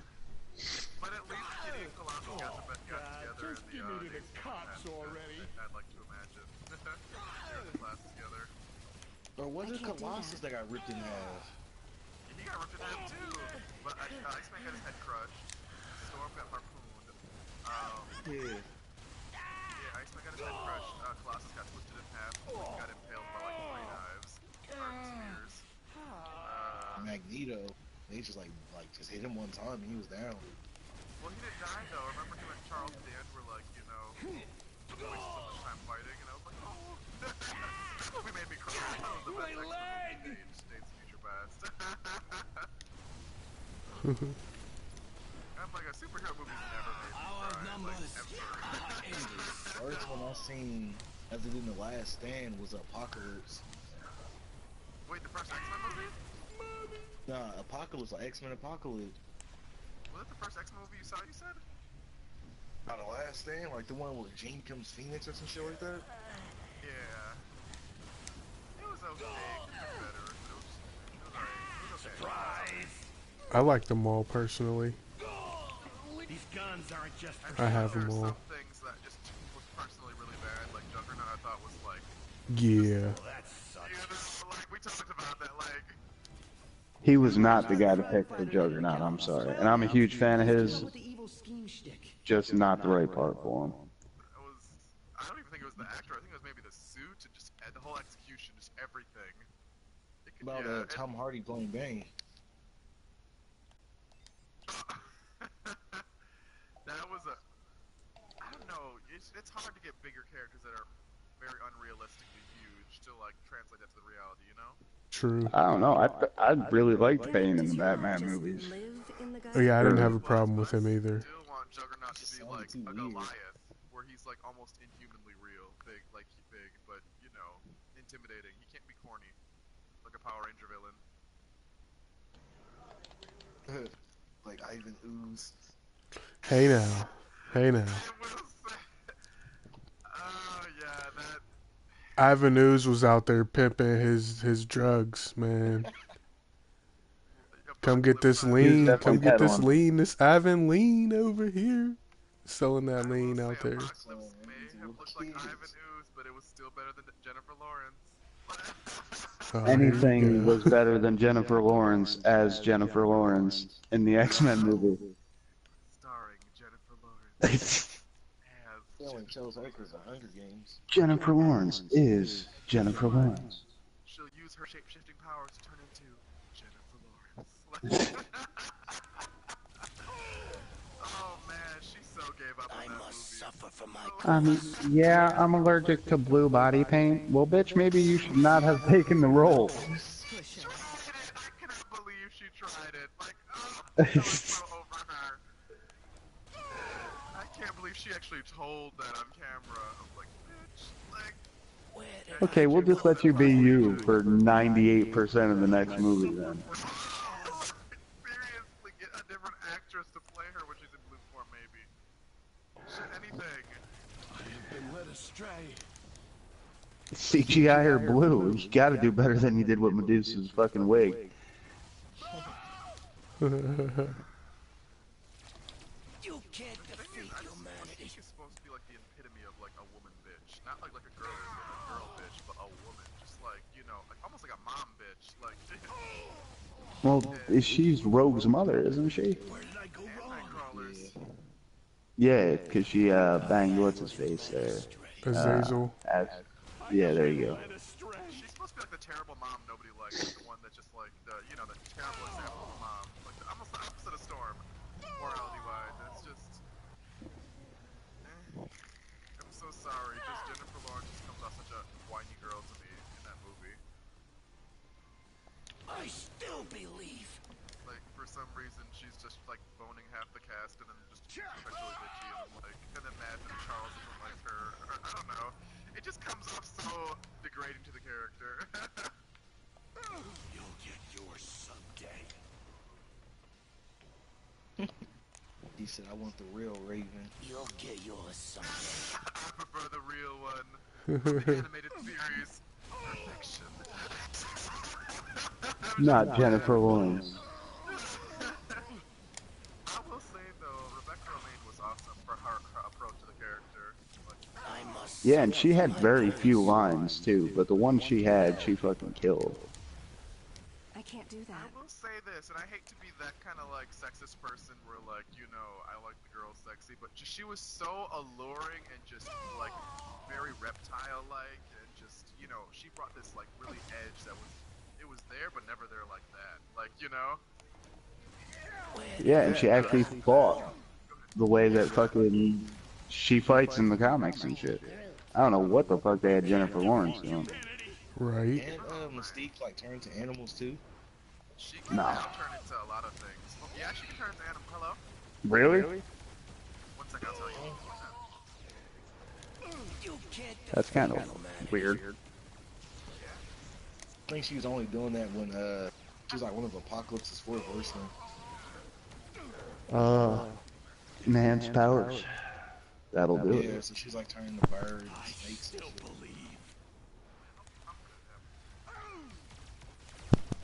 Kitty and Colossus got together in the cops already. I'd like to imagine. They're in the class together. Or was it Colossus that got ripped in half? He got ripped in half too. But Iceman got his head crushed. Storm got harpooned. Yeah. Yeah, Iceman got his head crushed. Colossus got twisted in half. Got impaled by like 3 knives. Spears. Magneto, they just just hit him one time and he was down. Well, he didn't die though. Remember him and Charles at the end were like, you know, wasted so much time fighting, and I was like, oh. We made me cry. That was the best X-Men movie to date. Dates Future Past. I'm like, a superhero movie's never made me cry. Like, ever. First one I seen, as it in the Last Stand, was Apocalypse. Wait, the first X-Men movie? Nah, Apocalypse, like X-Men Apocalypse. Was that the first X-Men movie you saw, you said? Not the Last Stand, like the one where Jean becomes Phoenix or some shit like that? Yeah. It was okay. It could be better. It was alright. It was okay. Surprise! I like them all personally. These guns aren't just I have them all. Some things that just was personally really bad, like Juggernaut I thought was like... Yeah. That sucks. You know, like, we talked about that, like... He was not the guy to pick for Juggernaut, I'm sorry. And I'm a huge fan of his, just not the right part for him. I don't even think it was the actor, I think it was maybe the suit and just the whole execution, just everything. About Tom Hardy playing Bane. That was I don't know, it's hard to get bigger characters that are very unrealistically huge to like translate that to the reality, you know? True. I don't know. I really liked Bane in the Batman movies. Oh, yeah, I didn't have a problem with him either. I still want Juggernaut to be like a Goliath, where he's like almost inhumanly real, big, but intimidating. He can't be corny, like a Power Ranger villain. Like Ivan Ooze. Hey now. Hey now. Oh yeah, that. Ivan News was out there pimping his drugs, man. Come get this He was lean. definitely Come get this peddling. lean. This Ivan lean over here. Selling that lean out there. Apocalypse may have looked like Ivan Ooze, but it was still better than Jennifer Lawrence. Oh, here Anything you go. was better than Jennifer Lawrence as Jennifer Lawrence in the X-Men movie. Starring Jennifer Lawrence. Feeling chose her for the Hunger Games. Jennifer Lawrence is Jennifer Lawrence. She'll use her shape-shifting powers to turn into Jennifer Lawrence. Oh man, she so gave up on that movie. Suffer from my Yeah, I'm allergic to blue body paint. Well, bitch, maybe you should not have taken the role. I cannot believe she tried it. Like, oh, that was so over her. I can't believe she actually told that on camera. I'm like, bitch, like. Okay, we'll just let you be you for 98% of the next movie then. Seriously, get a different actress to play her when she's in blue form, maybe. Shit, anything. I have been led astray. CGI or blue, you gotta do better than you did with Medusa's fucking wig. You can't defeat humanity. She's supposed to be like the epitome of like a woman bitch. Not like a girl bitch, but a woman. Just like, you know, like almost like a mom bitch. Like Well, she's Rogue's mother, isn't she? Where did I go wrong? Yeah, because she banged what's-his-face there. Azazel. Yeah, there you go. She's supposed to be like the terrible mom nobody likes. The one that's just like the, you know, the terrible example of a mom. Like almost the opposite of Storm, morality-wise. It's just. I'm so sorry. Just Jennifer Lawrence just comes off such a whiny girl to me in that movie. I still believe. Like for some reason she's just like boning half the cast and then just perpetually bitchy and like and then mad that Charles doesn't like her. I don't know. It just comes off so degrading to the character. You'll get yours someday. He said, I want the real Raven. You'll get yours someday. I prefer the real one. From the animated series. Perfection. Not Jennifer Lawrence. I will say though, Rebecca Romaine was awesome for her approach to the character. Yeah, and she had very few lines too, but the one she had, she fucking killed. I can't do that. I will say this, and I hate to be that kind of like sexist person where like, you know, I like the girl sexy, but she was so alluring and just like very reptile-like and just, you know, she brought this like really edge that was, it was there but never there like that. Like, you know? Yeah, and she actually fought the way that fucking she fights in the comics and shit. I don't know what the fuck they had Jennifer Lawrence doing. Right. And Mystique like turn to animals too? She can now turn into a lot of things. Oh, yeah, she can turn into animals. Hello? Really? 1 second, I'll tell you. That's kind of weird. I think she was only doing that when she was like one of Apocalypse's 4 horsemen. Enhanced powers. That'll do Yeah, it. so she's like turning to birds, snakes, and shit.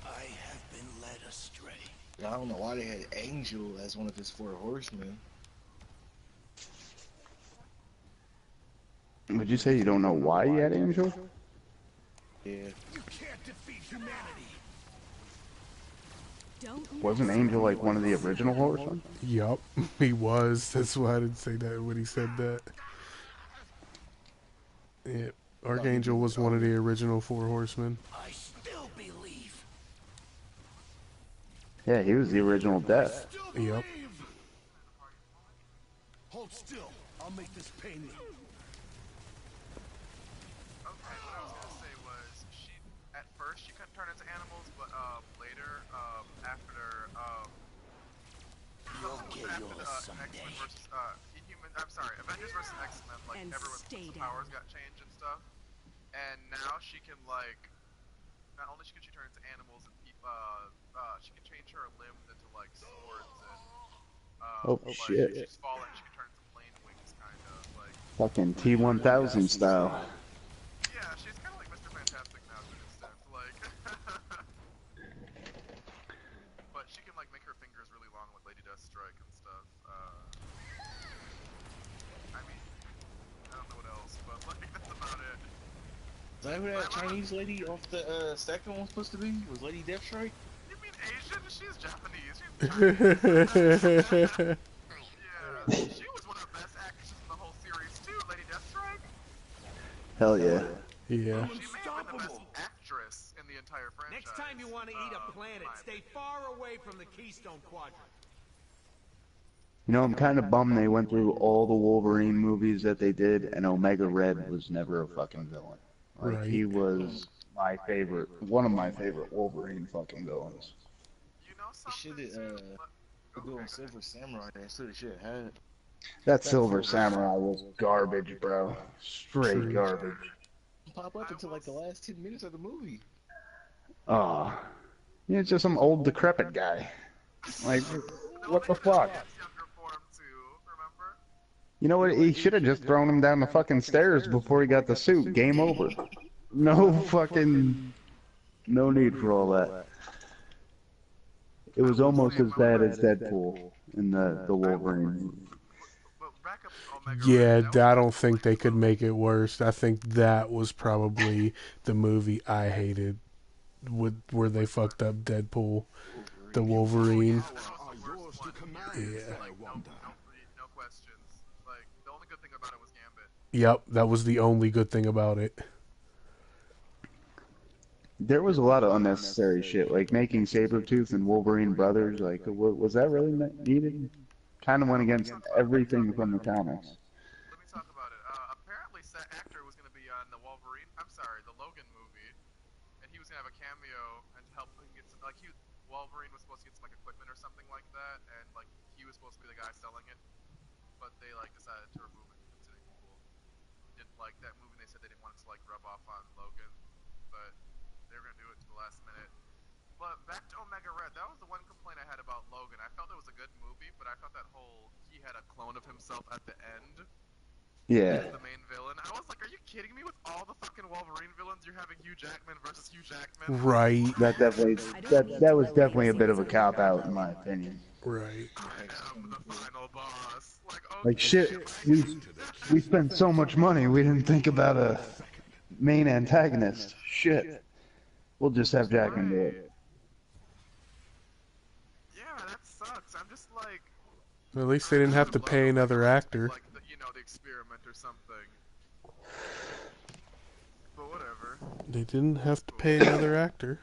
I have been led astray. I don't know why they had Angel as one of his 4 horsemen. Would you say you don't know why he had Angel? Yeah. You can't defeat humanity. Wasn't Angel like one of the original horsemen? Yup, he was. That's why I didn't say that when he said that. Yeah, Archangel was one of the original 4 horsemen. I still believe. Yeah, he was the original Death. Yep. Hold still. I'll make this pain me. Okay, what I was gonna say was, she, at first she couldn't turn into animals, but later, after X-Men versus Avengers versus X-Men, like everyone's powers got changed and stuff. and now she can like, not only can she turn into animals and people, she can change her limbs into like swords and Oh like shit. if she's falling, she can turn into plane wings, kind of like. Fucking T-1000 style. Yeah, she's kind of like Mr. Fantastic now to an extent, like. But she can like make her fingers really long with Lady Deathstrike and stuff. I mean, I don't know what else, but like that's about it. Is that who that Chinese lady off the second one was supposed to be? Was Lady Deathstrike? You mean Asian? She's Japanese. She's Chinese. Yeah, she was one of the best actresses in the whole series too, Lady Deathstrike. Hell yeah. Yeah. She may have been the best actress in the entire franchise. Next time you want to eat a planet, stay far away from the Keystone Quadrant. You know, I'm kind of bummed they went through all the Wolverine movies that they did, and Omega Red was never a fucking villain. Like, Right. he was my favorite, one of my favorite Wolverine fucking villains. You know Should something? go on Silver Samurai. That's what it should have had. That Silver Samurai was garbage, bro. Straight garbage. Pop up until like the last 10 minutes of the movie. Oh. He's just some old decrepit guy. Like, what the fuck? You know what? He should have just thrown him down the fucking stairs before he got the suit. Game over. No fucking... No need for all that. It was almost as bad as Deadpool in the Wolverine. Yeah, I don't think they could make it worse. I think that was probably the movie I hated, where they fucked up Deadpool, the Wolverine. Yeah. No questions. Like the only good thing about it was Gambit. Yep, that was the only good thing about it. There was a lot of unnecessary shit, like making Sabretooth and Wolverine brothers. Like, was that really needed? Kind of went against everything from the comics. Let me talk about it. Apparently, that actor was going to be on the Wolverine. I'm sorry, the Logan movie, and he was going to have a cameo and help him get some, like Wolverine was supposed to get some like equipment or something like that, and like he was supposed to be the guy selling it, but they like decided to remove it considering people didn't like that movie. They said they didn't want it to like rub off on Logan, but they were going to do it to the last minute. But back to Omega Red, that was the one complaint I had about Logan. I felt it was a good movie, but I thought that whole he had a clone of himself at the end. Yeah. As the main villain. I was like, are you kidding me? With all the fucking Wolverine villains, you're having Hugh Jackman versus Hugh Jackman. Right. That definitely that was definitely a bit of a cop out in my opinion. Right. I am the final boss. Like shit, we spent so much money, we didn't think about a main antagonist. Shit. We'll just have Jackman do it. Yeah, that sucks. I'm just like. At least they didn't have to pay another actor. Like the, the experiment or something. But whatever. They didn't have to pay another actor.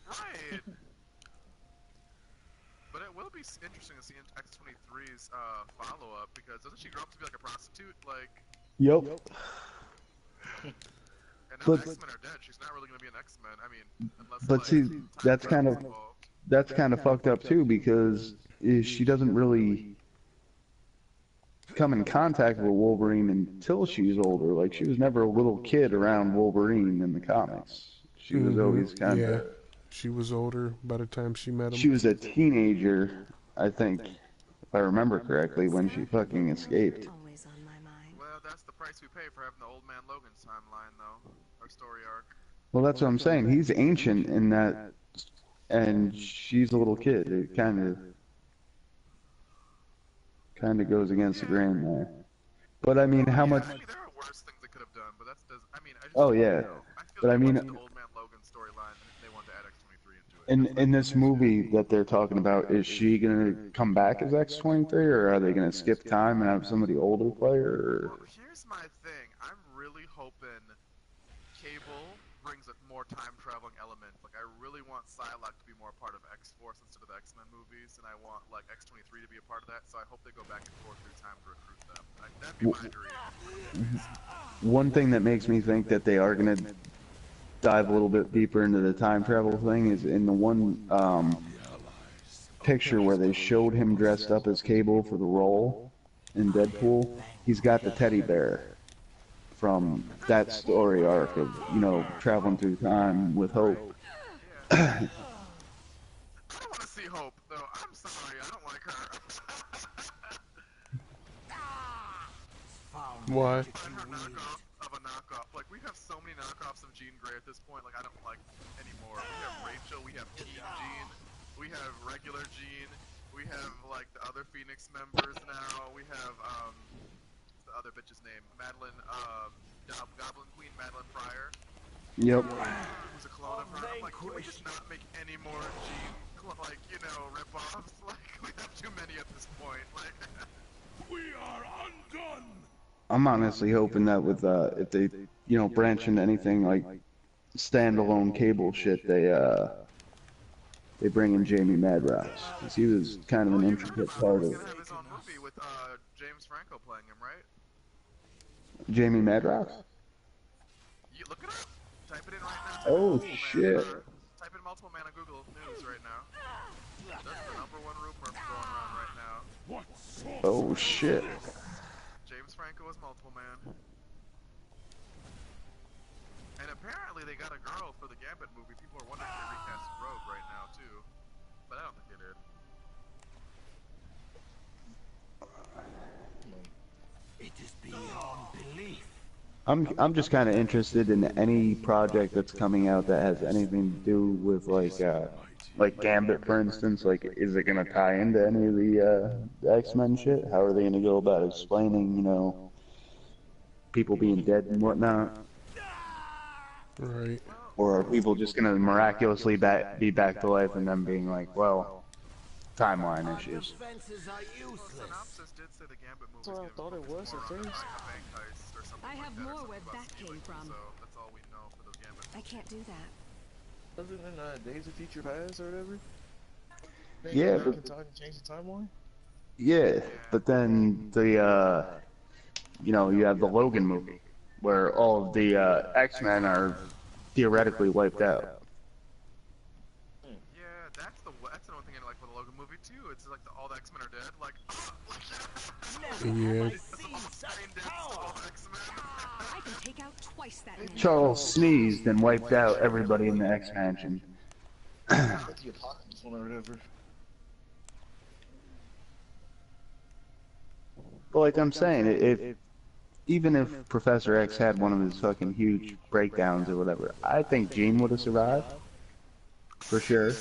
Right. But it will be interesting to see X-23's follow-up, because doesn't she grow up to be like a prostitute? Like. Yep. And now the X-Men are dead. She's not really going to be an X-Men. I mean, unless. But like, see, that's kind of fucked up too, because she doesn't really come in contact with Wolverine until she's older. Like, she was never a little kid around Wolverine in the comics. She was always kind of... Yeah, she was older by the time she met him. She was a teenager, I think, if I remember correctly, when she fucking escaped. Well, that's the price we pay for having the Old Man Logan's timeline, though. Our story arc. Well, that's what I'm saying. He's ancient in that, and she's a little kid. It kind of goes against the grain there. But I mean, how much? I mean, there are worse things they could have done, but that's. I mean, I just. Oh yeah, but I mean, the Old Man Logan storyline, they wanted to add X-23 into it. in this movie that they're talking about, is she gonna come back as X-23, or are they gonna skip time and have somebody older play her? Well, here's my thing. I'm really hoping Cable brings a more time traveling element. Like, I really want Psylocke to be more part of X-Force instead of the X-Men movies, and I want like X-23 to be a part of that. So I hope they go back and forth through time to recruit them. That'd be my dream. One thing that makes me think that they are gonna dive a little bit deeper into the time travel thing is in the one picture where they showed him dressed up as Cable for the role in Deadpool. He's got the teddy bear. from that story arc of, you know, traveling through time with Hope. I don't want to see Hope, though. I'm sorry, I don't like her. Why? Find her knockoff of a knockoff. Like, we have so many knockoffs of Jean Grey at this point, like, I don't like anymore. We have Rachel, we have Teen Jean, we have regular Jean, we have, like, the other Phoenix members now, we have, what's the other bitch's name? Madeline, Goblin Queen Madeline Pryor. Yep. Who's a clone of her. I'm like, can we just not make any more Jean, like, you know, rip-offs? Like, we have too many at this point. Like, We are undone! I'm honestly hoping that with if they, you know, branch into anything like standalone cable shit, they bring in Jamie Madrox, because he was kind of an intricate part of he's gonna have his own movie with James Franco playing him, right? Jamie Madrox. You look it up. Type it in right now. Oh shit! Type in Multiple Man on Google News right now. That's the #1 rumor going around right now. Oh shit! James Franco is Multiple Man. And apparently they got a girl for the Gambit movie. People are wondering if they recast Rogue right now too, but I don't think they did. It is beyond belief. I'm just kind of interested in any project that's coming out that has anything to do with like Gambit, for instance. Like, is it gonna tie into any of the X-Men shit? How are they gonna go about explaining, you know, people being dead and whatnot? Right. Or are people just gonna miraculously be back to life and then being like, well, timeline issues? Synopsis did say the Gambit movie That's what I thought it was at first. bank heist or something I like have that, or more something where about that stealing, came from. So that's all we know for the Gambit. I can't do that. Other than Days of Future Past or whatever? Yeah, They but can change the timeline? yeah, but then the you know, you have the Logan movie where all of the X-Men are theoretically wiped out. Yeah, that's another thing I like with the Logan movie too. It's like all the X-Men are dead. Like, Yeah. I can take out twice that many. Charles sneezed and wiped out everybody in the X-Mansion. That's the apocalypse one or whatever. But like I'm saying, even if Professor X had one of his fucking huge breakdowns or whatever, I think Jean would have survived. For sure.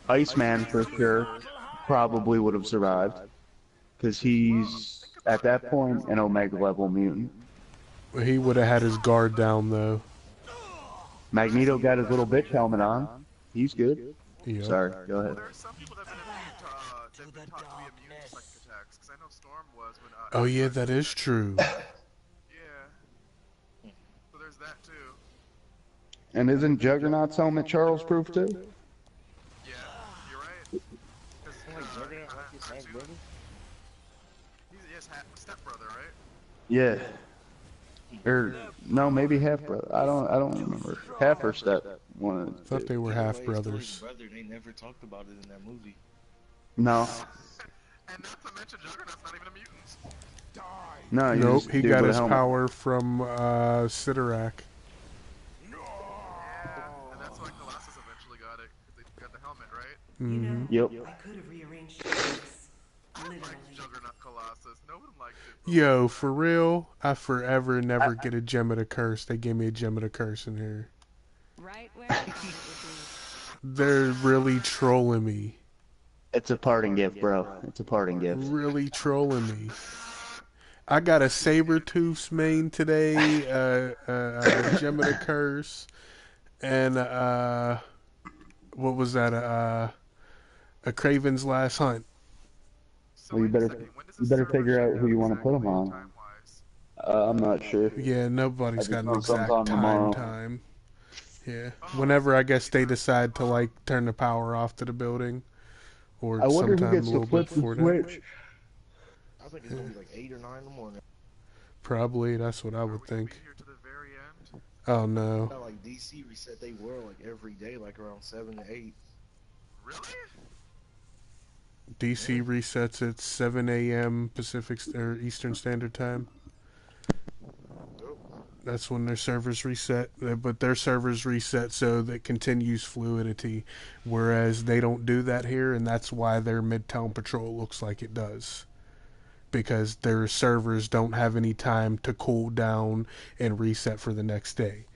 Iceman, for sure, probably would have survived. Because he's, at that point, an Omega level mutant. He would have had his guard down, though. Magneto got his little bitch helmet on. He's good. Yep. Sorry, go ahead. There's some people that have been taught to be immune to psychic attacks. Because I know Storm was when. Oh yeah, that is true. Yeah. So there's that too. And isn't Juggernaut's helmet Charles proof too? Yeah, you're right. Juggernaut like his half brother? He's stepbrother, right? Yeah. Or no, maybe half brother. I don't remember. Half or step. One of the Thought two. they were half brothers. Brother, they never talked about it in that movie. No. And not to mention Juggernaut's not even a mutant. No, Nope, he got his helmet. power from Sidorak. Yeah, and that's why Colossus eventually got it, because they got the helmet, right? Mm-hmm. Yep. I could have rearranged things. I Literally. like Juggernaut Colossus. No one liked it. Yo, for real, I forever never get a gem of the curse. They gave me a gem of the curse in here. Right where I thought it would be. They're really trolling me. It's a parting gift, bro. It's a parting gift. Really trolling me. I got a Sabretooth's main today, Gem of the Curse, and what was that? A Craven's Last Hunt. Well, you better figure out who you want to put them on. I'm not sure. Yeah, nobody's got an know exact sometime tomorrow. time. Yeah, whenever I guess they decide to like turn the power off to the building, or I wonder who sometime a gets little to bit flip the before that. switch. I think it's gonna be like 8 or 9 in the morning. Probably, that's what I would think. Oh no. Not like DC reset they world like every day, like around 7 to 8. Really? DC resets at 7 a.m. Pacific or Eastern Standard Time. That's when their servers reset, but their servers reset so that continues fluidity, whereas they don't do that here, and that's why their Midtown Patrol looks like it does. Because their servers don't have any time to cool down and reset for the next day.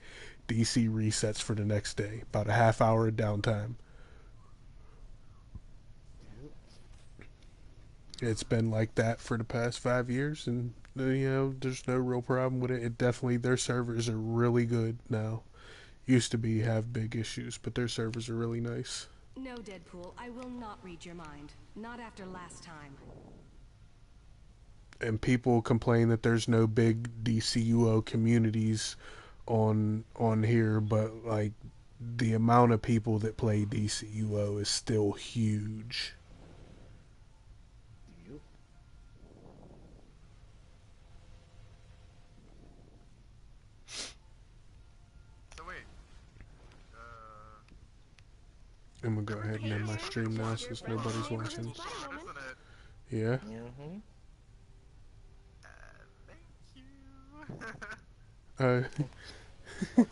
DC resets for the next day, about a half hour of downtime. It's been like that for the past 5 years, and there's no real problem with it. It definitely, their servers are really good now. Used to be have big issues, but their servers are really nice. No, Deadpool, I will not read your mind. Not after last time. And people complain that there's no big DCUO communities on here, but like the amount of people that play DCUO is still huge. So wait. I'm gonna go ahead and end my stream now since nobody's watching. Yeah. Thank you.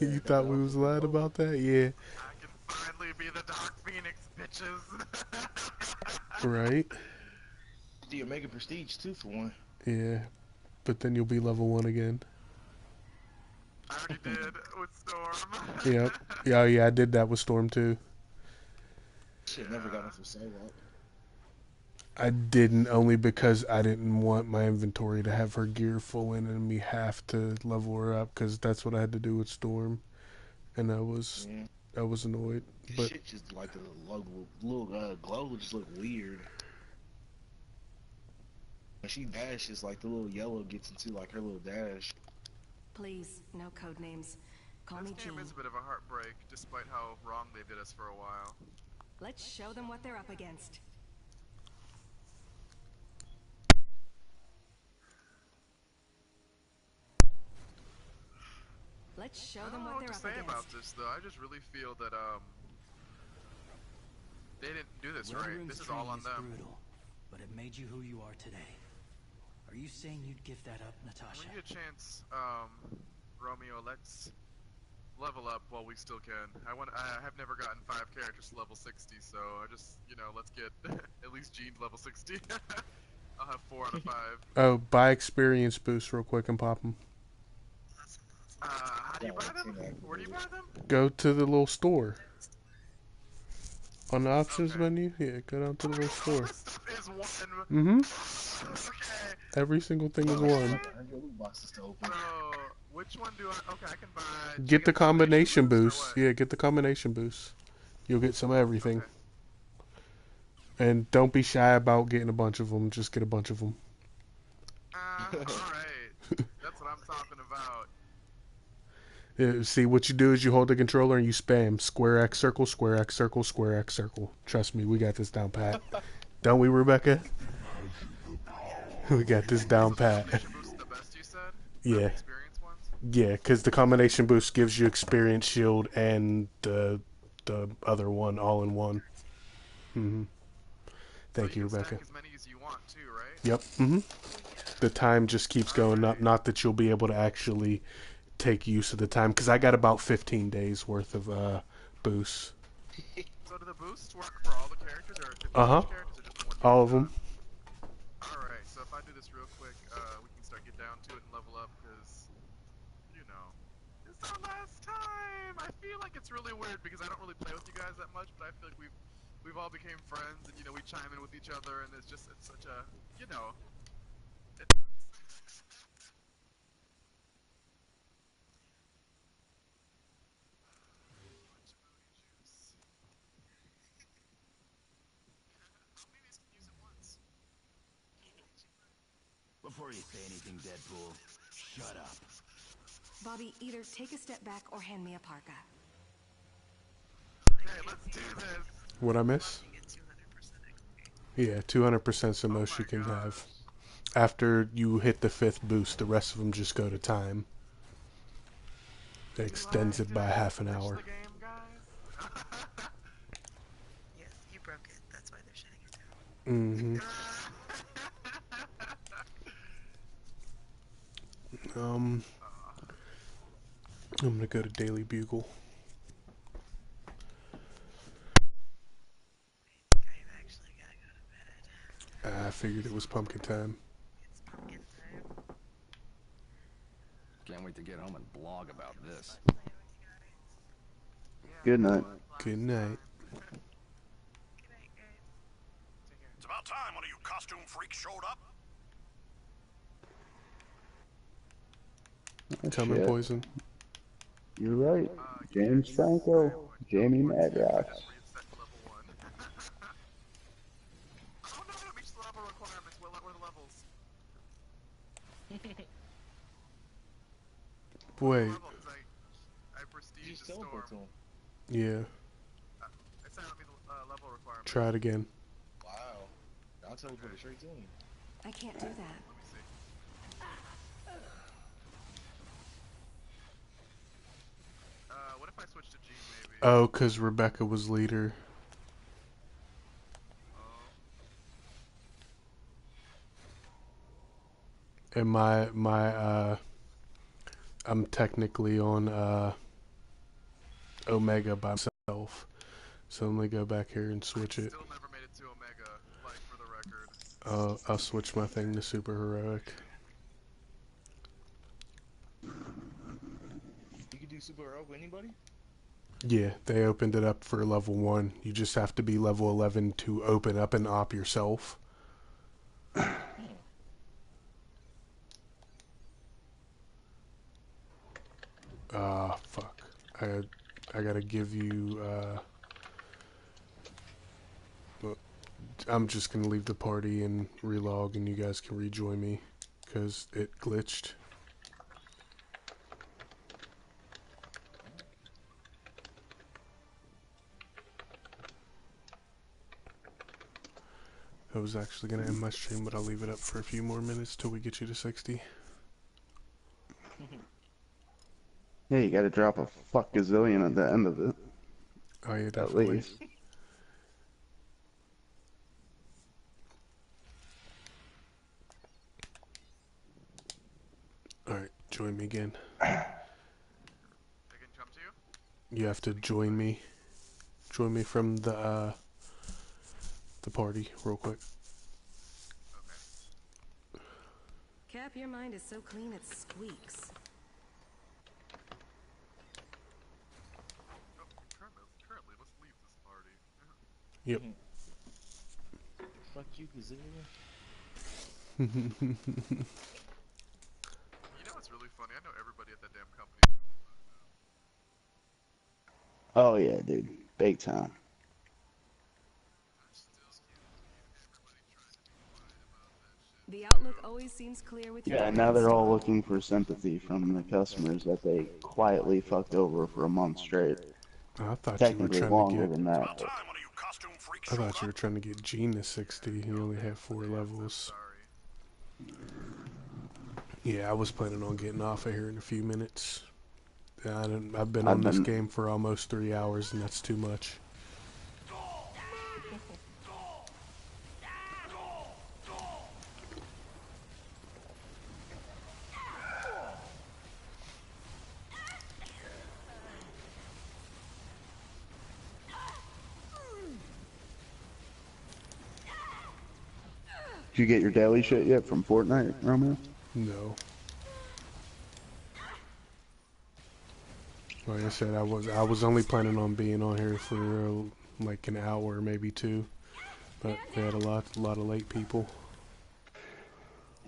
You thought we was lying about that? Yeah. I can finally be the Dark Phoenix, bitches. Right? You're making prestige too for one. Yeah. But then you'll be level 1 again. I already did with Storm. Yep. Yeah, I did that with Storm too. Shit, never got enough of solo. I didn't, only because I didn't want my inventory to have her gear full in and me have to level her up, because that's what I had to do with Storm, and I was annoyed. But shit, just like the little glow just look weird. When she dashes, like the little yellow gets into like her little dash. Please, no code names. Call me This Jean. game is a bit of a heartbreak, despite how wrong they did us for a while. Let's show them what they're up against. Let's show them what they're up say against. About this though, I just really feel that they didn't do this right. This is all on them. Brutal, but it made you who you are today. Are you saying you'd give that up, Natasha? When you get a chance, Romeo, let's level up while we still can. I have never gotten 5 characters to level 60, so I just, let's get at least Jean to level 60. I'll have 4 out of 5. oh, buy experience boost real quick and pop them. How do you buy them? Where do you buy them? Go to the little store. On the options menu, yeah, go down to the little store. This stuff is 1. Okay. Every single thing is 1. So, which one do I... Okay, I can buy... Get the combination boost. Yeah, get the combination boost. You'll get some of everything. Okay. And don't be shy about getting a bunch of them. Just get a bunch of them. Alright. That's what I'm talking about. Yeah, see, what you do is you hold the controller and you spam square X circle, square X circle, square X circle. Trust me, we got this down pat. Don't we, Rebecca? We got this down pat. Yeah. Yeah, because the combination boost gives you experience shield and the other one all in one. Thank you, Rebecca. As many as you want too, right? Yep. The time just keeps going up. Not that you'll be able to actually take use of the time, because I got about 15 days worth of boosts. So do the boosts work for all the characters, or characters, or just one? All of them. Alright, so if I do this real quick, we can start get down to it and level up, because it's our last time. I feel like it's really weird because I don't really play with you guys that much, but I feel like we've all became friends, and we chime in with each other, and it's such a Before you say anything, Deadpool, shut up. Bobby, either take a step back or hand me a parka. Okay, let's do this. What'd I miss? Yeah, 200%'s the most you can have. After you hit the 5th boost, the rest of them just go to time. It extends it by half an hour. Yes, you broke it. That's why they're shutting it down. Mm-hmm. I'm gonna go to Daily Bugle. I've actually gotta go to bed. I figured it was pumpkin time. It's pumpkin time. Can't wait to get home and blog about this. Good night. Good night. Good night, guys. It's about time one of you costume freaks showed up. Oh, Coming, shit. Poison. You're right. James Franco, Jamie Madrox. Oh no, it meets the level requirements. What are the levels? Wait. I prestige Just the teleport to storm. him. Yeah. It's not gonna be the level requirement. Try it again. Wow. I'll teleport it straight to him. I can't do that. Let me see. What if I switch to G maybe? Oh, 'cause Rebecca was leader. And I'm technically on Omega by myself. So I'm gonna go back here and switch it. Still never made it to Omega, like for the record. I'll switch my thing to super heroic. You can do super heroic with anybody? Yeah, they opened it up for level 1. You just have to be level 11 to open up and op yourself. Fuck. I gotta give you, I'm just gonna leave the party and relog and you guys can rejoin me, because it glitched. I was actually gonna end my stream, but I'll leave it up for a few more minutes till we get you to 60. Yeah, you gotta drop a fuck gazillion at the end of it. Oh yeah, At definitely. least. Alright, join me again. I can come to you? You have to join me. Join me from the party real quick. Cap, your mind is so clean it squeaks. Currently, let's leave this party. Yep. Fuck you, Gazillion. You know what's really funny? I know everybody at that damn company. Oh yeah, dude. Big time. The outlook always seems clear with Yeah, now they're all looking for sympathy from the customers that they quietly fucked over for a month straight. I thought you were Technically trying longer to get. than that. I thought you were trying to get Gene to 60. He only had 4 levels. Yeah, I was planning on getting off of here in a few minutes. I've been on this game for almost 3 hours, and that's too much. Did you get your daily shit yet from Fortnite, Romeo? No. Like I said, I was only planning on being on here for like an hour, maybe 2, but we had a lot of late people.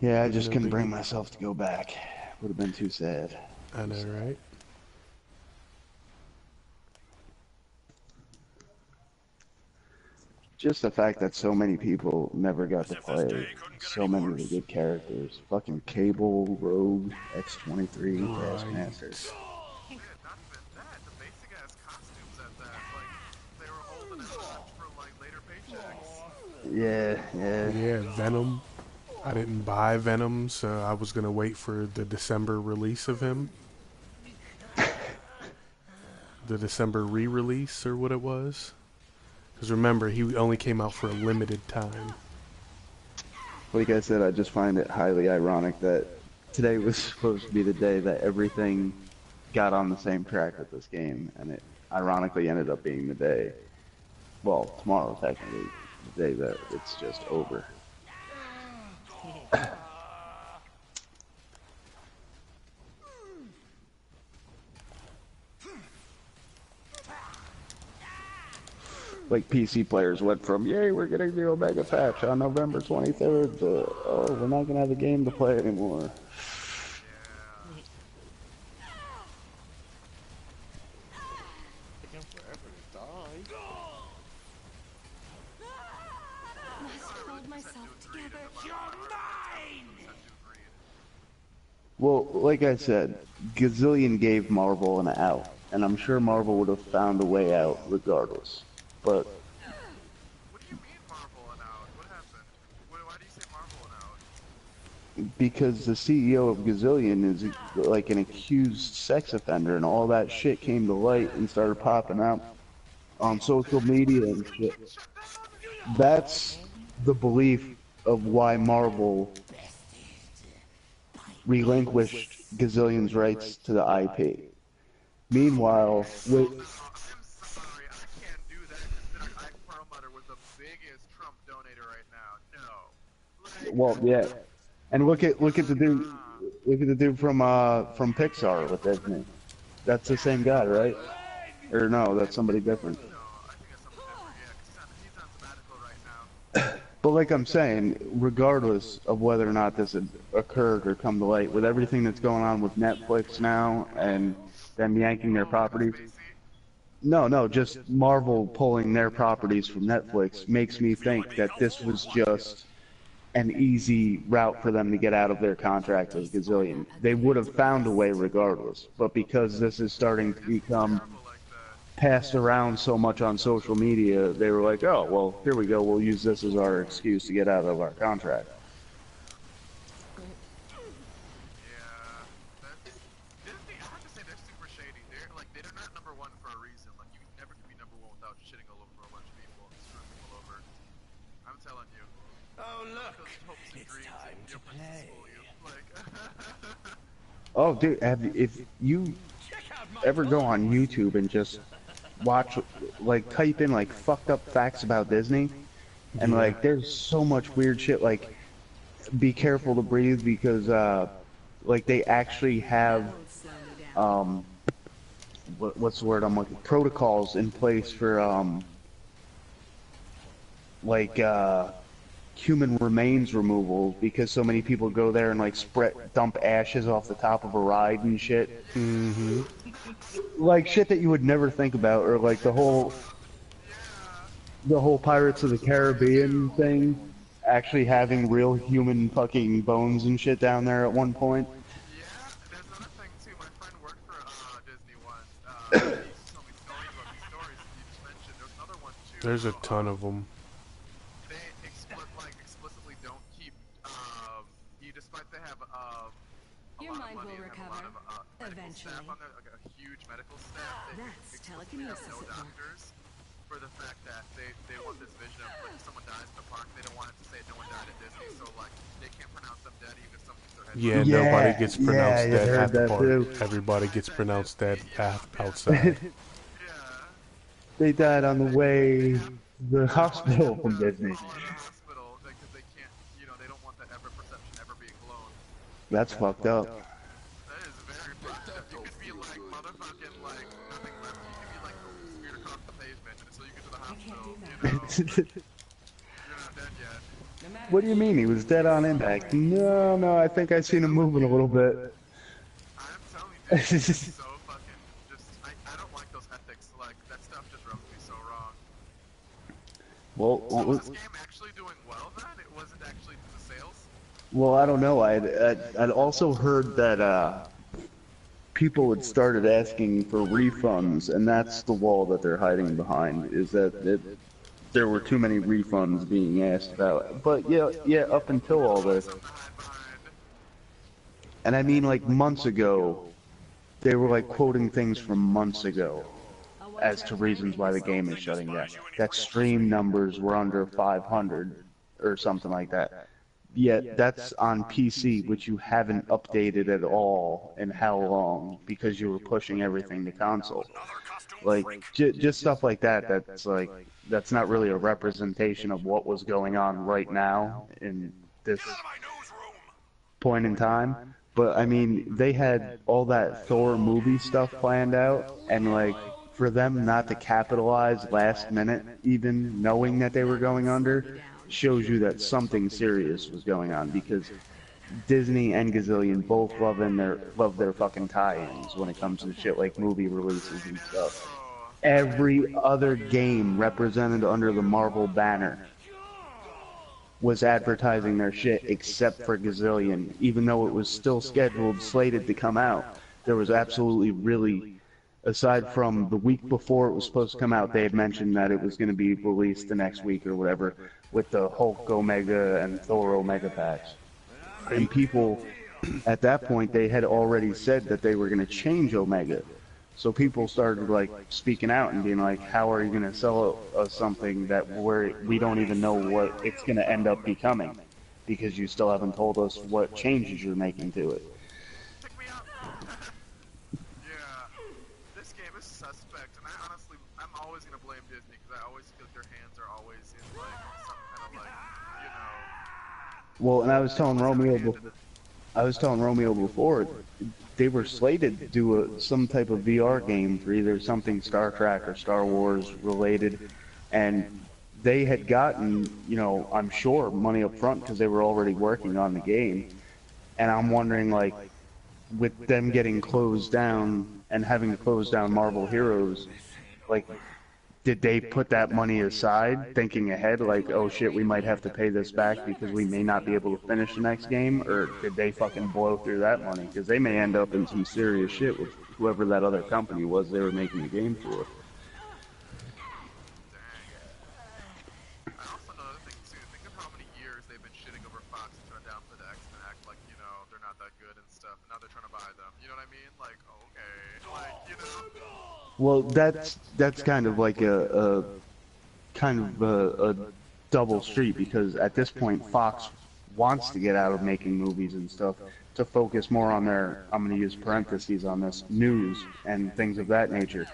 Yeah, I just couldn't bring myself to go back. Would have been too sad. I know, right? Just the fact that so many people never got to play so many of the good characters. Fucking Cable, Rogue, X-23, Taskmaster. Not even that. The basic ass costumes at that. Like, they were holding it up for like later paychecks. Yeah. Yeah, Venom. I didn't buy Venom, so I was gonna wait for the December release of him. The December re-release, or what it was. Because remember, he only came out for a limited time. Like I said, I just find it highly ironic that today was supposed to be the day that everything got on the same track with this game, and it ironically ended up being the day, well, tomorrow technically, the day that it's just over. Like PC players went from, yay, we're getting the Omega patch on November 23rd to, oh, we're not going to have a game to play anymore. Taking forever to die. Must hold myself together. You're mine! Well, like I said, Gazillion gave Marvel an out, and I'm sure Marvel would have found a way out regardless. But What do you mean Marvel and out? What happened? Why do you say Marvel and out? because the CEO of Gazillion is like an accused sex offender, and all that shit came to light and started popping out on social media and shit. That's the belief of why Marvel relinquished Gazillion's rights to the IP. Meanwhile, with well, yeah, and look at the dude from Pixar with Disney. That's the same guy, right? Or no, that's somebody different. But like I'm saying, regardless of whether or not this had occurred or come to light, with everything that's going on with Netflix now and them yanking their properties, no, just Marvel pulling their properties from Netflix makes me think that this was just an easy route for them to get out of their contract with Gazillion. They would have found a way regardless, but because this is starting to become passed around so much on social media, they were like, oh, well, here we go, we'll use this as our excuse to get out of our contract. Oh look, it's time to play. Oh, dude, if you ever go on YouTube and just watch, like, type in, like, fucked up facts about Disney, and, like, there's so much weird shit, like, be careful to breathe because, like, they actually have, what's the word I'm looking, protocols in place for, like, human remains removal because so many people go there and like dump ashes off the top of a ride and shit. Mm-hmm. Like shit that you would never think about, or like the whole Pirates of the Caribbean thing, actually having real human fucking bones and shit down there at one point. There's a ton of them. Your mind will recover eventually. That's telekinesis at work. For the fact that they want this vision of like if someone dies in the park, they don't want it to say no one died at Disney, so like they can't pronounce them dead even if someone gets their head. Yeah, nobody gets pronounced dead at the park. Too. Everybody gets pronounced dead outside. They died on the way to the hospital from Disney. That's fucked up. That is very fucked up. You could be like motherfucking like nothing left. You could be like speared across the pavement until you get to the hospital. You're not dead yet. What do you mean? He was dead on impact. No, I think I seen him moving a little bit. I'm telling you, dude, it's so fucking just. I don't like those ethics. Like that stuff just rubs me so wrong. Well, so was this game actually doing well then? It wasn't actually the sales. Well, I don't know. I'd also heard that people had started asking for refunds, and that's the wall that they're hiding behind. Is that there were too many refunds being asked about? But yeah, up until all this, and I mean like months ago, they were like quoting things from months ago as to reasons why the game is shutting down. That stream numbers were under 500 or something like that. Yet that's on PC, which you haven't updated at all in how long because you were pushing everything to console. Like just stuff like that. That's not really a representation of what was going on right now in this point in time. But I mean, they had all that Thor movie stuff planned out, and like for them not to capitalize last minute, even knowing that they were going under, shows you that something serious was going on because Disney and Gazillion both love their fucking tie-ins when it comes to shit like movie releases and stuff. Every other game represented under the Marvel banner was advertising their shit except for Gazillion, even though it was still scheduled, slated to come out. There was absolutely really, aside from the week before it was supposed to come out, they had mentioned that it was going to be released the next week or whatever with the Hulk Omega and Thor Omega packs. And people, at that point, they had already said that they were going to change Omega. So people started like speaking out and being like, "How are you going to sell us something that we don't even know what it's going to end up becoming, because you still haven't told us what changes you're making to it." Yeah, this game is suspect, and I'm always gonna blame Disney because I always feel like their hands are always in like some kind of like, you know. Well, and I was telling Romeo before, they were slated to do some type of VR game for either something Star Trek or Star Wars related, and they had gotten, I'm sure, money up front because they were already working on the game. And I'm wondering, like, with them getting closed down and having to close down Marvel Heroes, like, did they put that money aside, thinking ahead, like, oh shit, we might have to pay this back because we may not be able to finish the next game, or did they fucking blow through that money? Because they may end up in some serious shit with whoever that other company was they were making the game for. I also know another thing too. Think of how many years they've been shitting over Fox and trying to downplay the X-Men, act like they're not that good and stuff. And now they're trying to buy them. You know what I mean? Like, okay, like Well, that's kind of like a double street, because at this point Fox wants to get out of making movies and stuff to focus more on their, I'm going to use parentheses on this, news and things of that nature.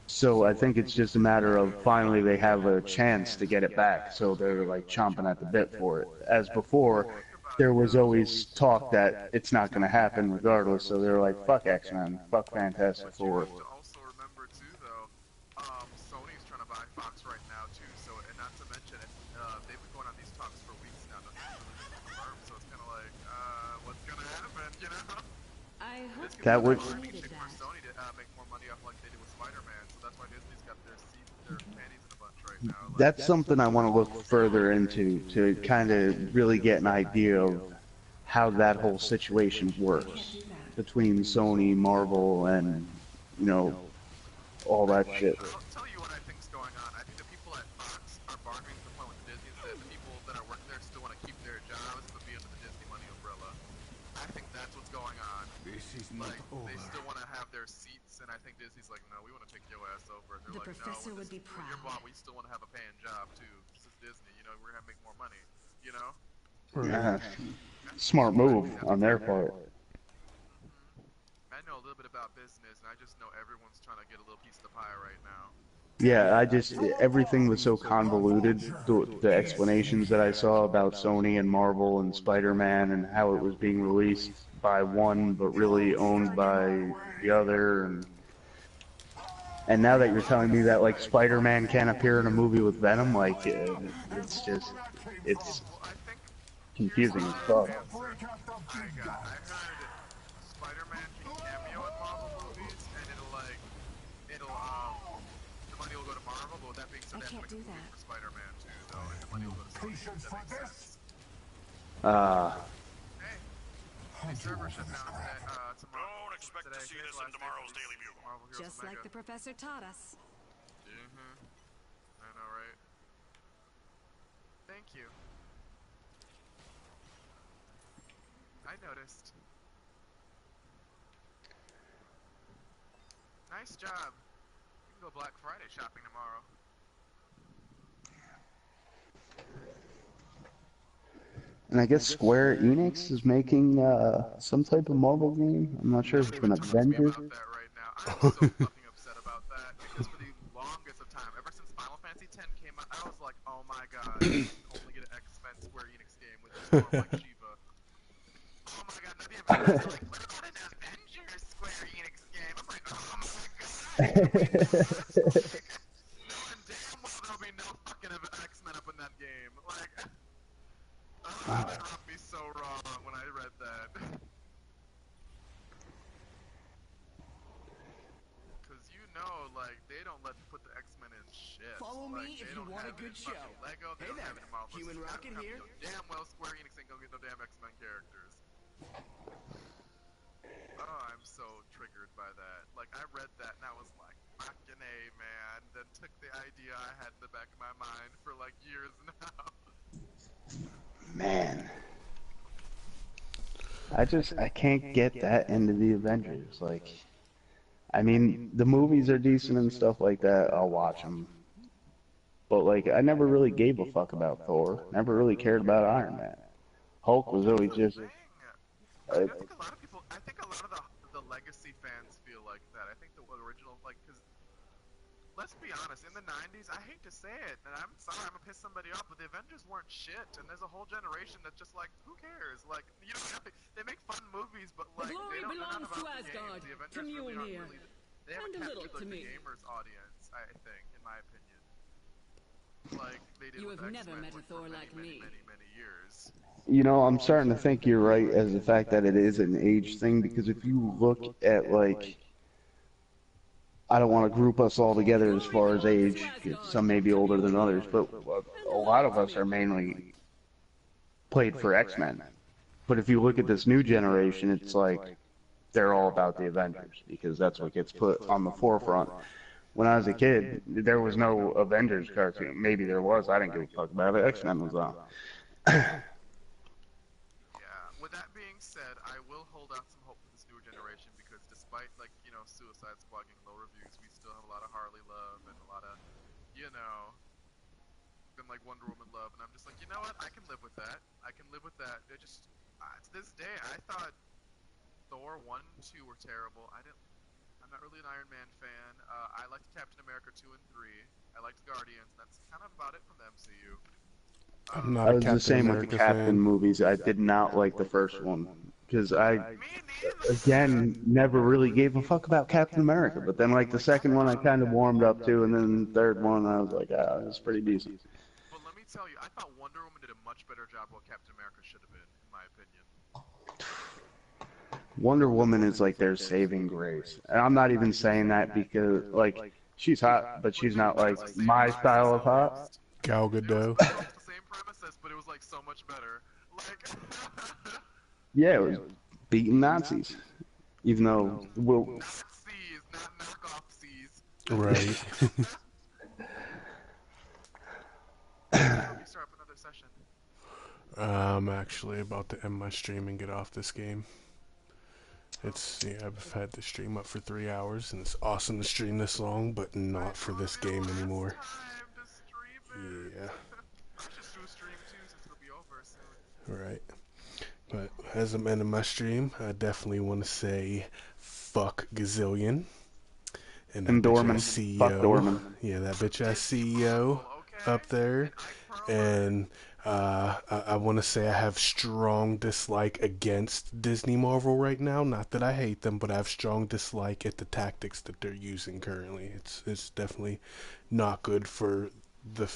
So I think it's just a matter of finally they have a chance to get it back, so they're like chomping at the bit for it. As before, there was always talk that it's not going to happen regardless, so they're like, fuck X-Men, fuck Fantastic Four. also remember too, though, Sony's trying to buy Fox right now too. So, and not to mention it, they've been going on these talks for weeks now. Nothing's really been confirmed. So it's kind of like, what's gonna happen? You know? I hope That would. For Sony to make more money off like they did with Spider-Man. So that's why Disney's got their panties in a bunch right now. Like, That's something I want to look further into to kind of really get an idea of how that whole situation works between Sony, Marvel, and all that shit. I'll tell you what I think's going on. I think the people at Fox are bargaining to the point with Disney that the people that are working there still want to keep their jobs but be under the Disney money umbrella. I think that's what's going on. This is not over. They still want to have their seats, and I think Disney's like, no, we want to take your ass over. And they're the like, professor no, would be proud. You're bought, we still want to have a paying job too. This is Disney, we're gonna make more money. Smart move on their part. I know a little bit about business, and I just know everyone's trying to get a little piece of the pie right now. Yeah, everything was so convoluted, the explanations that I saw about Sony and Marvel and Spider-Man and how it was being released by one but really owned by the other, and now that you're telling me that like Spider-Man can't appear in a movie with Venom, like it's confusing as fuck. I heard Spider-Man can cameo in Marvel movies, and the money will go to Marvel, but with that being said, they have to make a movie for Spider-Man too, though, and the money will go to Sony. Does that make sense? The server shut down tomorrow. Don't expect to see this in tomorrow's Daily Bugle. Just like the professor taught us. I know, right? Thank you. I noticed. Nice job. You can go Black Friday shopping tomorrow. And I guess Square Enix is making some type of Marvel game. I'm not sure if it's an Avengers. I'm so fucking upset about that because for the longest of time, ever since Final Fantasy X came out, I was like, oh my god, we can only get an X-Men Square Enix game with this form like Shiva. Oh my god, not the Avengers. They're like, what about an Avengers Square Enix game? I'm like, oh my god, knowing damn well there'll be no fucking X-Men up in that game. Like, that rubbed me so wrong when I read that. Like, they don't let put the X-Men in shit. Follow like, me if you want a good show. Lego, they hey don't there, have it in Marvel. Human Rocket here. Damn well Square Enix ain't gonna get no damn X-Men characters. Oh, I'm so triggered by that. Like, I read that and I was like, fucking A, man. Then took the idea I had in the back of my mind for like years now. Man. I can't get that into the Avengers. Like, I mean, the movies are decent and stuff like that. I'll watch them. But, like, I never really gave a fuck about Thor. Never really cared about Iron Man. Hulk was always just... I think a lot of people, I think a lot of the legacy fans feel like that. I think the original, like, because, let's be honest, in the 90s, I hate to say it, and I'm sorry, I'm gonna piss somebody off, but the Avengers weren't shit, and there's a whole generation that's just like, who cares? Like, you know, they make fun movies, but, like, they're not about the game. The Avengers really aren't really, they haven't captured, like, the gamers' audience, I think, in my opinion. Like, they did with X-Men for many years. You know, I'm starting to think you're right as the fact that it is an age thing, because if you look at, like, I don't want to group us all together as far as age, some may be older than others, but a lot of us are mainly played for X-Men. But if you look at this new generation, it's like they're all about the Avengers, because that's what gets put on the forefront. When I was a kid, there was no Avengers cartoon. Maybe there was, I didn't give a fuck about it. X-Men was on. With that being said, I will hold out some hope for this newer generation because despite, like, you know, Suicide Squad getting low reviews, we still have a lot of Harley love and a lot of, you know, and like Wonder Woman love, and I'm just like, you know what, I can live with that. I can live with that. They're just, to this day, I thought Thor 1 and 2 were terrible. I'm not really an Iron Man fan. I liked Captain America 2 and 3. I liked Guardians, and that's kind of about it from the MCU. I was the same with the Captain movies. I did not like the first one because I, again, never really gave a fuck about Captain America. But then, like, the second one I kind of warmed up to, and then the third one I was like, it's pretty decent. But let me tell you, I thought Wonder Woman did a much better job what Captain America should have been, in my opinion. Wonder Woman is like their saving grace. And I'm not even saying that because, like, she's hot, but she's not, like, my style of hot. Gal Gadot. But it was like so much better. Like, yeah, it was beating Nazis, even though Nazis, not knockoff C's. Right. Start up another session. I'm actually about to end my stream and get off this game. I've had the stream up for 3 hours, and it's awesome to stream this long, but not for this game anymore. Yeah. Right. But as I'm ending my stream, I definitely want to say fuck Gazillion. And that Dorman. CEO. Fuck Dorman. Yeah, that bitch ass CEO up there. And I want to say I have strong dislike against Disney Marvel right now. Not that I hate them, but I have strong dislike at the tactics that they're using currently. It's definitely not good for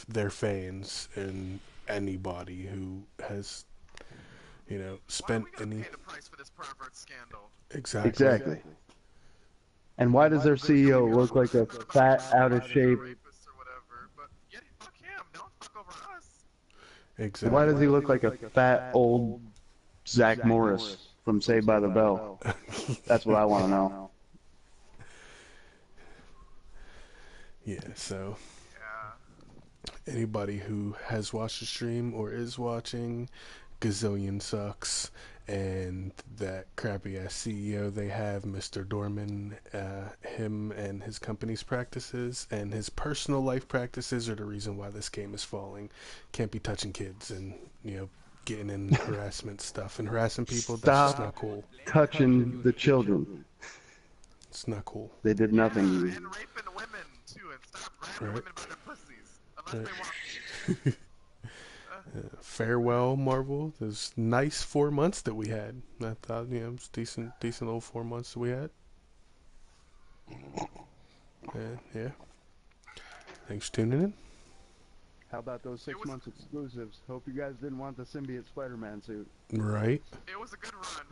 their fans and anybody who has, you know, spent any. Pay the price for this pervert scandal? Exactly. And why does their CEO look like a fat, out of shape? Exactly. Why does he look like a fat, old Zach Morris from Saved by the Bell? That's what I want to know. Yeah, so anybody who has watched the stream or is watching, Gazillion sucks, and that crappy ass CEO they have, Mr. Dorman, him and his company's practices and his personal life practices are the reason why this game is falling. Can't be touching kids and, you know, getting in harassment stuff and harassing people. That's just Stop not cool. touching the children. It's not cool. They did nothing to you. And raping women too, and stop grabbing Right. women by their pussies, unless Right. they want. Farewell, Marvel. Those nice 4 months that we had. I thought, it was decent little 4 months that we had. And yeah. Thanks for tuning in. How about those 6 months exclusives? Hope you guys didn't want the symbiote Spider-Man suit. Right. It was a good run.